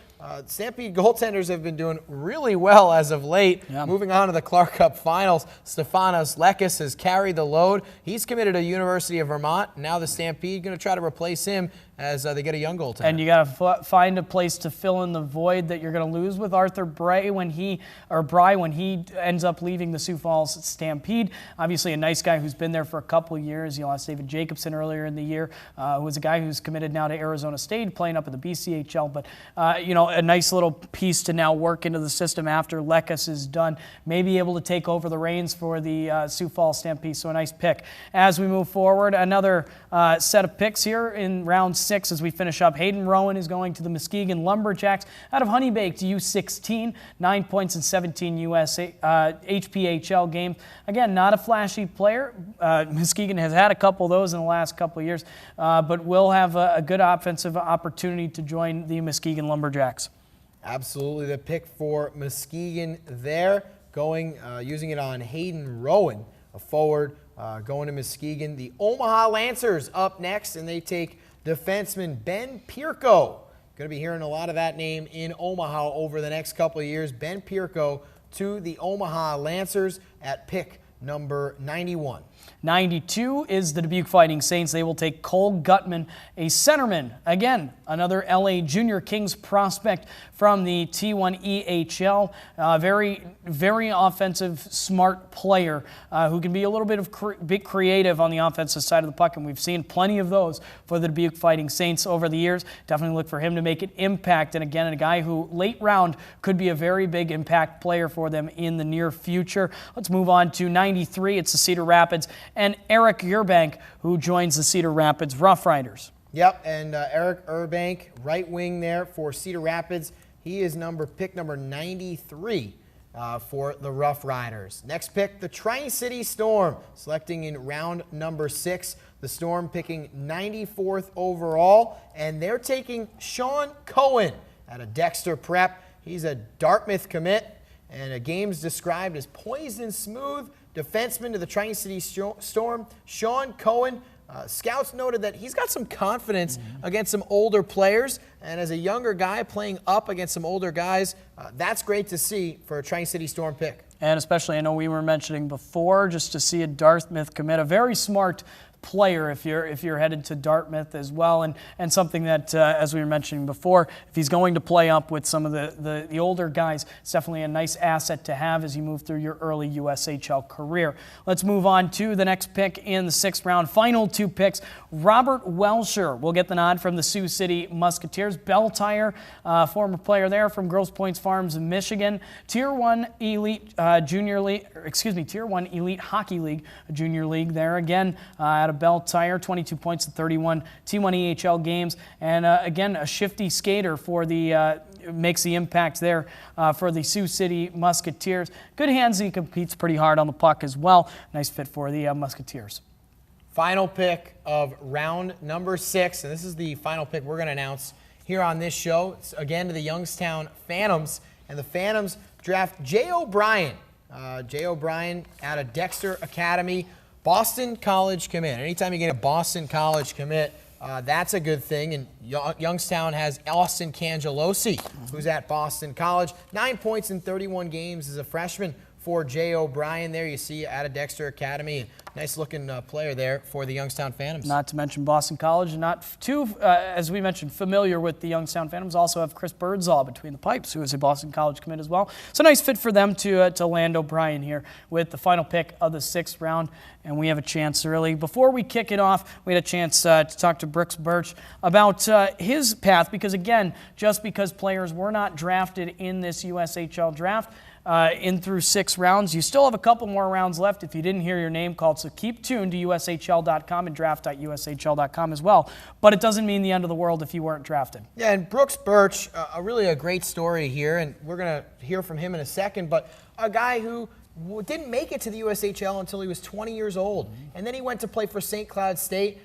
Stampede goaltenders have been doing really well as of late. Yeah. Moving on to the Clark Cup Finals, Stefanos Lekis has carried the load. He's committed to University of Vermont. Now the Stampede going to try to replace him as they get a young goaltender. And you got to find a place to fill in the void that you're going to lose with Arthur Bry when he ends up leaving the Sioux Falls Stampede. Obviously a nice guy who's been there for a couple of years. You lost David Jacobson earlier in the year, who was a guy who's committed now to Arizona State, playing up in the BCHL. But, you know, a nice little piece to now work into the system after Lekis is done. Maybe able to take over the reins for the Sioux Falls Stampede. So a nice pick. As we move forward, another set of picks here in round 6 as we finish up. Hayden Rowan is going to the Muskegon Lumberjacks out of Honeybaked U16, 9 points in 17 HPHL games. Again, not a flashy player. Muskegon has had a couple of those in the last couple of years, but will have a good offensive opportunity to join the Muskegon Lumberjacks. Absolutely, the pick for Muskegon there, going using it on Hayden Rowan, a forward going to Muskegon. The Omaha Lancers up next, and they take defenseman Ben Pirko. Going to be hearing a lot of that name in Omaha over the next couple of years. Ben Pirko to the Omaha Lancers at pick number 91. 92 is the Dubuque Fighting Saints. They will take Cole Gutman, a centerman. Again, another LA Junior Kings prospect from the T1 EHL. Very, very offensive, smart player who can be a little bit creative on the offensive side of the puck, and we've seen plenty of those for the Dubuque Fighting Saints over the years. Definitely look for him to make an impact, and again, a guy who late round could be a very big impact player for them in the near future. Let's move on to 93. It's the Cedar Rapids and Eric Urbank, who joins the Cedar Rapids Rough Riders. Yep, and Eric Urbank, right wing there for Cedar Rapids. He is pick number 93 for the Rough Riders. Next pick, the Tri-City Storm, selecting in round number 6. The Storm picking 94th overall, and they're taking Sean Cohen out of Dexter Prep. He's a Dartmouth commit, and a game's described as poised and smooth. Defenseman to the Tri-City Storm, Sean Cohen. Scouts noted that he's got some confidence against some older players, and as a younger guy playing up against some older guys, that's great to see for a Tri-City Storm pick. And especially, I know we were mentioning before, just to see a Dartmouth commit, a very smart player if you're headed to Dartmouth as well, and something that, as we were mentioning before, if he's going to play up with some of the older guys, it's definitely a nice asset to have as you move through your early USHL career. Let's move on to the next pick in the 6th round. Final 2 picks. Robert Welsher will get the nod from the Sioux City Musketeers. Bell Tire, former player there from Grosse Pointe Farms in Michigan. Tier 1 Elite Junior League, Tier 1 Elite Hockey League, Junior League there again out of Bell Tire, 22 points in 31 T1 EHL games, and again a shifty skater for the makes the impact there for the Sioux City Musketeers. Good hands, he competes pretty hard on the puck as well. Nice fit for the Musketeers. Final pick of round number 6, and this is the final pick we're going to announce here on this show. It's again to the Youngstown Phantoms, and the Phantoms draft Jay O'Brien. Jay O'Brien out of Dexter Academy. Boston College commit. Anytime you get a Boston College commit, that's a good thing. And Youngstown has Austin Cangelosi, who's at Boston College. 9 points in 31 games as a freshman for Jay O'Brien there. You see out of Dexter Academy. Nice looking player there for the Youngstown Phantoms. Not to mention Boston College, not too, as we mentioned, familiar with the Youngstown Phantoms. Also have Chris Birdsall between the pipes, who is a Boston College commit as well. So nice fit for them to land O'Brien here with the final pick of the 6th round. And we have a chance early. Before we kick it off, we had a chance to talk to Brooks Birch about his path, because again, just because players were not drafted in this USHL draft, in through 6 rounds. You still have a couple more rounds left if you didn't hear your name called, so keep tuned to USHL.com and draft.USHL.com as well. But it doesn't mean the end of the world if you weren't drafted. Yeah, and Brooks Birch, really a great story here, and we're going to hear from him in a second, but a guy who didn't make it to the USHL until he was 20 years old. And then he went to play for St. Cloud State,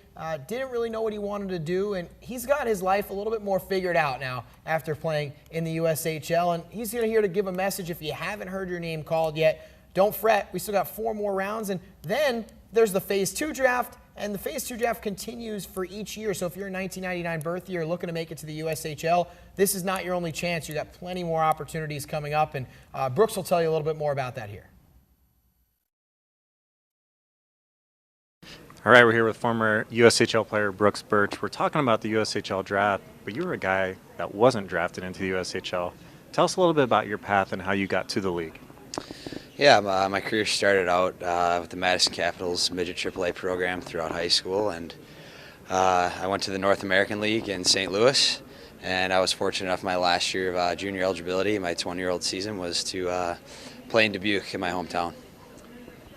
didn't really know what he wanted to do, and he's got his life a little bit more figured out now after playing in the USHL. And he's here to give a message. If you haven't heard your name called yet, don't fret. We still got 4 more rounds, and then there's the Phase 2 draft, and the Phase 2 draft continues for each year. So if you're a 1999 birth year looking to make it to the USHL, this is not your only chance. You got plenty more opportunities coming up, and Brooks will tell you a little bit more about that here. All right, we're here with former USHL player Brooks Birch. We're talking about the USHL draft, but you were a guy that wasn't drafted into the USHL. Tell us a little bit about your path and how you got to the league. Yeah, my career started out with the Madison Capitals midget AAA program throughout high school, and I went to the North American League in St. Louis, and I was fortunate enough my last year of junior eligibility, my 20-year-old season, was to play in Dubuque in my hometown.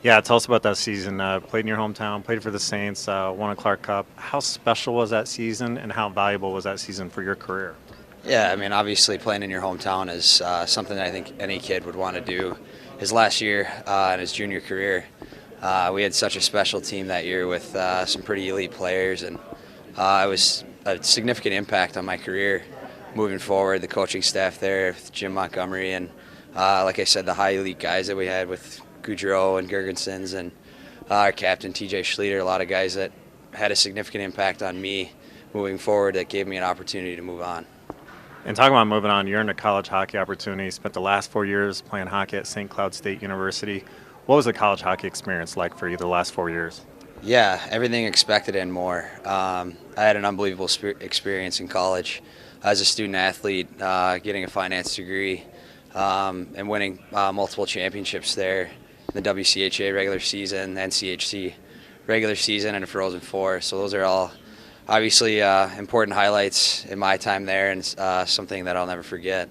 Yeah, tell us about that season. Played in your hometown, played for the Saints, won a Clark Cup. How special was that season, and how valuable was that season for your career? Yeah, I mean, obviously playing in your hometown is something that I think any kid would want to do his last year in his junior career. We had such a special team that year with some pretty elite players, and it was a significant impact on my career moving forward. The coaching staff there, with Jim Montgomery, and like I said, the high elite guys that we had with Goudreau and Gergensons, and our captain TJ Schlueter, a lot of guys that had a significant impact on me moving forward that gave me an opportunity to move on. And talking about moving on, you're in a college hockey opportunity. Spent the last 4 years playing hockey at St. Cloud State University. What was the college hockey experience like for you the last 4 years? Yeah, everything expected and more. I had an unbelievable experience in college as a student athlete, getting a finance degree and winning multiple championships there, the WCHA regular season, NCHC regular season, and a Frozen Four. So those are all obviously important highlights in my time there, and something that I'll never forget.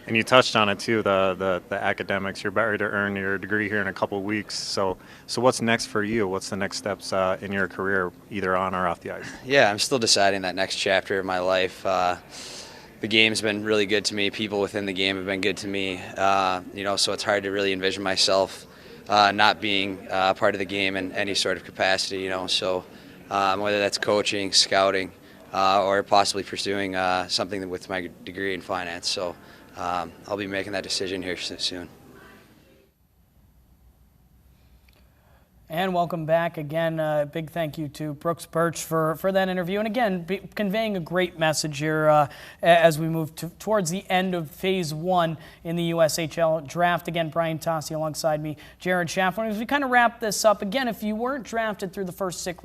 And you touched on it too, the academics. You're about to earn your degree here in a couple of weeks. So what's next for you? What's the next steps in your career, either on or off the ice? Yeah, I'm still deciding that next chapter of my life. The game's been really good to me. People within the game have been good to me. So it's hard to really envision myself not being part of the game in any sort of capacity. So whether that's coaching, scouting, or possibly pursuing something with my degree in finance. So I'll be making that decision here soon. And welcome back again. Big thank you to Brooks Birch for that interview. And again, conveying a great message here as we move towards the end of Phase 1 in the USHL Draft. Again, Brian Tosti alongside me, Jared Shafran. As we kind of wrap this up, again, if you weren't drafted through the first 6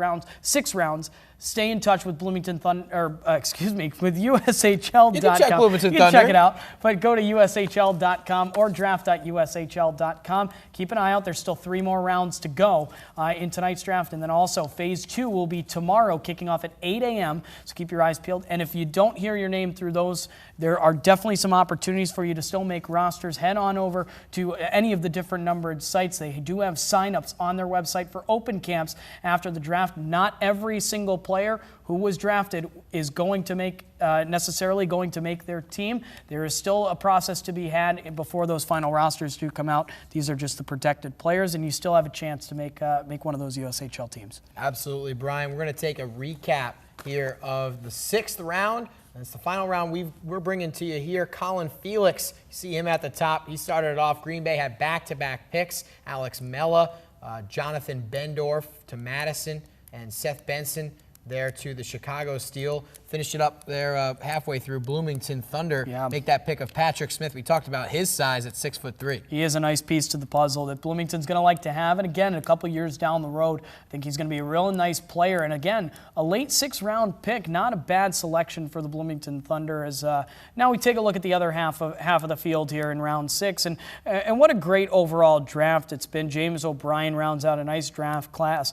rounds, stay in touch with Bloomington Thunder, with USHL.com. You can check Bloomington You can Thunder. check it out, but go to USHL.com or draft.USHL.com. Keep an eye out. There's still 3 more rounds to go in tonight's draft, and then also Phase 2 will be tomorrow, kicking off at 8 a.m., so keep your eyes peeled. And if you don't hear your name through those, there are definitely some opportunities for you to still make rosters. Head on over to any of the different numbered sites. They do have signups on their website for open camps after the draft. Not every single player who was drafted is going to make necessarily going to make their team. There is still a process to be had before those final rosters do come out. These are just the protected players, and you still have a chance to make one of those USHL teams. Absolutely, Brian. We're going to take a recap here of the 6th round. And it's the final round we're bringing to you here. Colin Felix, you see him at the top. He started it off. Green Bay had back-to-back picks. Alex Mella, Jonathan Bendorf to Madison, and Seth Benson there to the Chicago Steel. Finish it up there halfway through. Bloomington Thunder make that pick of Patrick Smith. We talked about his size at 6'3". He is a nice piece to the puzzle that Bloomington's going to like to have. And again, a couple years down the road, I think he's going to be a real nice player. And again, a late 6th round pick, not a bad selection for the Bloomington Thunder. As now we take a look at the other half of the field here in round 6. And what a great overall draft it's been. James O'Brien rounds out a nice draft class.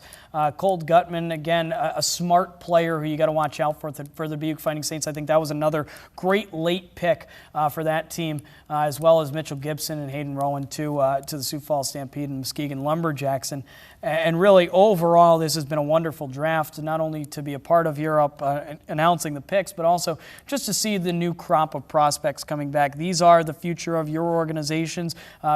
Colt Gutman, again, a smart player who you got to watch out for the Dubuque Fighting Saints. I think that was another great late pick for that team, as well as Mitchell Gibson and Hayden Rowan to the Sioux Falls Stampede and Muskegon Lumberjacks. And really, overall, this has been a wonderful draft, not only to be a part of Europe announcing the picks, but also just to see the new crop of prospects coming back. These are the future of your organizations,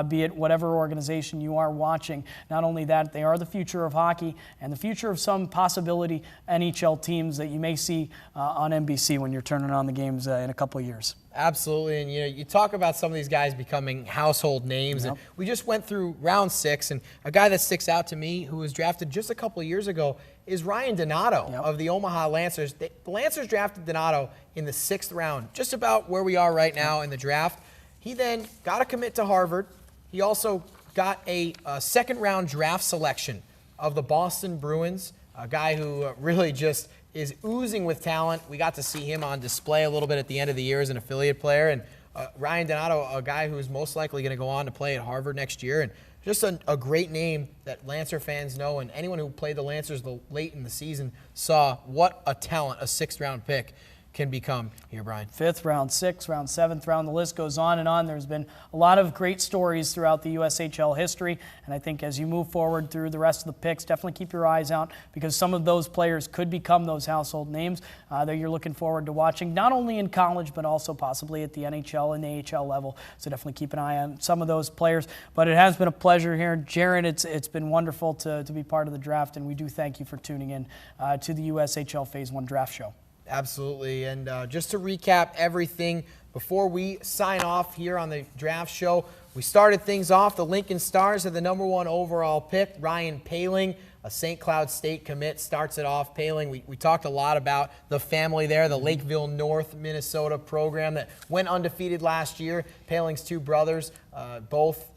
be it whatever organization you are watching. Not only that, they are the future of hockey and the future of some possibility NHL teams that you may see on NBC when you're turning on the games in a couple of years. Absolutely, and you talk about some of these guys becoming household names, and we just went through round 6, and a guy that sticks out to me who was drafted just a couple of years ago is Ryan Donato of the Omaha Lancers. The Lancers drafted Donato in the 6th round, just about where we are right now in the draft. He then got a commit to Harvard. He also got a 2nd round draft selection of the Boston Bruins, a guy who really just is oozing with talent. We got to see him on display a little bit at the end of the year as an affiliate player. And Ryan Donato, a guy who's most likely going to go on to play at Harvard next year. And just a great name that Lancer fans know. And anyone who played the Lancers late in the season saw what a talent a 6th round pick can become here, Brian. 5th round, 6th round, 7th round, the list goes on and on. There's been a lot of great stories throughout the USHL history, and I think as you move forward through the rest of the picks, definitely keep your eyes out because some of those players could become those household names that you're looking forward to watching, not only in college, but also possibly at the NHL and the AHL level. So definitely keep an eye on some of those players. But it has been a pleasure here. Jared, it's been wonderful to be part of the draft, and we do thank you for tuning in to the USHL Phase 1 Draft Show. Absolutely, and just to recap everything before we sign off here on the draft show, we started things off. The Lincoln Stars had the #1 overall pick, Ryan Poehling, a St. Cloud State commit, starts it off. Paling, we talked a lot about the family there, the Lakeville North, Minnesota program that went undefeated last year. Paling's two brothers, both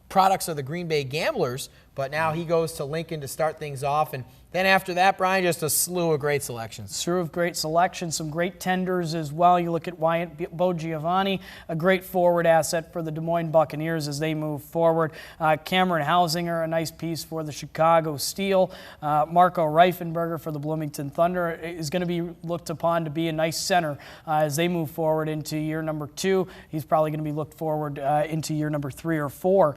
products of the Green Bay Gamblers, but now he goes to Lincoln to start things off. And then after that, Brian, just a slew of great selections. Slew of great selections, some great tenders as well. You look at Wyatt Bogiovanni, a great forward asset for the Des Moines Buccaneers as they move forward. Cameron Hausinger, a nice piece for the Chicago Steel. Marco Reifenberger for the Bloomington Thunder is going to be looked upon to be a nice center as they move forward into year number 2. He's probably going to be looked forward into year number 3 or 4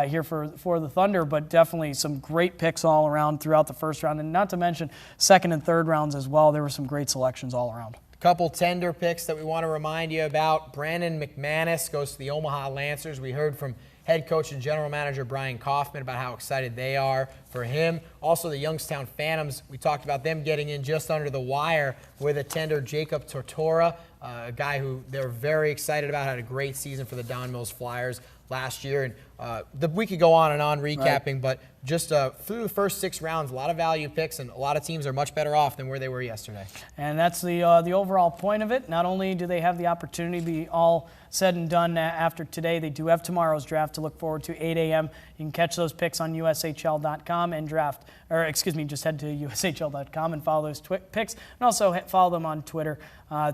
here for the Thunder, but definitely some great picks all around throughout the first round. And not to mention second and third rounds as well. There were some great selections all around. Couple tender picks that we want to remind you about. Brandon McManus goes to the Omaha Lancers. We heard from head coach and general manager Brian Kaufman about how excited they are for him. Also the Youngstown Phantoms, we talked about them getting in just under the wire with a tender, Jacob Tortora, a guy who they're very excited about, had a great season for the Don Mills Flyers last year. And we could go on and on recapping, right, but just through the first 6 rounds, a lot of value picks, and a lot of teams are much better off than where they were yesterday. And that's the overall point of it. Not only do they have the opportunity to be all said and done after today, they do have tomorrow's draft to look forward to, 8 a.m. You can catch those picks on USHL.com and just head to USHL.com and follow those picks, and also follow them on Twitter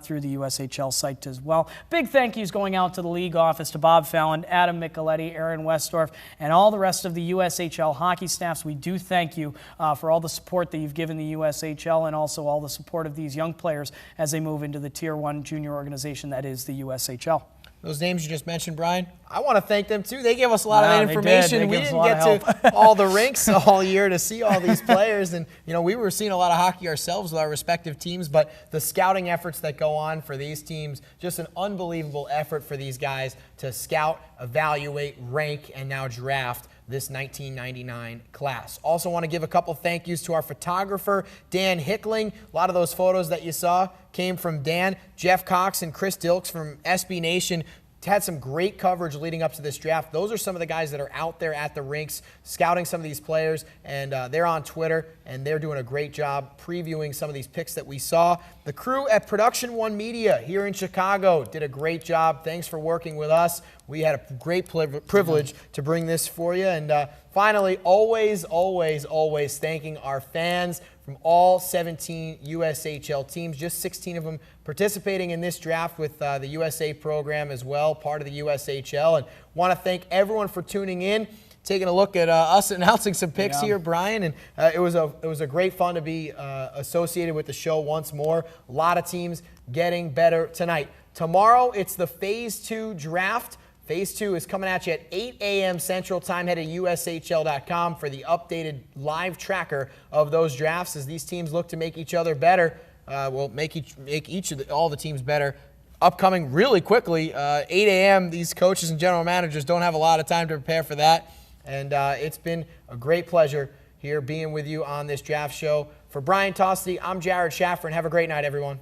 through the USHL site as well. Big thank yous going out to the league office, to Bob Fallon, Adam Micheletti, Aaron Westdorf, and all the rest of the USHL hockey staffs. We do thank you for all the support that you've given the USHL, and also all the support of these young players as they move into the Tier 1 junior organization that is the USHL. Those names you just mentioned, Brian, I want to thank them too. They gave us a lot of that information. We didn't get to all the rinks all year to see all these players. And, we were seeing a lot of hockey ourselves with our respective teams, but the scouting efforts that go on for these teams, just an unbelievable effort for these guys to scout, evaluate, rank, and now draft this 1999 class. Also want to give a couple thank yous to our photographer, Dan Hickling. A lot of those photos that you saw came from Dan. Jeff Cox and Chris Dilks from SB Nation had some great coverage leading up to this draft. Those are some of the guys that are out there at the rinks scouting some of these players, and they're on Twitter, and they're doing a great job previewing some of these picks that we saw. The crew at Production One Media here in Chicago did a great job. Thanks for working with us. We had a great privilege to bring this for you. And finally, always, always, always thanking our fans from all 17 USHL teams, just 16 of them participating in this draft with the USA program as well, part of the USHL. And want to thank everyone for tuning in, taking a look at us announcing some picks here, Brian. And it was a great fun to be associated with the show once more. A lot of teams getting better tonight. Tomorrow, it's the Phase 2 draft. Phase 2 is coming at you at 8 a.m. Central Time. Head to USHL.com for the updated live tracker of those drafts as these teams look to make each other better. All the teams better. Upcoming really quickly, 8 a.m. These coaches and general managers don't have a lot of time to prepare for that. And it's been a great pleasure here being with you on this draft show. For Brian Tosti, I'm Jared Shafran. Have a great night, everyone.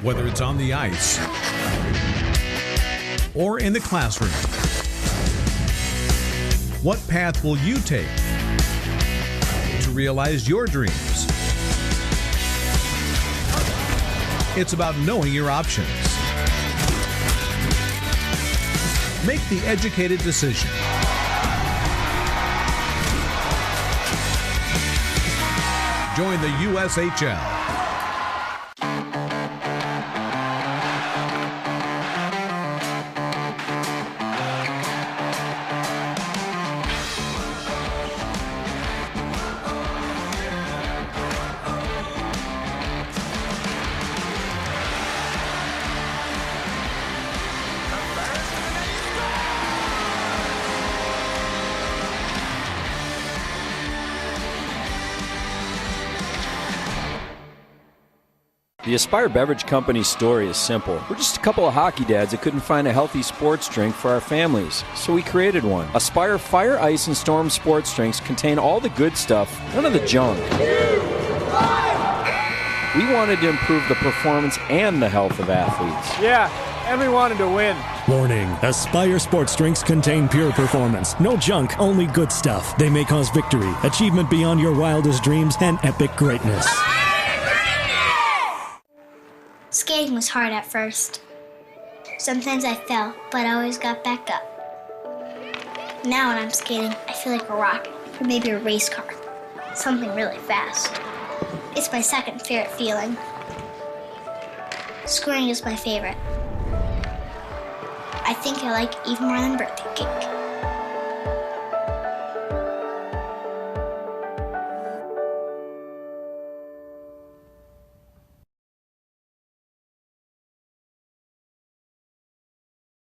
Whether it's on the ice or in the classroom, what path will you take to realize your dreams? It's about knowing your options. Make the educated decision. Join the USHL. The Aspire Beverage Company's story is simple. We're just a couple of hockey dads that couldn't find a healthy sports drink for our families, so we created one. Aspire Fire, Ice, and Storm sports drinks contain all the good stuff, none of the junk. We wanted to improve the performance and the health of athletes. Yeah, and we wanted to win. Warning, Aspire sports drinks contain pure performance. No junk, only good stuff. They may cause victory, achievement beyond your wildest dreams, and epic greatness. Skating was hard at first. Sometimes I fell, but I always got back up. Now when I'm skating, I feel like a rocket, or maybe a race car. Something really fast. It's my second favorite feeling. Scoring is my favorite. I think I like it even more than birthday cake.